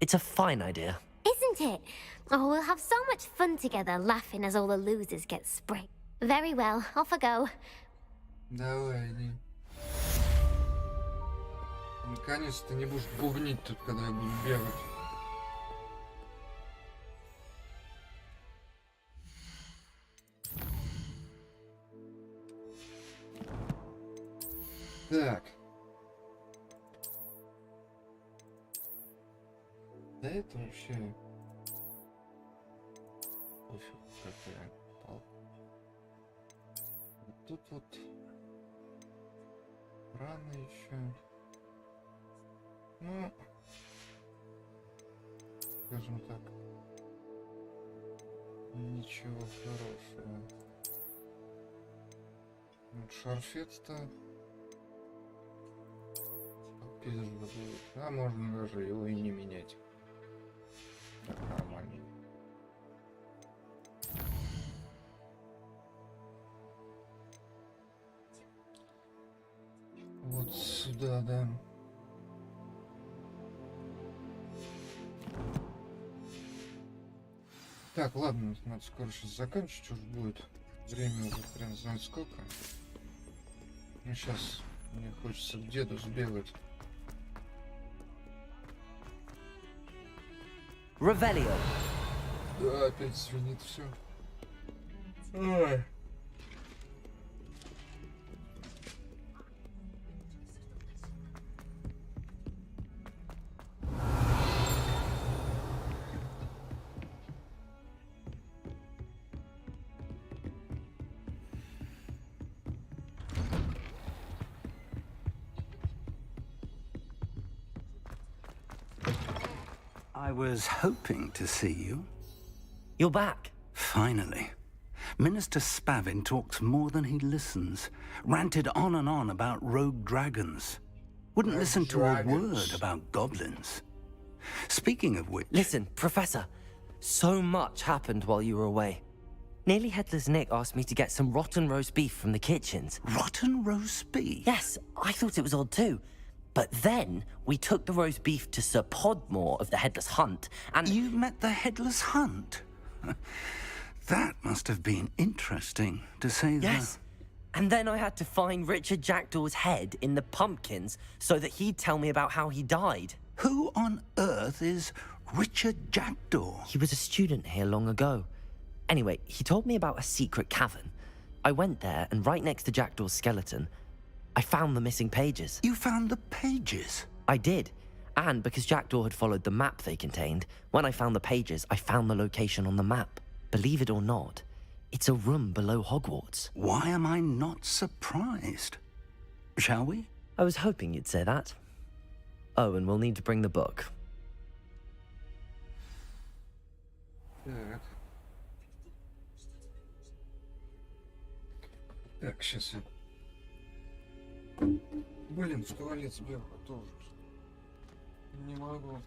C: It's a fine idea.
U: Isn't it? Oh, we'll have so much fun together, laughing as all the losers get sprayed. Very well, off I go.
A: Давай, иди. Наконец-то ты не будешь бубнить тут, когда я буду бегать. Так. Да это вообще... Пофиг, какая палка. Вот тут вот... Рано еще. Ну... Скажем так. Ничего хорошего. Вот шарфет-то пизда будет. А можно даже его и не менять. Так, нормально. Вот сюда, да. Так, ладно, надо скоро сейчас заканчивать уже будет. Время уже прям знать сколько. Ну сейчас мне хочется к деду сбегать.
C: Revelio.
A: Да, опять звенит все. Ой.
F: I was hoping to see you.
C: You're back.
F: Finally. Minister Spavin talks more than he listens. Ranted on and on about rogue dragons. Wouldn't listen to a word about goblins. Speaking of which...
C: Listen, Professor. So much happened while you were away. Nearly Headless Nick asked me to get some rotten roast beef from the kitchens.
F: Rotten roast beef?
C: Yes, I thought it was odd too. But then we took the roast beef to Sir Podmore of the Headless Hunt, and...
F: You met the Headless Hunt? That must have been interesting, to say the...
C: Yes. And then I had to find Richard Jackdaw's head in the pumpkins so that he'd tell me about how he died.
F: Who on earth is Richard Jackdaw?
C: He was a student here long ago. Anyway, he told me about a secret cavern. I went there, and right next to Jackdaw's skeleton, I found the missing pages.
F: You found the pages?
C: I did. And because Jackdaw had followed the map they contained, when I found the pages, I found the location on the map. Believe it or not, it's a room below Hogwarts.
F: Why am I not surprised? Shall we?
C: I was hoping you'd say that. Oh, and we'll need to bring the book.
A: Так. Так, сейчас я... Блин, в туалет сбегаю тоже. Не могу.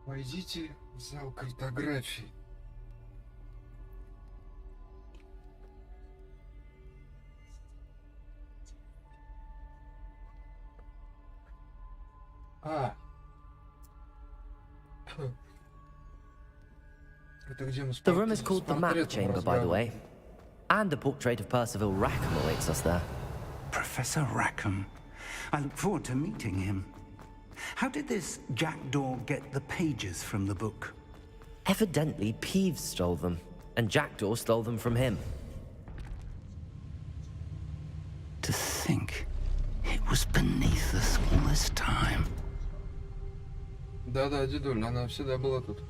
A: Войдите в зал картографии. Это где мы
C: The room is called the Map Chamber, by the way. And a portrait of Percival Rackham awaits us there.
F: Professor Rackham. I look forward to meeting him. How did this Jackdaw get the pages from the book?
C: Evidently, Peeves stole them, and Jackdaw stole them from him.
F: To think it was beneath us all this time.
A: Да-да, дедуль, она всегда была тут.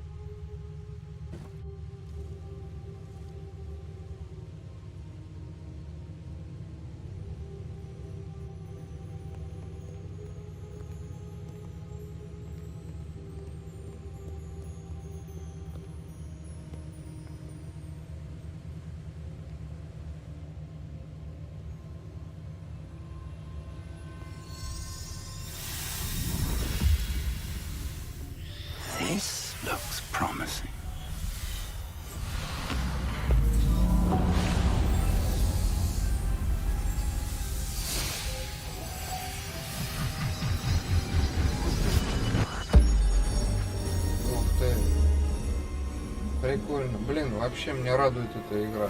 A: Прикольно. Блин, вообще меня радует эта игра.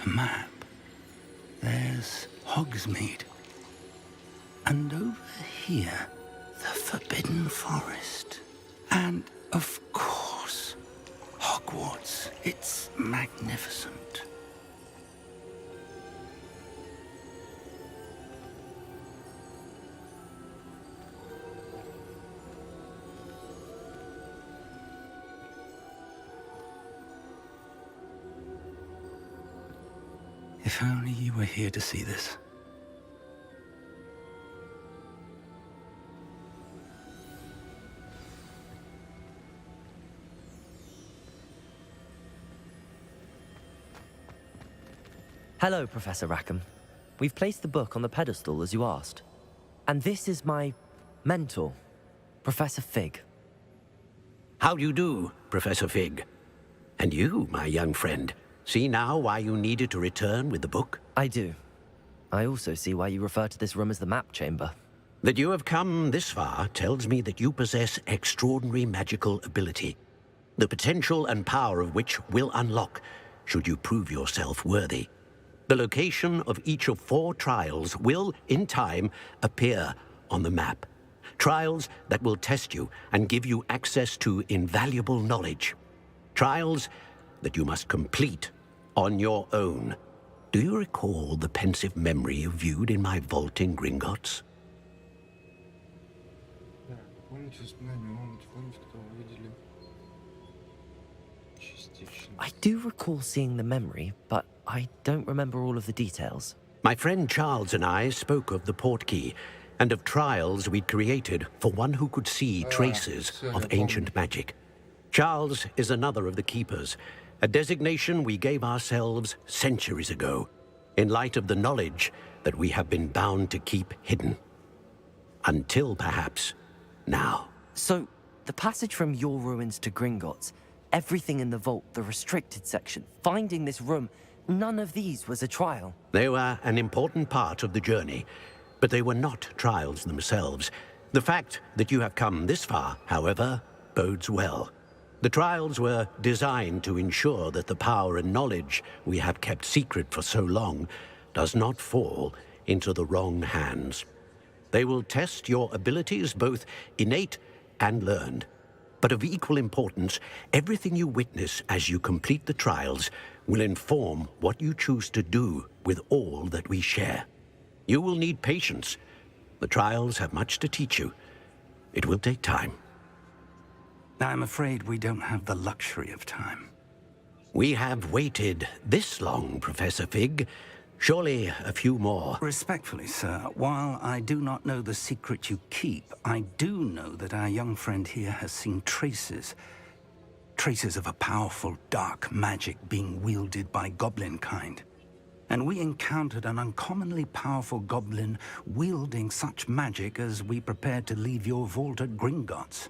F: A map. There's Hogsmeade. And over here, the Forbidden Forest. And, of course, Hogwarts. It's magnificent. If only you were here to see this.
C: Hello, Professor Rackham. We've placed the book on the pedestal as you asked. And this is my mentor, Professor Fig.
N: How do you do, Professor Fig? And you, my young friend, see now why you needed to return with the book?
C: I do. I also see why you refer to this room as the map chamber.
N: That you have come this far tells me that you possess extraordinary magical ability, the potential and power of which will unlock should you prove yourself worthy. The location of each of 4 trials will, in time, appear on the map. Trials that will test you and give you access to invaluable knowledge. Trials that you must complete on your own. Do you recall the pensive memory you viewed in my vault in Gringotts?
C: I do recall seeing the memory, but I don't remember all of the details.
N: My friend Charles and I spoke of the portkey and of trials we'd created for one who could see traces of ancient magic. Charles is another of the keepers, a designation we gave ourselves centuries ago, in light of the knowledge that we have been bound to keep hidden. Until perhaps now.
C: So, the passage from your ruins to Gringotts, everything in the vault, the restricted section, finding this room, none of these was a trial.
N: They were an important part of the journey, but they were not trials themselves. The fact that you have come this far, however, bodes well. The trials were designed to ensure that the power and knowledge we have kept secret for so long does not fall into the wrong hands. They will test your abilities, both innate and learned. But of equal importance, everything you witness as you complete the trials will inform what you choose to do with all that we share. You will need patience. The trials have much to teach you. It will take time.
F: I'm afraid we don't have the luxury of time.
N: We have waited this long, Professor Fig. Surely a few more.
F: Respectfully, sir, while I do not know the secret you keep, I do know that our young friend here has seen traces. Traces of a powerful dark magic being wielded by goblin kind. And we encountered an uncommonly powerful goblin wielding such magic as we prepared to leave your vault at Gringotts.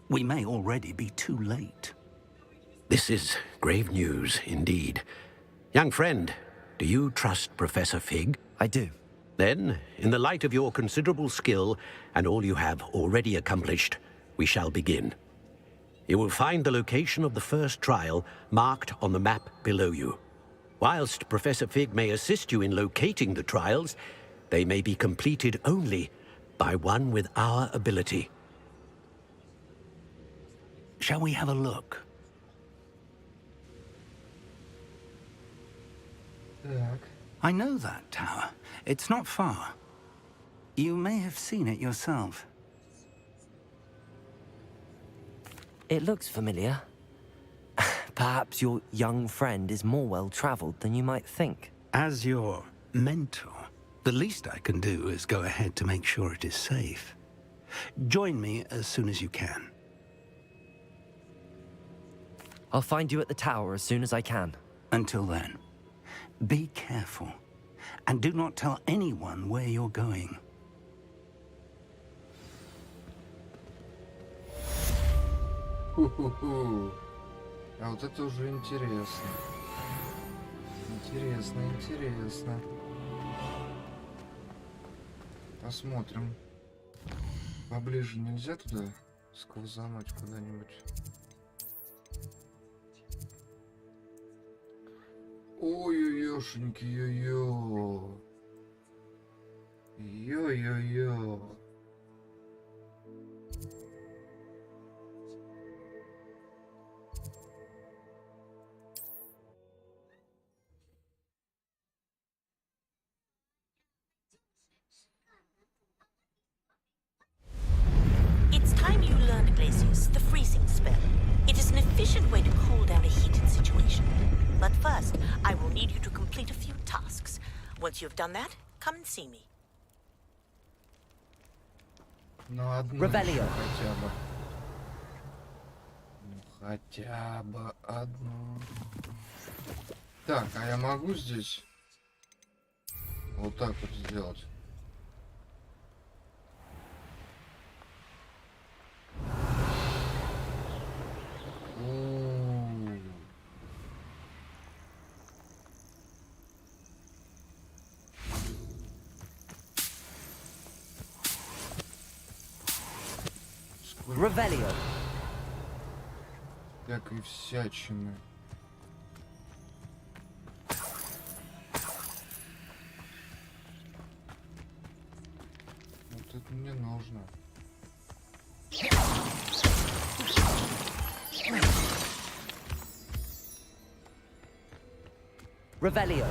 F: We may already be too late.
N: This is grave news indeed. Young friend, do you trust Professor Fig?
C: I do.
N: Then, in the light of your considerable skill and all you have already accomplished, we shall begin. You will find the location of the first trial marked on the map below you. Whilst Professor Fig may assist you in locating the trials, they may be completed only by one with our ability.
F: Shall we have a look? I know that tower. It's not far. You may have seen it yourself.
C: It looks familiar. Perhaps your young friend is more well-traveled than you might think.
F: As your mentor, the least I can do is go ahead to make sure it is safe. Join me as soon as you can.
C: I'll find you at the tower as soon as I can.
F: Until then, be careful, and do not tell anyone where you're going.
A: А вот это уже интересно. Интересно, интересно. Посмотрим. Поближе нельзя туда сквозануть куда-нибудь? Ой-ой-ёшеньки, ё-ё. Ё-ё-ё.
E: It's time you learned, Glacius, the freezing spell. It is an efficient way to cool down a heated situation. But first, I will need you to complete a few tasks. Once you've done that, come and see me.
A: Ну, одну
C: Ревелио.
A: хотя бы. Ну, хотя бы одну. Так, а я могу здесь вот так вот сделать?
C: Ревелио.
A: Так и всячины. Вот это мне нужно.
C: Ревелио.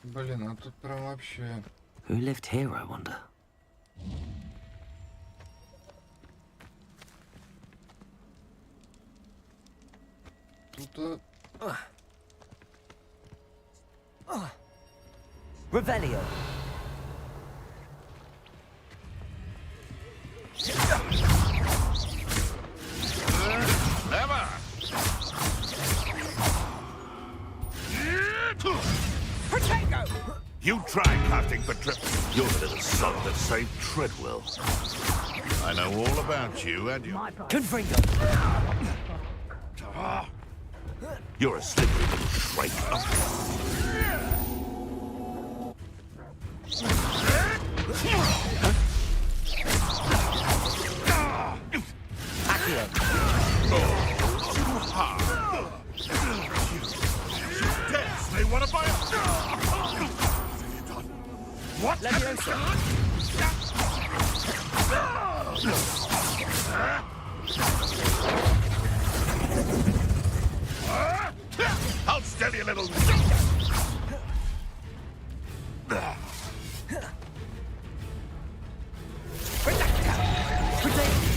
A: Блин, а тут прям вообще...
C: Who lived here, I wonder?
A: Тут...
C: Ревелио.
D: Never! You try casting for trip. You're the little son that saved Treadwell. I know all about you, and you...
C: Confringo.
D: You're a slippery little shrike.
C: Accio.
D: They want to buy it. What?
C: Leviosa.
D: I'll steady a little.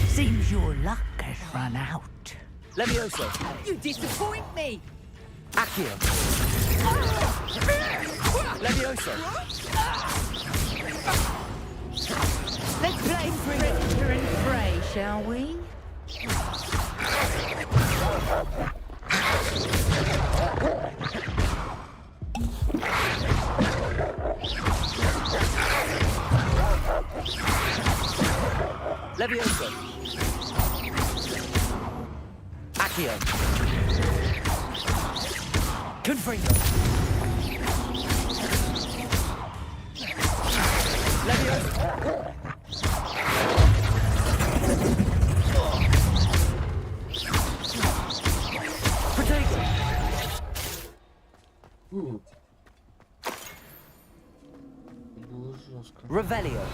J: Seems your luck has run out.
C: Leviosa.
J: You disappoint me.
C: Accio. Leviosa.
J: Let's play Predator and Prey, shall we?
C: Leviosa. Accio. Confringo. Leviosa. Protego.
A: Было жестко.
C: Ревелио.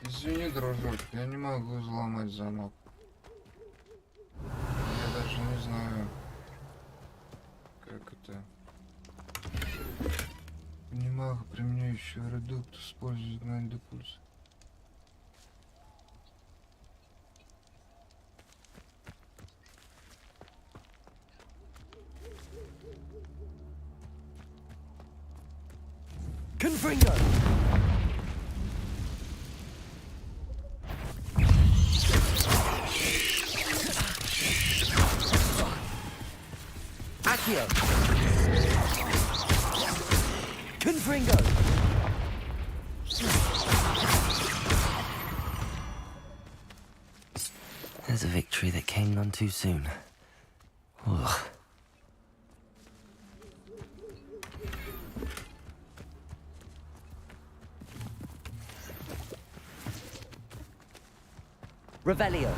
A: Извини, дружок, я не могу взломать замок. Я даже не знаю, как это. Не могу. Мага, применяющего редукт, использует на пульс.
B: Confringo! Accio! Confringo!
C: There's a victory that came none too soon. Ugh.
B: Revelio.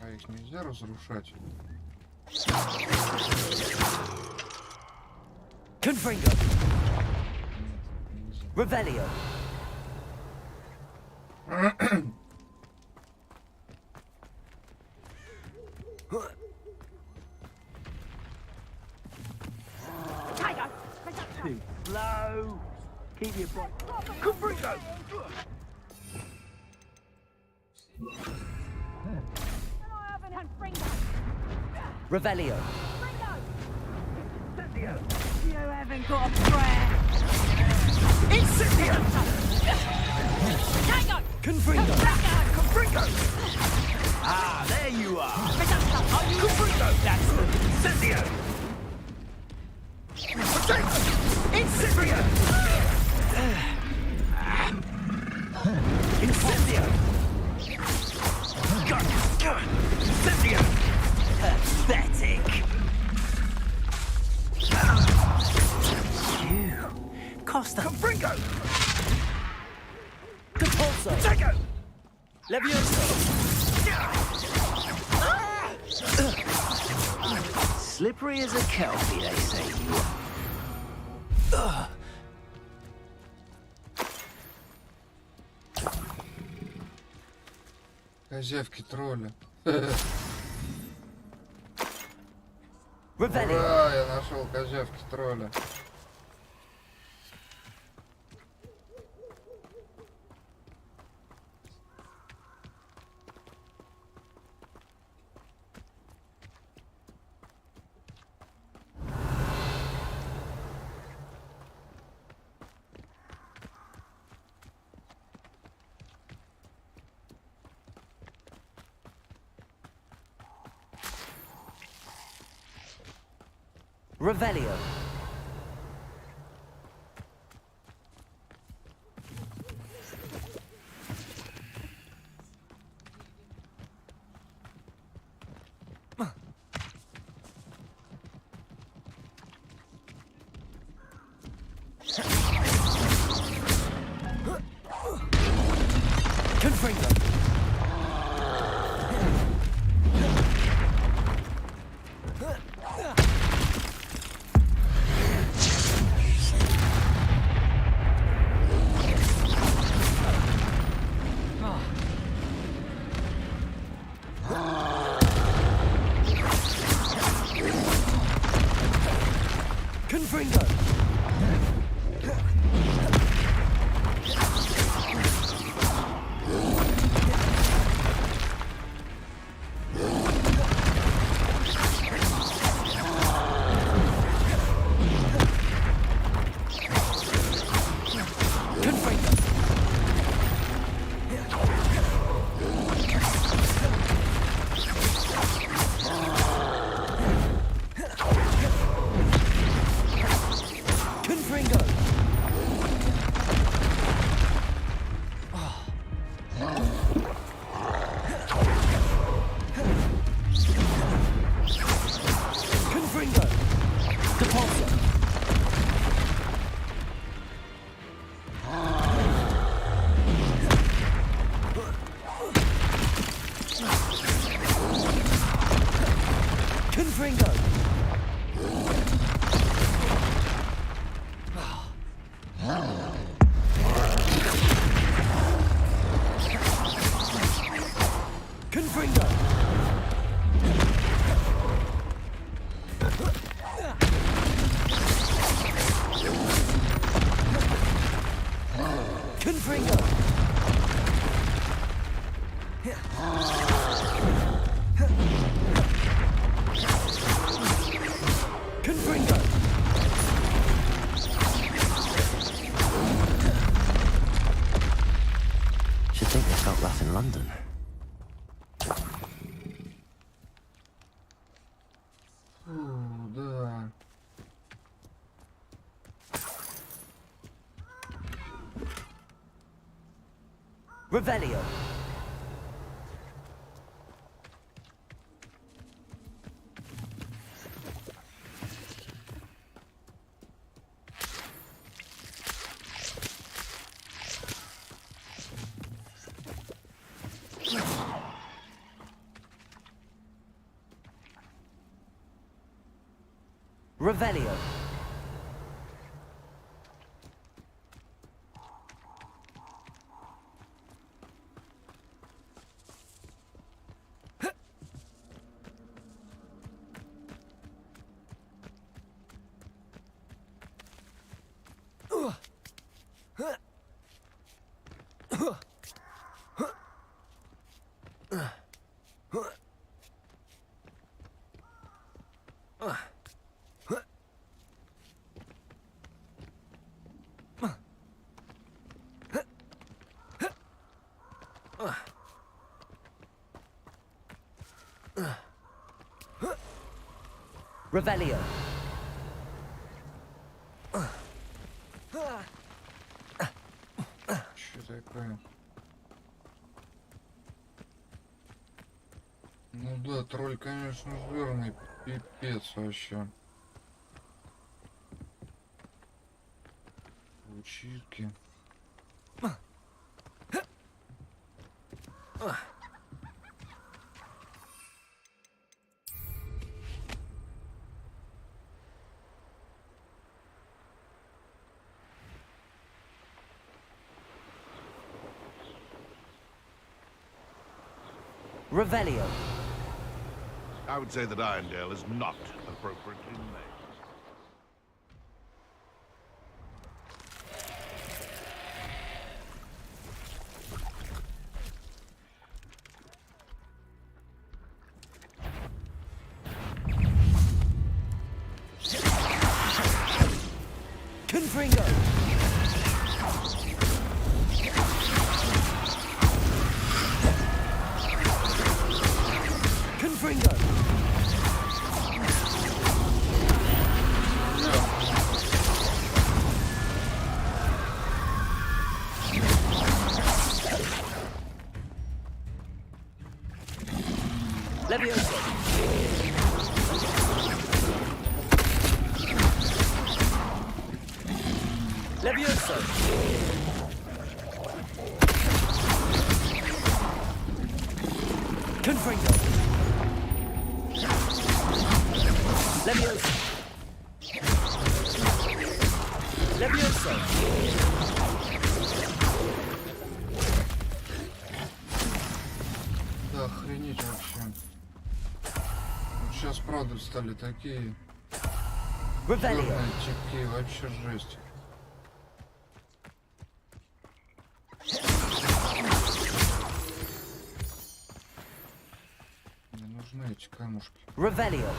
A: А их нельзя разрушать?
B: Confringo. Revelio.
M: Too slow. Keep your point. Confringo!
B: Revelio.
J: You haven't got a prayer.
B: Incendio!
J: Tango!
B: Confringo.
M: Confringo! Ah, there you are. Confringo! That's the Incendio! Incendio! Incendio! Incendio! Pathetic! You, Costa. Confringo!
B: Compulso.
M: Tango!
B: Levioso.
M: Slippery as a kelpie, they say you are.
A: Козявки тролля.
B: Revelio.
A: Ура, я нашел козявки тролля.
B: Revelio. Confringo. Confringo. Confringo. Confringo.
C: Should think they felt that in London.
A: Да.
C: Revelio. Revelio. Revelio.
A: Что такое? Ну да, тролль, конечно, жирный, пипец вообще. Училки.
C: Revelio.
D: I would say that Irondale is not appropriately named.
C: Confringo. Confringo. Levioso. Levioso. Confringo. Levioso. Levioso.
A: Да, охренеть вообще. Вот сейчас, правда, стали такие жирные типки, вообще жесть. Мне нужны эти камушки.
C: Revelio.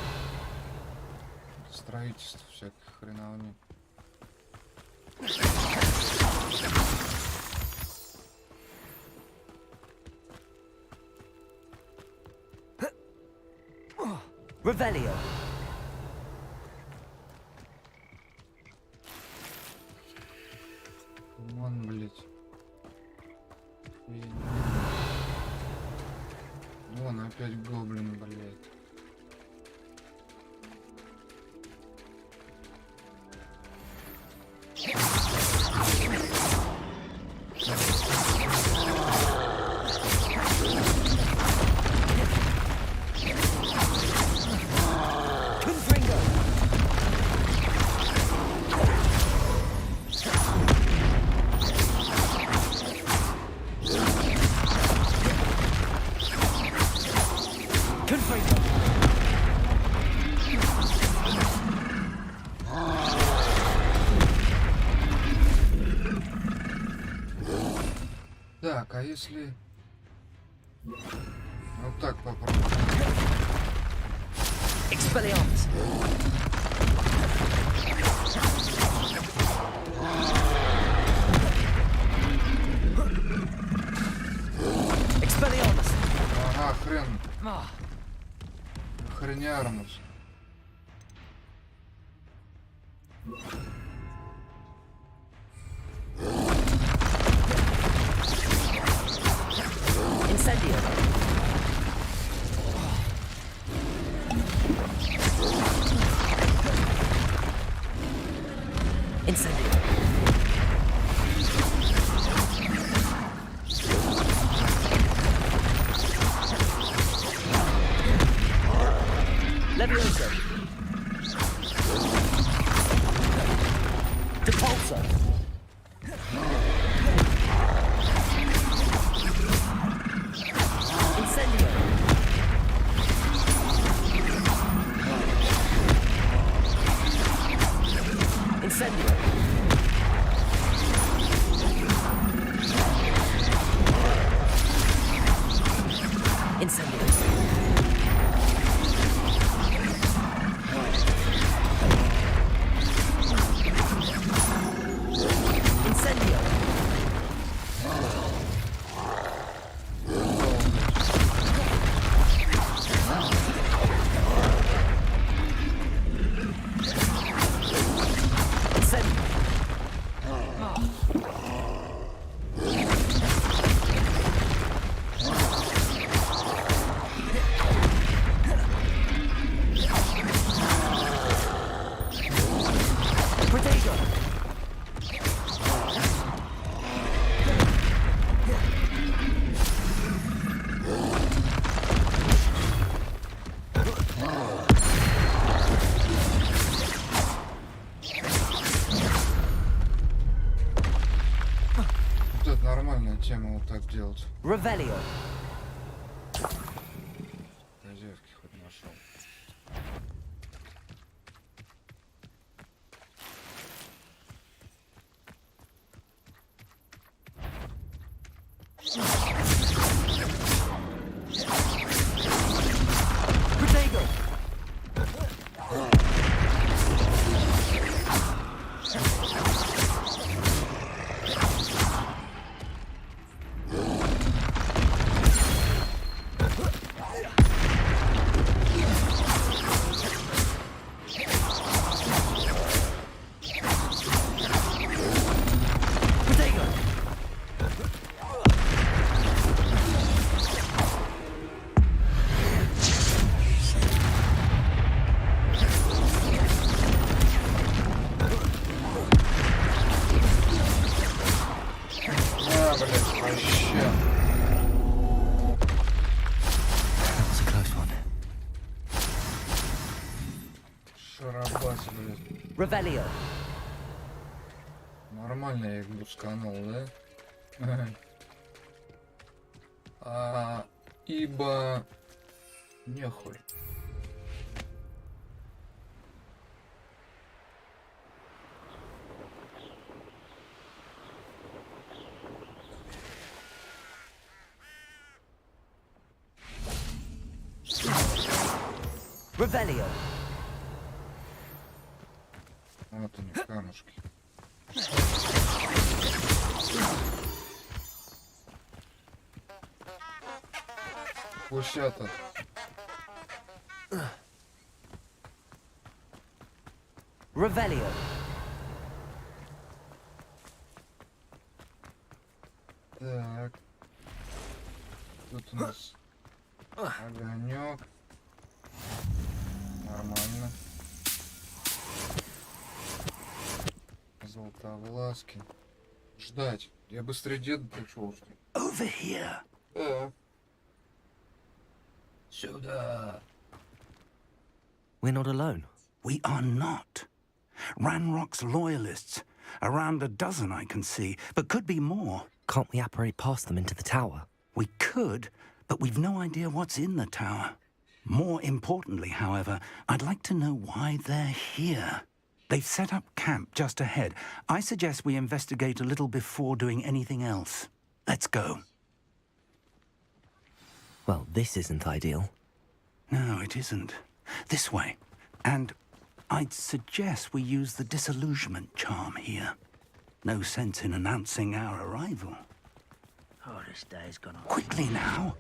A: Строительство всяких хреновни.
C: Revelio.
A: Вон, блять. Вон опять гоблин, блять. Так, а если... Вот так попробуем.
C: Expelliarmus. Expelliarmus.
A: Ага, хрен. Хрениармус.
C: Incendio. Incendio. Levioso. Depulso. Incendio. Incendio. Incendio. Incendio.
A: Вот это нормальная тема, вот так делать.
C: Revelio.
A: Хозяйки хоть нашел.
C: Protego. Revelio.
A: Нормально я их бусканул, да? Ибо нехуй.
C: Revelio.
A: Вот они, камушки. Пусята.
C: Revelio.
A: Так. Тут у нас огонек. Нормально. Золотовласки. Ждать. Я быстрее деда пришел, что ли?
F: Over here.
A: Да. Сюда.
C: We're not alone.
F: We are not. Ranrock's loyalists. Around a dozen I can see, but could be more.
C: Can't we apparate past them into the tower?
F: We could, but we've no idea what's in the tower. More importantly, however, I'd like to know why they're here. They've set up camp just ahead. I suggest we investigate a little before doing anything else. Let's go.
C: Well, this isn't ideal.
F: No, it isn't. This way. And I'd suggest we use the disillusionment charm here. No sense in announcing our arrival.
S: Oh, this day's gonna...
F: Quickly now.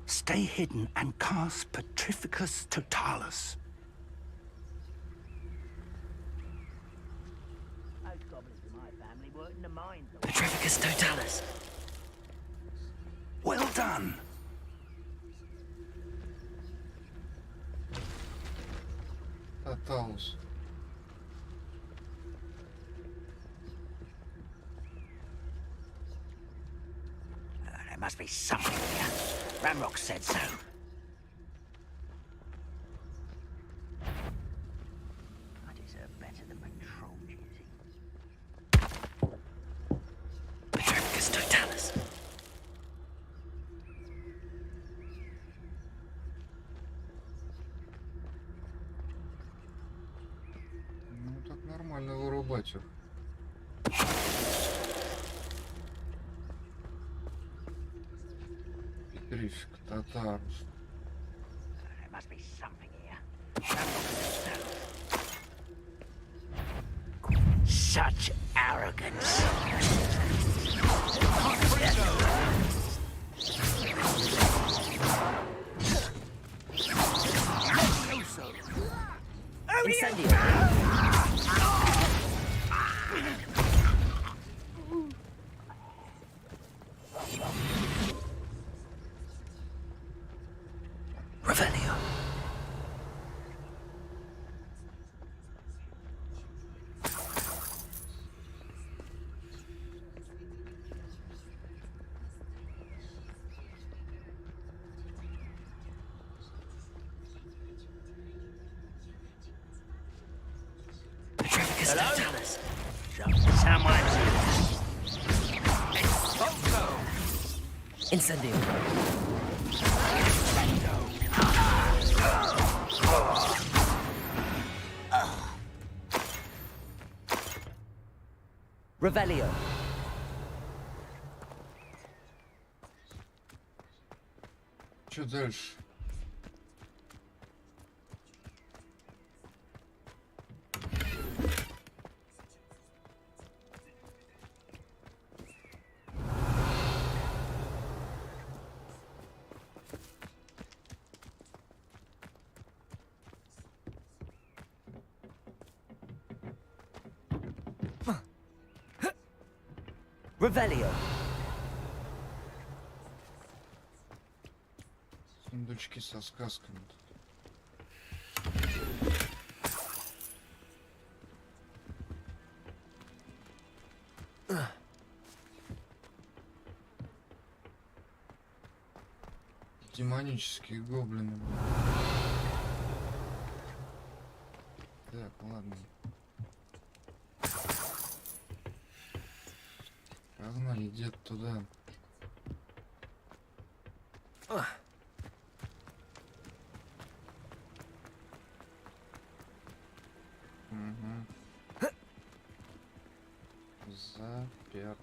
F: Stay hidden and cast Petrificus Totalis.
S: Those goblins in my family weren't in the mines.
C: Petrificus Totalis.
F: Well done.
A: Totalis.
S: There must be something here. Ranrock said so. I deserve better than patrol duty.
C: Petrificus Totalis.
A: Ну так нормально вырубать их. Петрифик, Татарус.
S: There must be something here. Such arrogance.
C: Incendio. Revelio. Petrificus Totalis.
S: Someone.
C: Incendio. Revelio.
A: Что дальше?
C: Revelio.
A: Сундучки со сказками. Демонические гоблины. Так, ладно. Погнали, дед, туда. Угу. Заперто.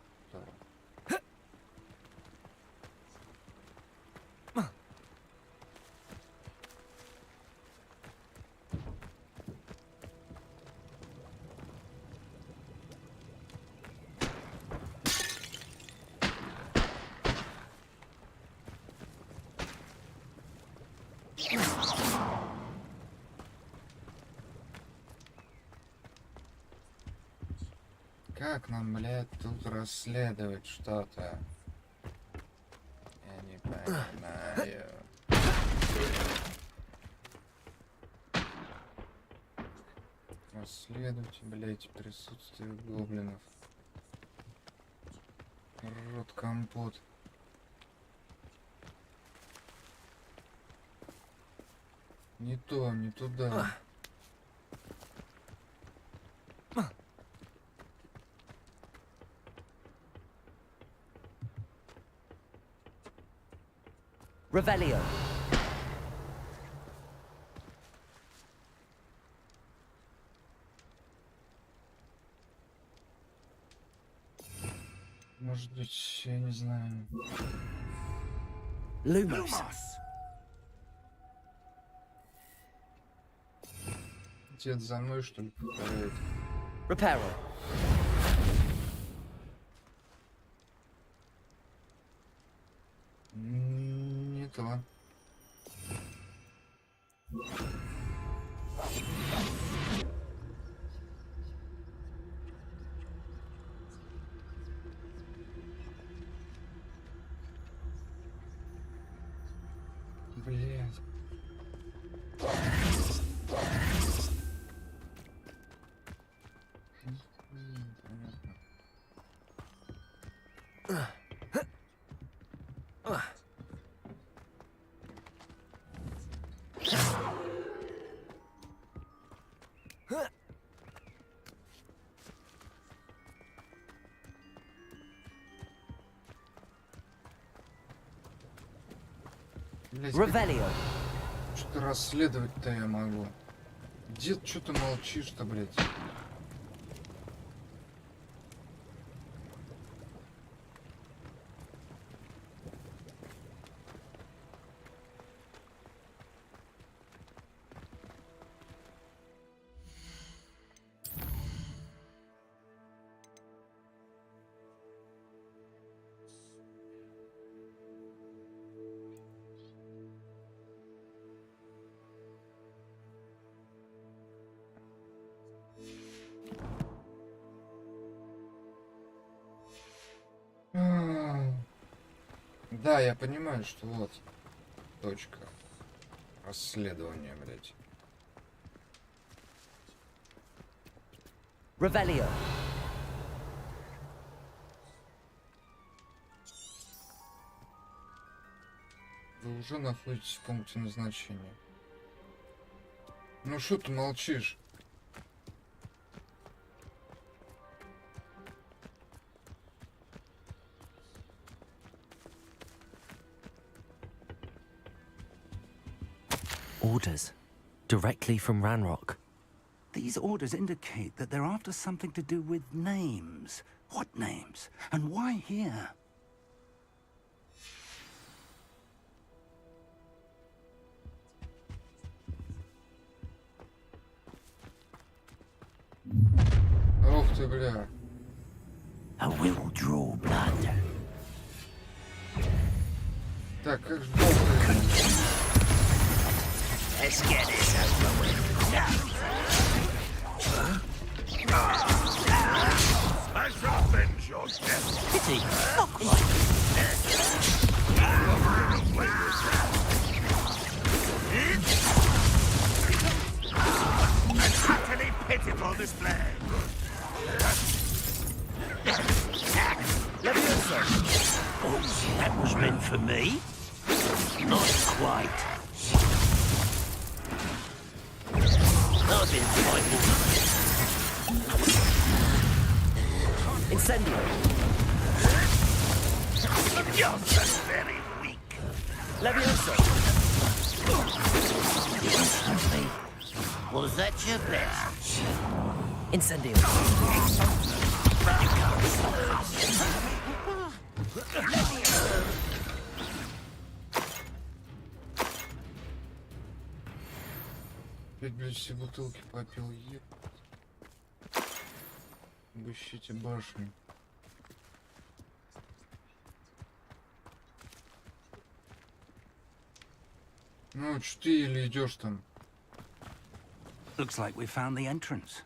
A: Как нам, блядь, тут расследовать что-то? Я не понимаю. Расследуйте, блядь, присутствие гоблинов. Рот компот. Не то, не туда.
C: Revelio.
A: Может быть, я не знаю.
C: Lumos.
A: Дед за мной, что ли, повторяет?
C: Reparo.
A: Не то. Блин.
C: Revelio.
A: Что-то расследовать-то я могу. Дед, что ты молчишь-то, блядь? Да, я понимаю, что вот точка расследования, блядь.
C: Revelio.
A: Вы уже находитесь в пункте назначения. Ну что ты молчишь?
C: Orders. Directly from Ranrock.
F: These orders indicate that they're after something to do with names. What names? And why here?
A: Ох ты, бля.
S: I will draw blood.
A: Так, как же...
S: Let's get this over with. Now.
D: I shall avenge your death.
S: Pity. Not quite.
D: An utterly pitiful display.
S: Oh, that was meant for me? Not quite. I've been fighting.
C: Incendio.
D: You're just very weak.
C: Levioso.
S: Was that your best?
C: Incendio.
A: Опять, блядь, все бутылки попил, еб. Обыщите башню. Ну, что ты или идешь там?
F: Looks like we found the entrance.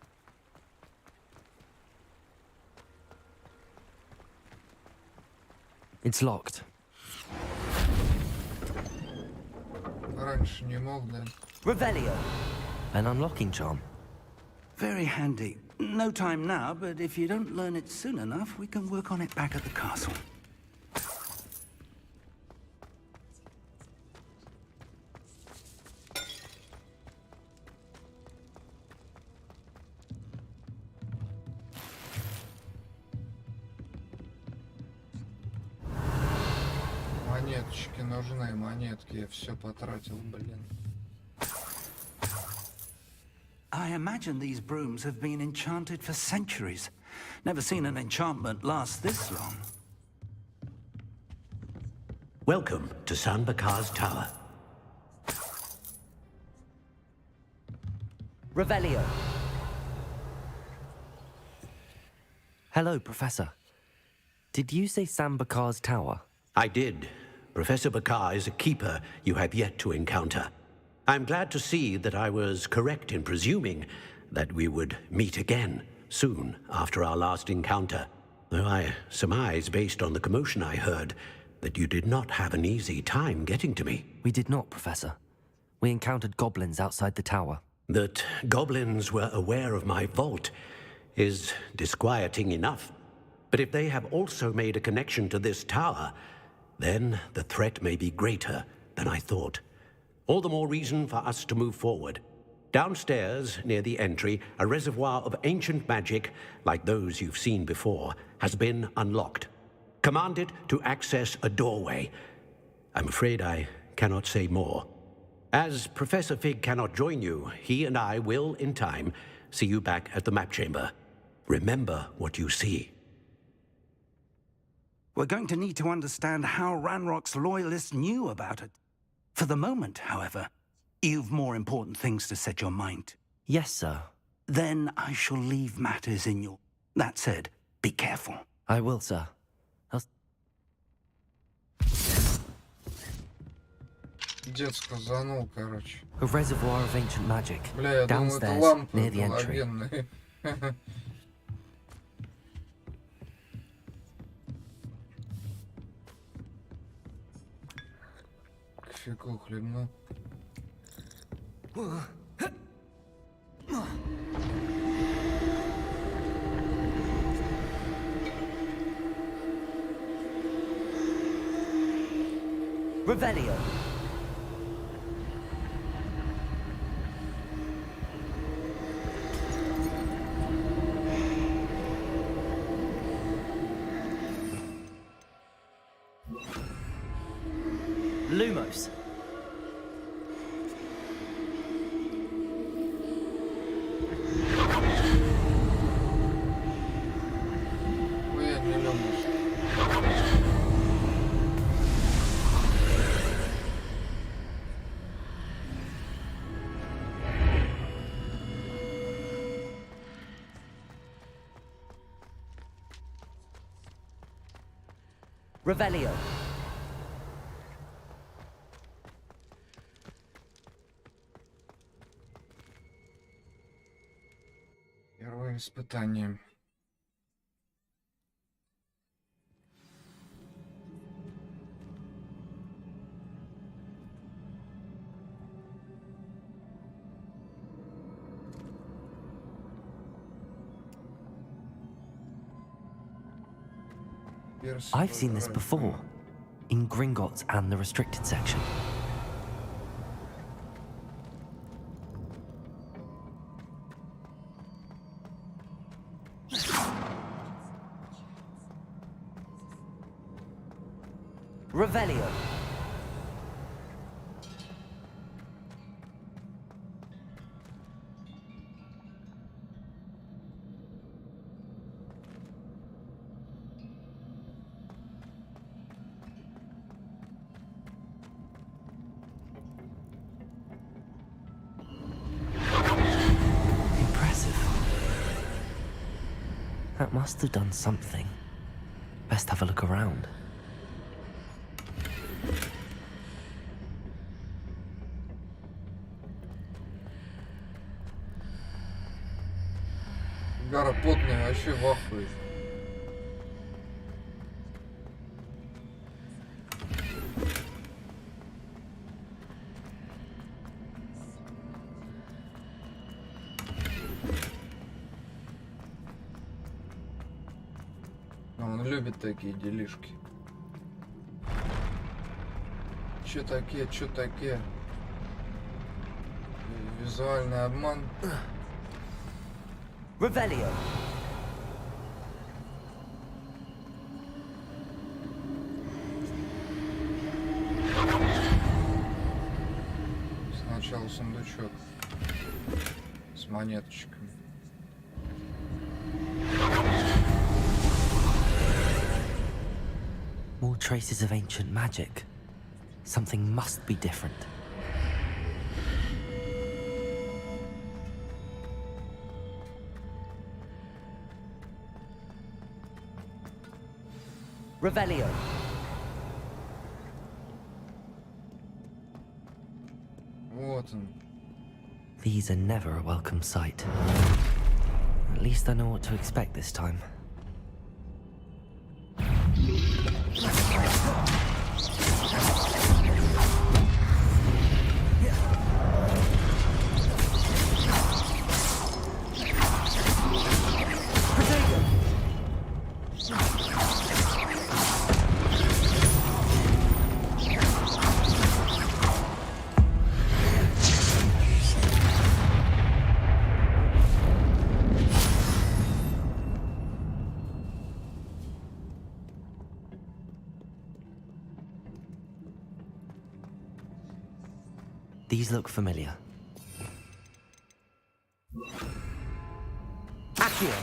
C: It's locked.
A: Раньше не мог, да?
C: Revelio. An unlocking charm.
F: Very handy. No time now, but if you don't learn it soon enough, we can work on it back at the castle.
A: Монеточки нужны, монетки. Я все потратил, блин.
F: I imagine these brooms have been enchanted for centuries. Never seen an enchantment last this long.
N: Welcome to San Bakar's Tower.
C: Revelio. Hello, Professor. Did you say Sam Bakar's tower?
N: I did. Professor Bakar is a keeper you have yet to encounter. I'm glad to see that I was correct in presuming that we would meet again soon after our last encounter, though I surmise, based on the commotion I heard, that you did not have an easy time getting to me.
C: We did not, Professor. We encountered goblins outside the tower.
N: That goblins were aware of my vault is disquieting enough. But if they have also made a connection to this tower, then the threat may be greater than I thought. All the more reason for us to move forward. Downstairs, near the entry, a reservoir of ancient magic, like those you've seen before, has been unlocked. Command it to access a doorway. I'm afraid I cannot say more. As Professor Fig cannot join you, he and I will, in time, see you back at the map chamber. Remember what you see.
F: We're going to need to understand how Ranrock's loyalists knew about it. For the moment, however, you've more important things to set your mind.
C: Yes, sir.
F: Then I shall leave matters in your... That said, be careful.
C: I will, sir.
A: Дед сказанул, короче.
C: A reservoir of ancient magic.
A: Бля, я думаю, это
C: Downstairs,
A: лампы
C: near the entry.
A: здоровенные. Кофейку хлебну.
C: Revelio. Lumos. Revelio.
A: Первое испытание.
C: I've seen this before, in Gringotts and the restricted section. Revelio. That must have done something. Best have a look around.
A: Гарри Поттера вообще в ахуе. Он любит такие делишки. Чё такие, чё такие? Визуальный обман.
C: Revelio.
A: сундучок с монеточками.
C: More traces of ancient magic. Something must be different.
H: Revelio.
A: Вот он.
C: These are never a welcome sight. At least I know what to expect this time. These look familiar.
H: Accio.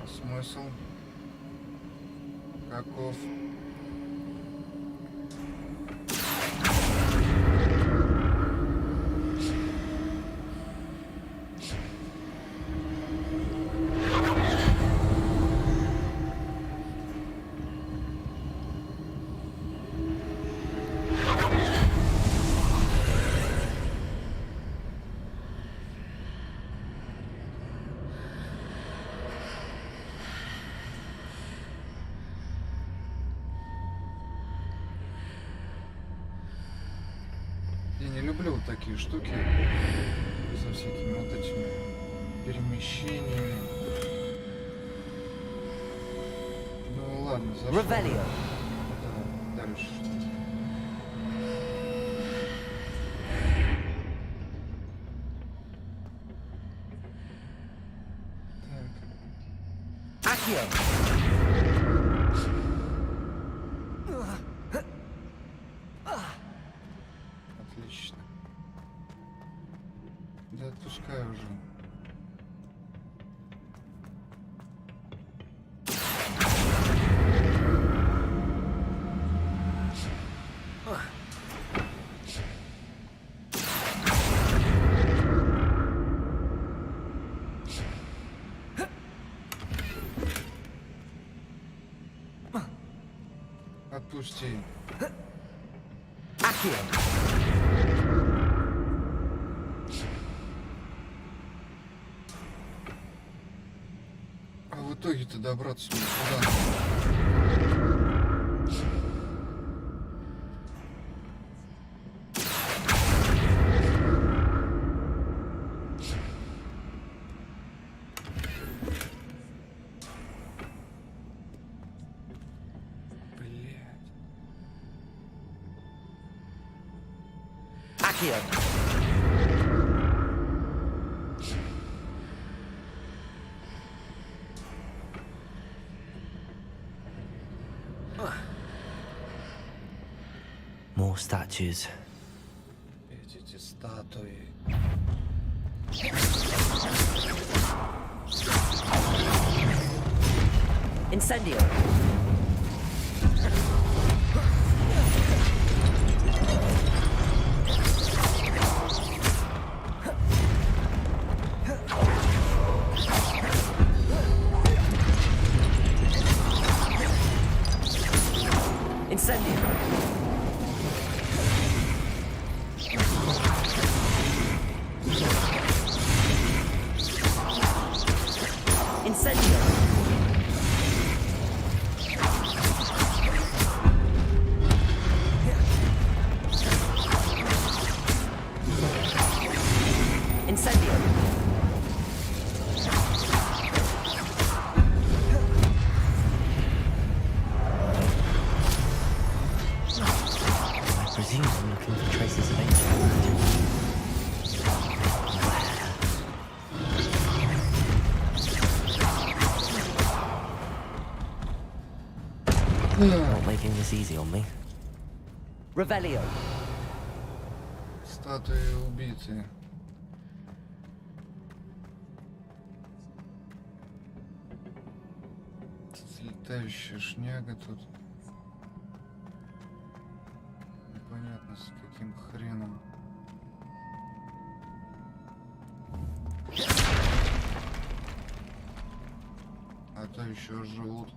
A: А смысл каков? Я не люблю вот такие штуки со всякими вот этими перемещениями. Ну ладно, зашел.
H: Revelio.
A: Да, дальше что?
H: Accio.
A: Отлично. Да отпускай уже. Отпусти.
H: Accio.
A: А в итоге-то добраться мне куда?
H: Accio.
C: More statues.
A: Эти статуи.
H: Incendio. Incendio. Incendio. Incendio.
C: I presume I'm looking for traces of ancient magic. Where? Not making this easy on me.
H: Revelio.
A: Статуи убийцы. Летающая шняга тут. Непонятно с каким хреном. А то еще живут.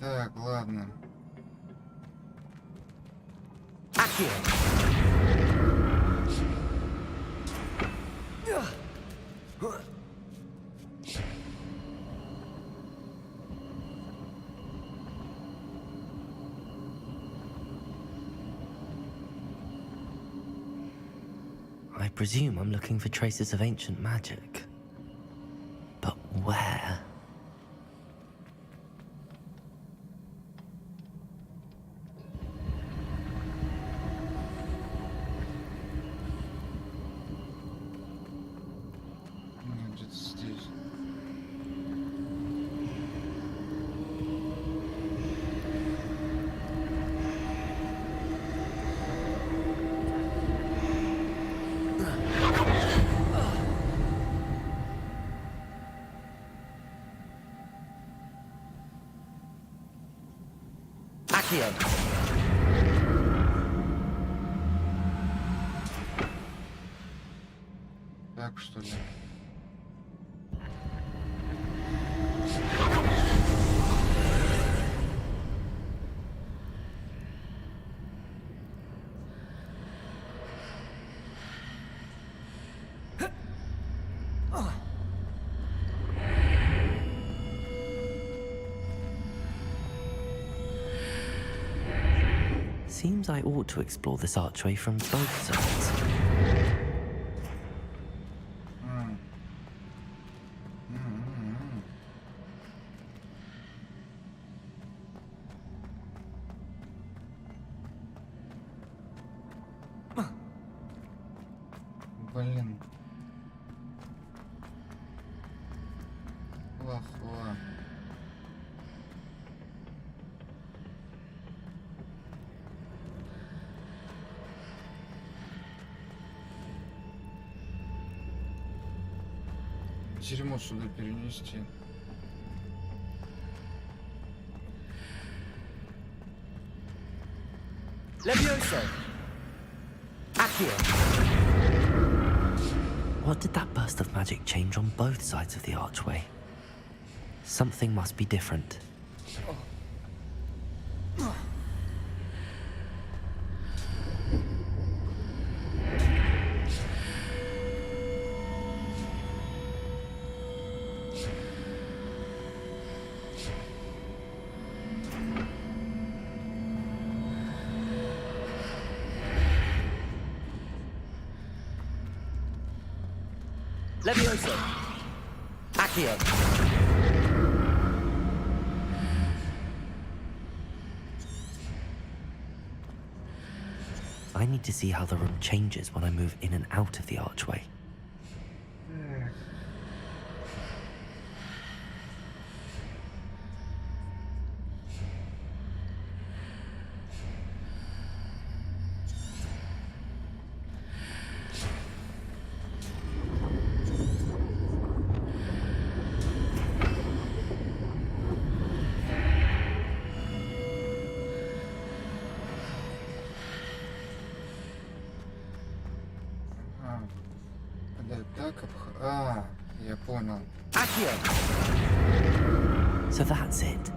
A: Так, ладно.
C: I presume I'm looking for traces of ancient magic. But where?
A: Где-то здесь. Так, что ли?
C: Seems I ought to explore this archway from both sides.
A: Блин. Плохо. Дерьмо сюда перенести.
H: Levioso. Accio.
C: What did that burst of magic change on both sides of the archway? Something must be different.
H: Levioso. Accio.
C: I need to see how the room changes when I move in and out of the archway.
A: Я понял.
C: So that's it.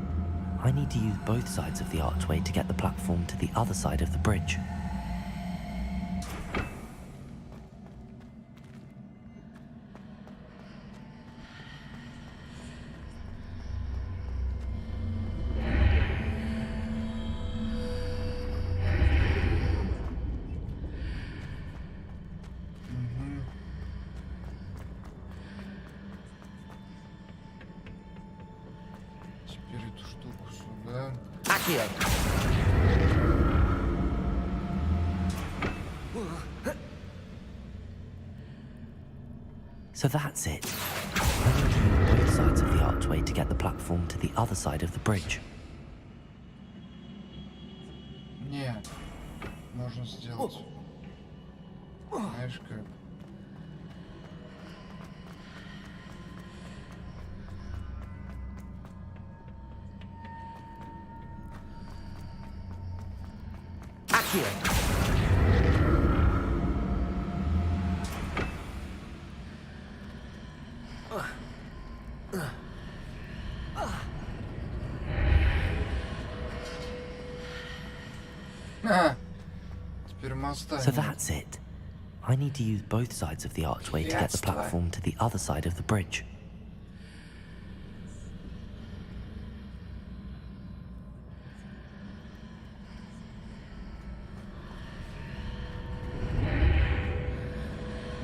C: I need to use both sides of the archway to get the platform to the other side of the bridge. So that's it. I need to use both sides of the archway to get the platform to the other side of the bridge.
A: Нет, можно сделать. Знаешь как? Теперь мы оставим.
C: So that's it. I need to use both sides of the archway to get the platform to the other side of the bridge.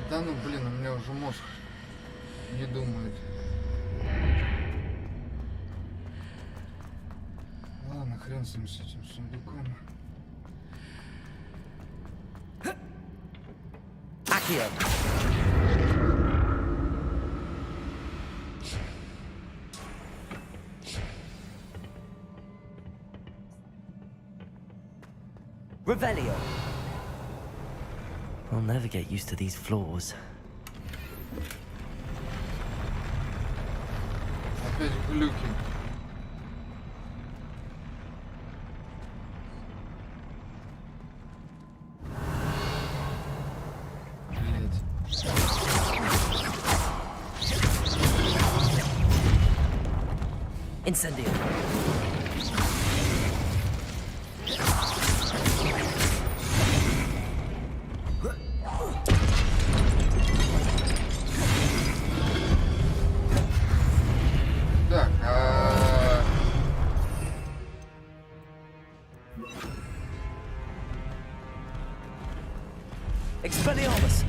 A: Да ну блин, у меня уже мозг не думает. Ладно, хрен с ним, с этим сундуком.
H: Accio. Revelio.
C: I'll never get used to these floors.
A: Опять глюки.
H: Incendio.
A: Так,
H: Expelliarmus.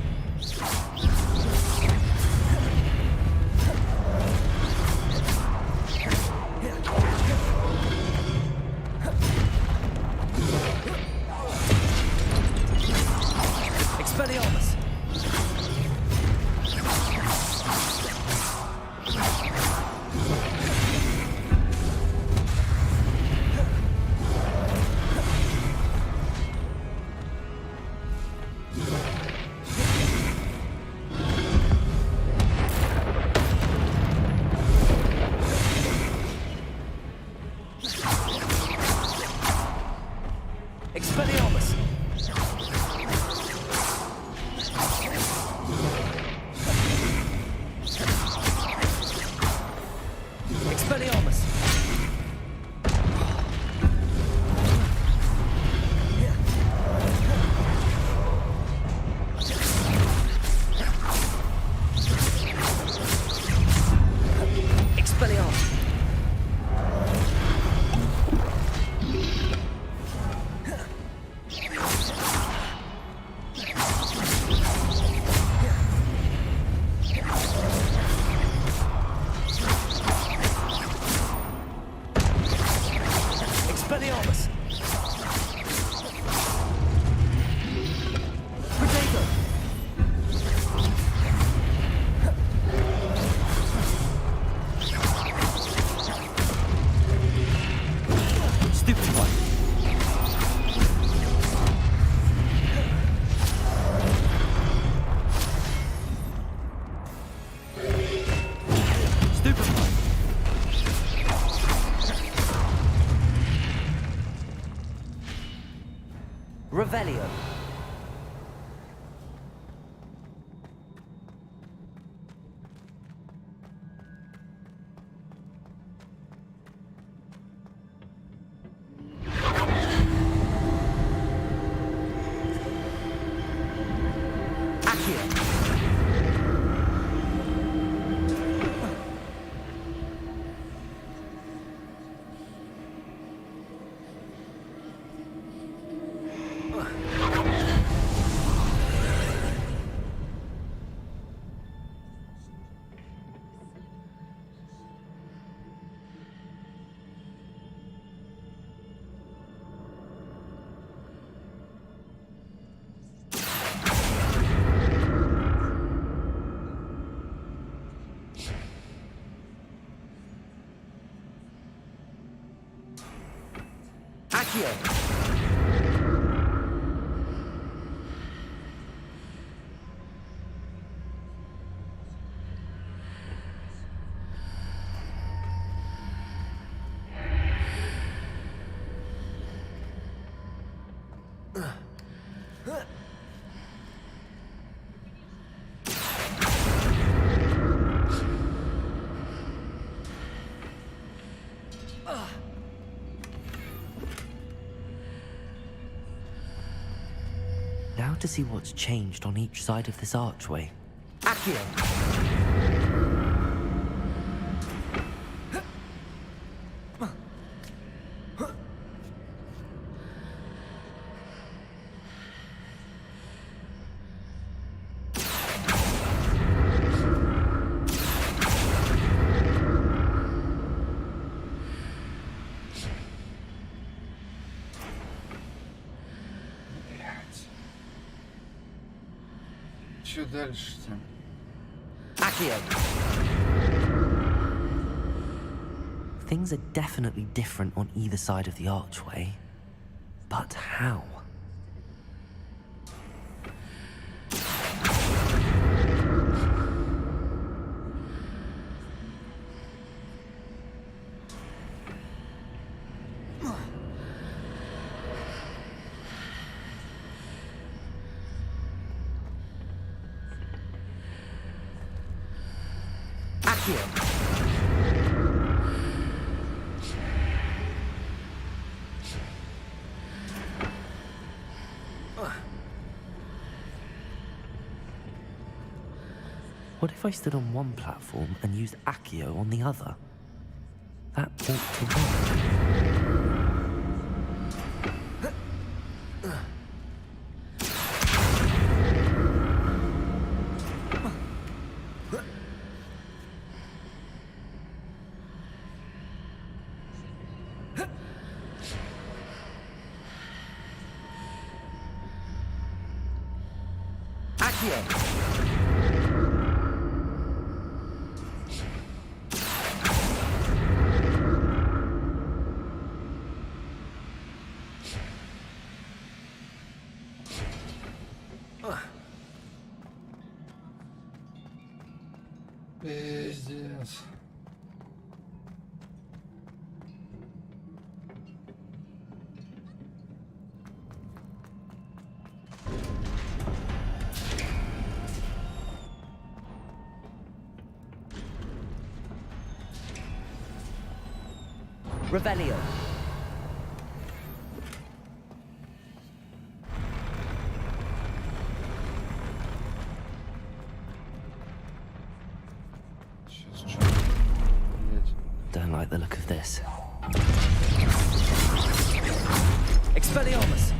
H: Accio.
C: Now to see what's changed on each side of this archway.
H: Accio.
A: Что дальше-то?
H: Accio.
C: Things are definitely different on either side of the archway. But how? What if I stood on one platform and used Accio on the other? That ought to work.
A: Пиздец.
H: Revelio.
C: Don't like the look of this.
H: Expelliarmus.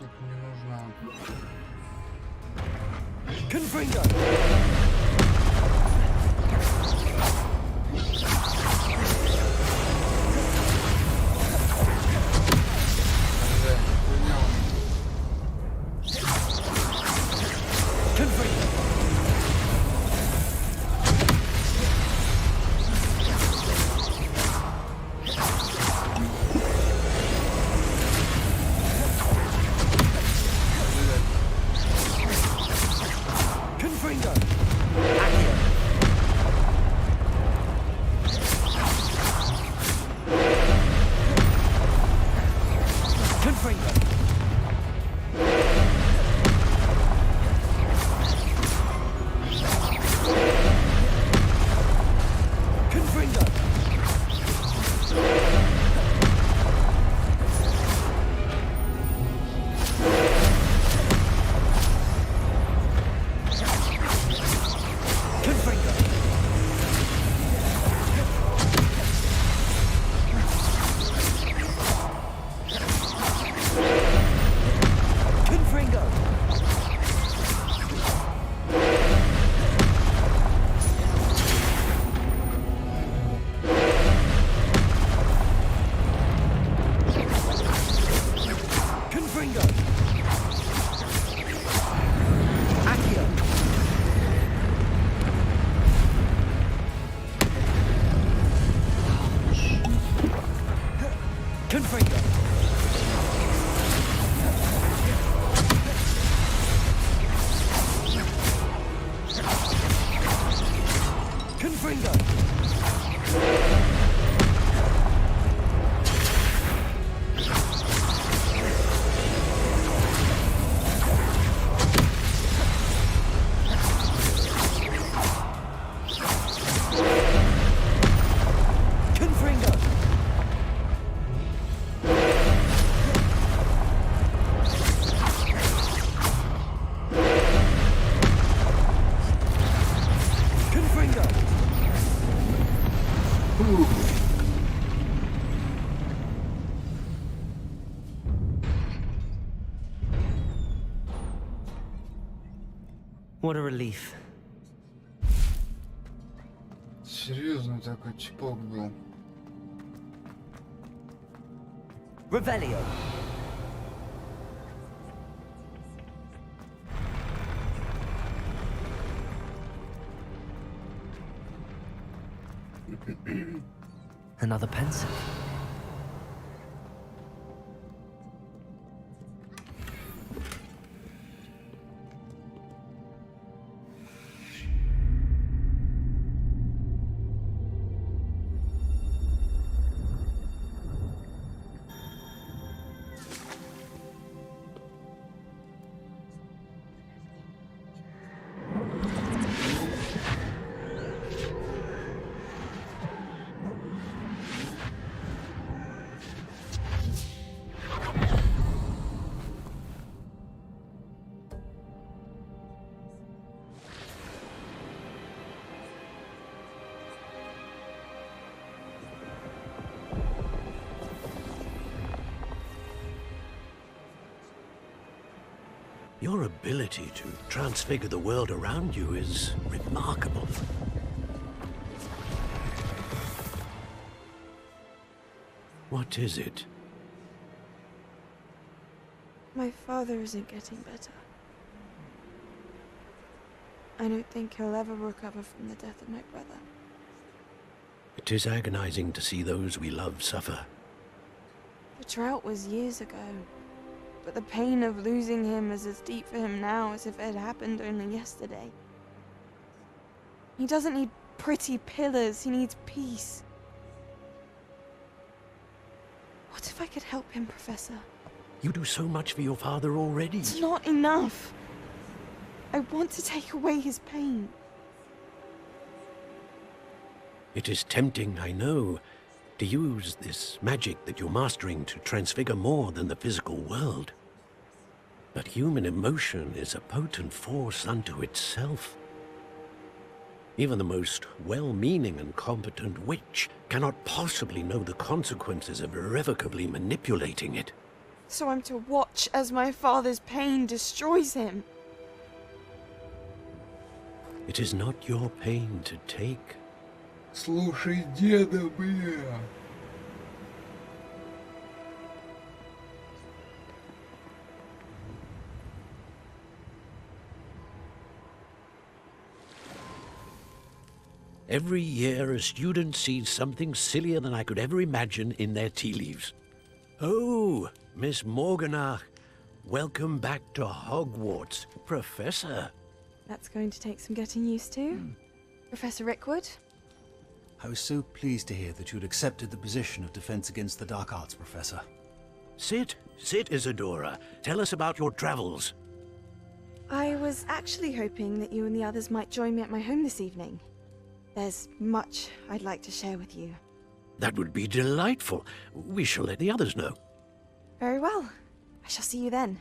A: штука не нужна.
H: Confringo!
C: What a relief.
A: Серьезно такой чипок был.
H: Revelio.
C: Another pencil.
N: Your ability to transfigure the world around you is remarkable. What is it?
I: My father isn't getting better. I don't think he'll ever recover from the death of my brother.
N: It is agonizing to see those we love suffer.
I: The drought was years ago, but the pain of losing him is as deep for him now as if it had happened only yesterday. He doesn't need pretty pillars, he needs peace. What if I could help him, Professor?
N: You do so much for your father already.
I: It's not enough. I want to take away his pain.
N: It is tempting, I know, to use this magic that you're mastering to transfigure more than the physical world. But human emotion is a potent force unto itself. Even the most well-meaning and competent witch cannot possibly know the consequences of irrevocably manipulating it.
I: So I'm to watch as my father's pain destroys him.
N: It is not your pain to take.
A: Слушай деда, бля.
N: Every year, a student sees something sillier than I could ever imagine in their tea leaves. Oh, Miss Morganach, welcome back to Hogwarts, Professor.
I: That's going to take some getting used to. Professor Rickwood?
G: I was so pleased to hear that you'd accepted the position of Defense Against the Dark Arts, Professor.
N: Sit, Isadora. Tell us about your travels.
I: I was actually hoping that you and the others might join me at my home this evening. There's much I'd like to share with you.
N: That would be delightful. We shall let the others know.
I: Very well. I shall see you then.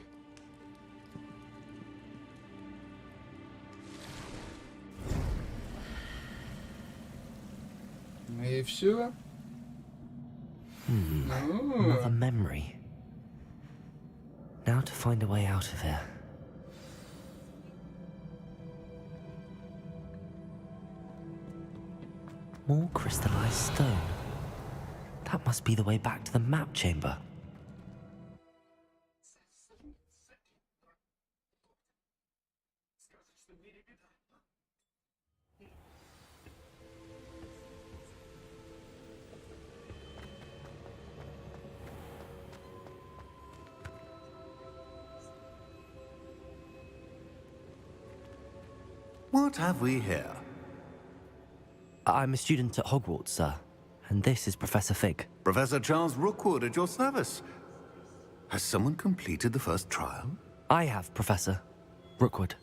A: И все.
C: Another memory. Now to find a way out of here. More crystallized stone. That must be the way back to the map chamber.
P: What have we here?
C: I'm a student at Hogwarts, sir. And this is Professor Fig.
P: Professor Charles Rookwood at your service. Has someone completed the first trial?
C: I have, Professor Rookwood.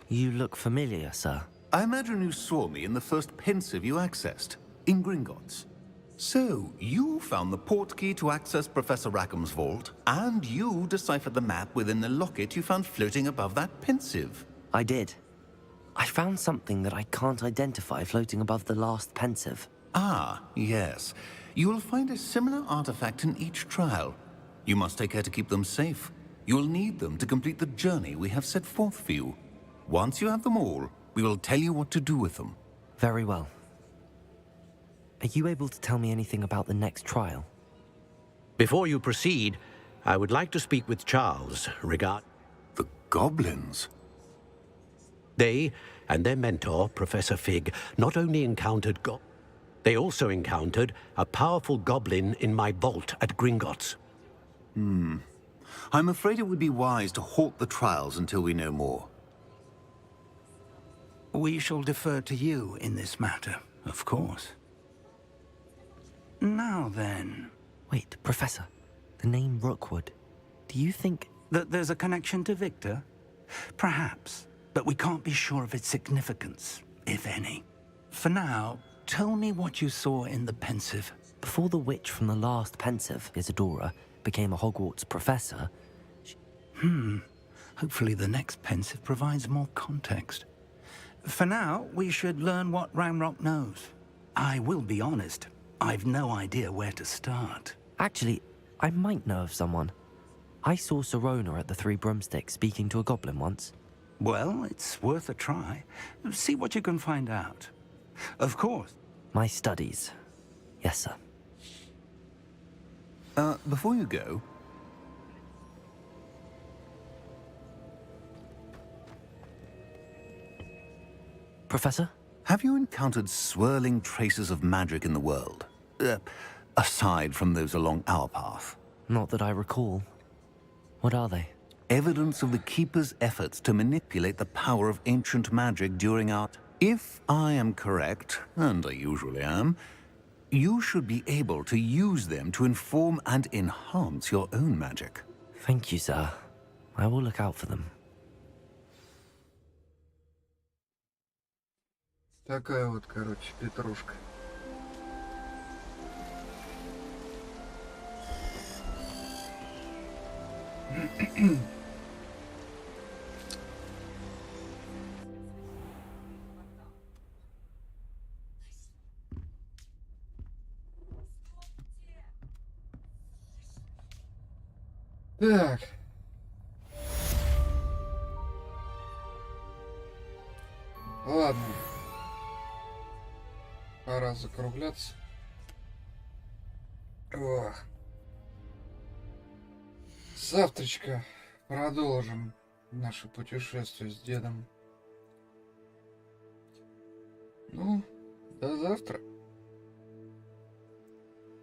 C: You look familiar, sir.
P: I imagine you saw me in the first pensive you accessed, in Gringotts. So, you found the portkey to access Professor Rackham's vault, and you deciphered the map within the locket you found floating above that pensive.
C: I did. I found something that I can't identify floating above the last pensive.
P: Ah, yes. You will find a similar artifact in each trial. You must take care to keep them safe. You will need them to complete the journey we have set forth for you. Once you have them all, we will tell you what to do with them.
C: Very well. Are you able to tell me anything about the next trial?
N: Before you proceed, I would like to speak with Charles regarding
P: the goblins.
N: They and their mentor, Professor Fig, not only encountered they also encountered a powerful goblin in my vault at Gringotts.
P: I'm afraid it would be wise to halt the trials until we know more.
F: We shall defer to you in this matter, of course. Now then...
C: Wait, Professor. The name Rookwood. Do you think...
F: that there's a connection to Victor? Perhaps, but we can't be sure of its significance, if any. For now, tell me what you saw in the pensive.
C: Before the witch from the last pensive, Isadora, became a Hogwarts professor...
F: Hopefully the next pensive provides more context. For now, we should learn what Ranrock knows. I will be honest. I've no idea where to start.
C: Actually, I might know of someone. I saw Sirona at the Three Broomsticks speaking to a goblin once.
F: Well, it's worth a try. See what you can find out. Of course.
C: My studies. Yes, sir.
P: Before you go...
C: Professor?
P: Have you encountered swirling traces of magic in the world? Aside from those along our path?
C: Not that I recall. What are they?
P: Evidence of the Keeper's efforts to manipulate the power of ancient magic during our... If I am correct, and I usually am, you should be able to use them to inform and enhance your own magic.
C: Thank you, sir. I will look out for them.
A: Такая вот, короче, петрушка. Так. Ладно. Пора закругляться. Ох. Завтрачка продолжим наше путешествие с дедом. Ну, до завтра.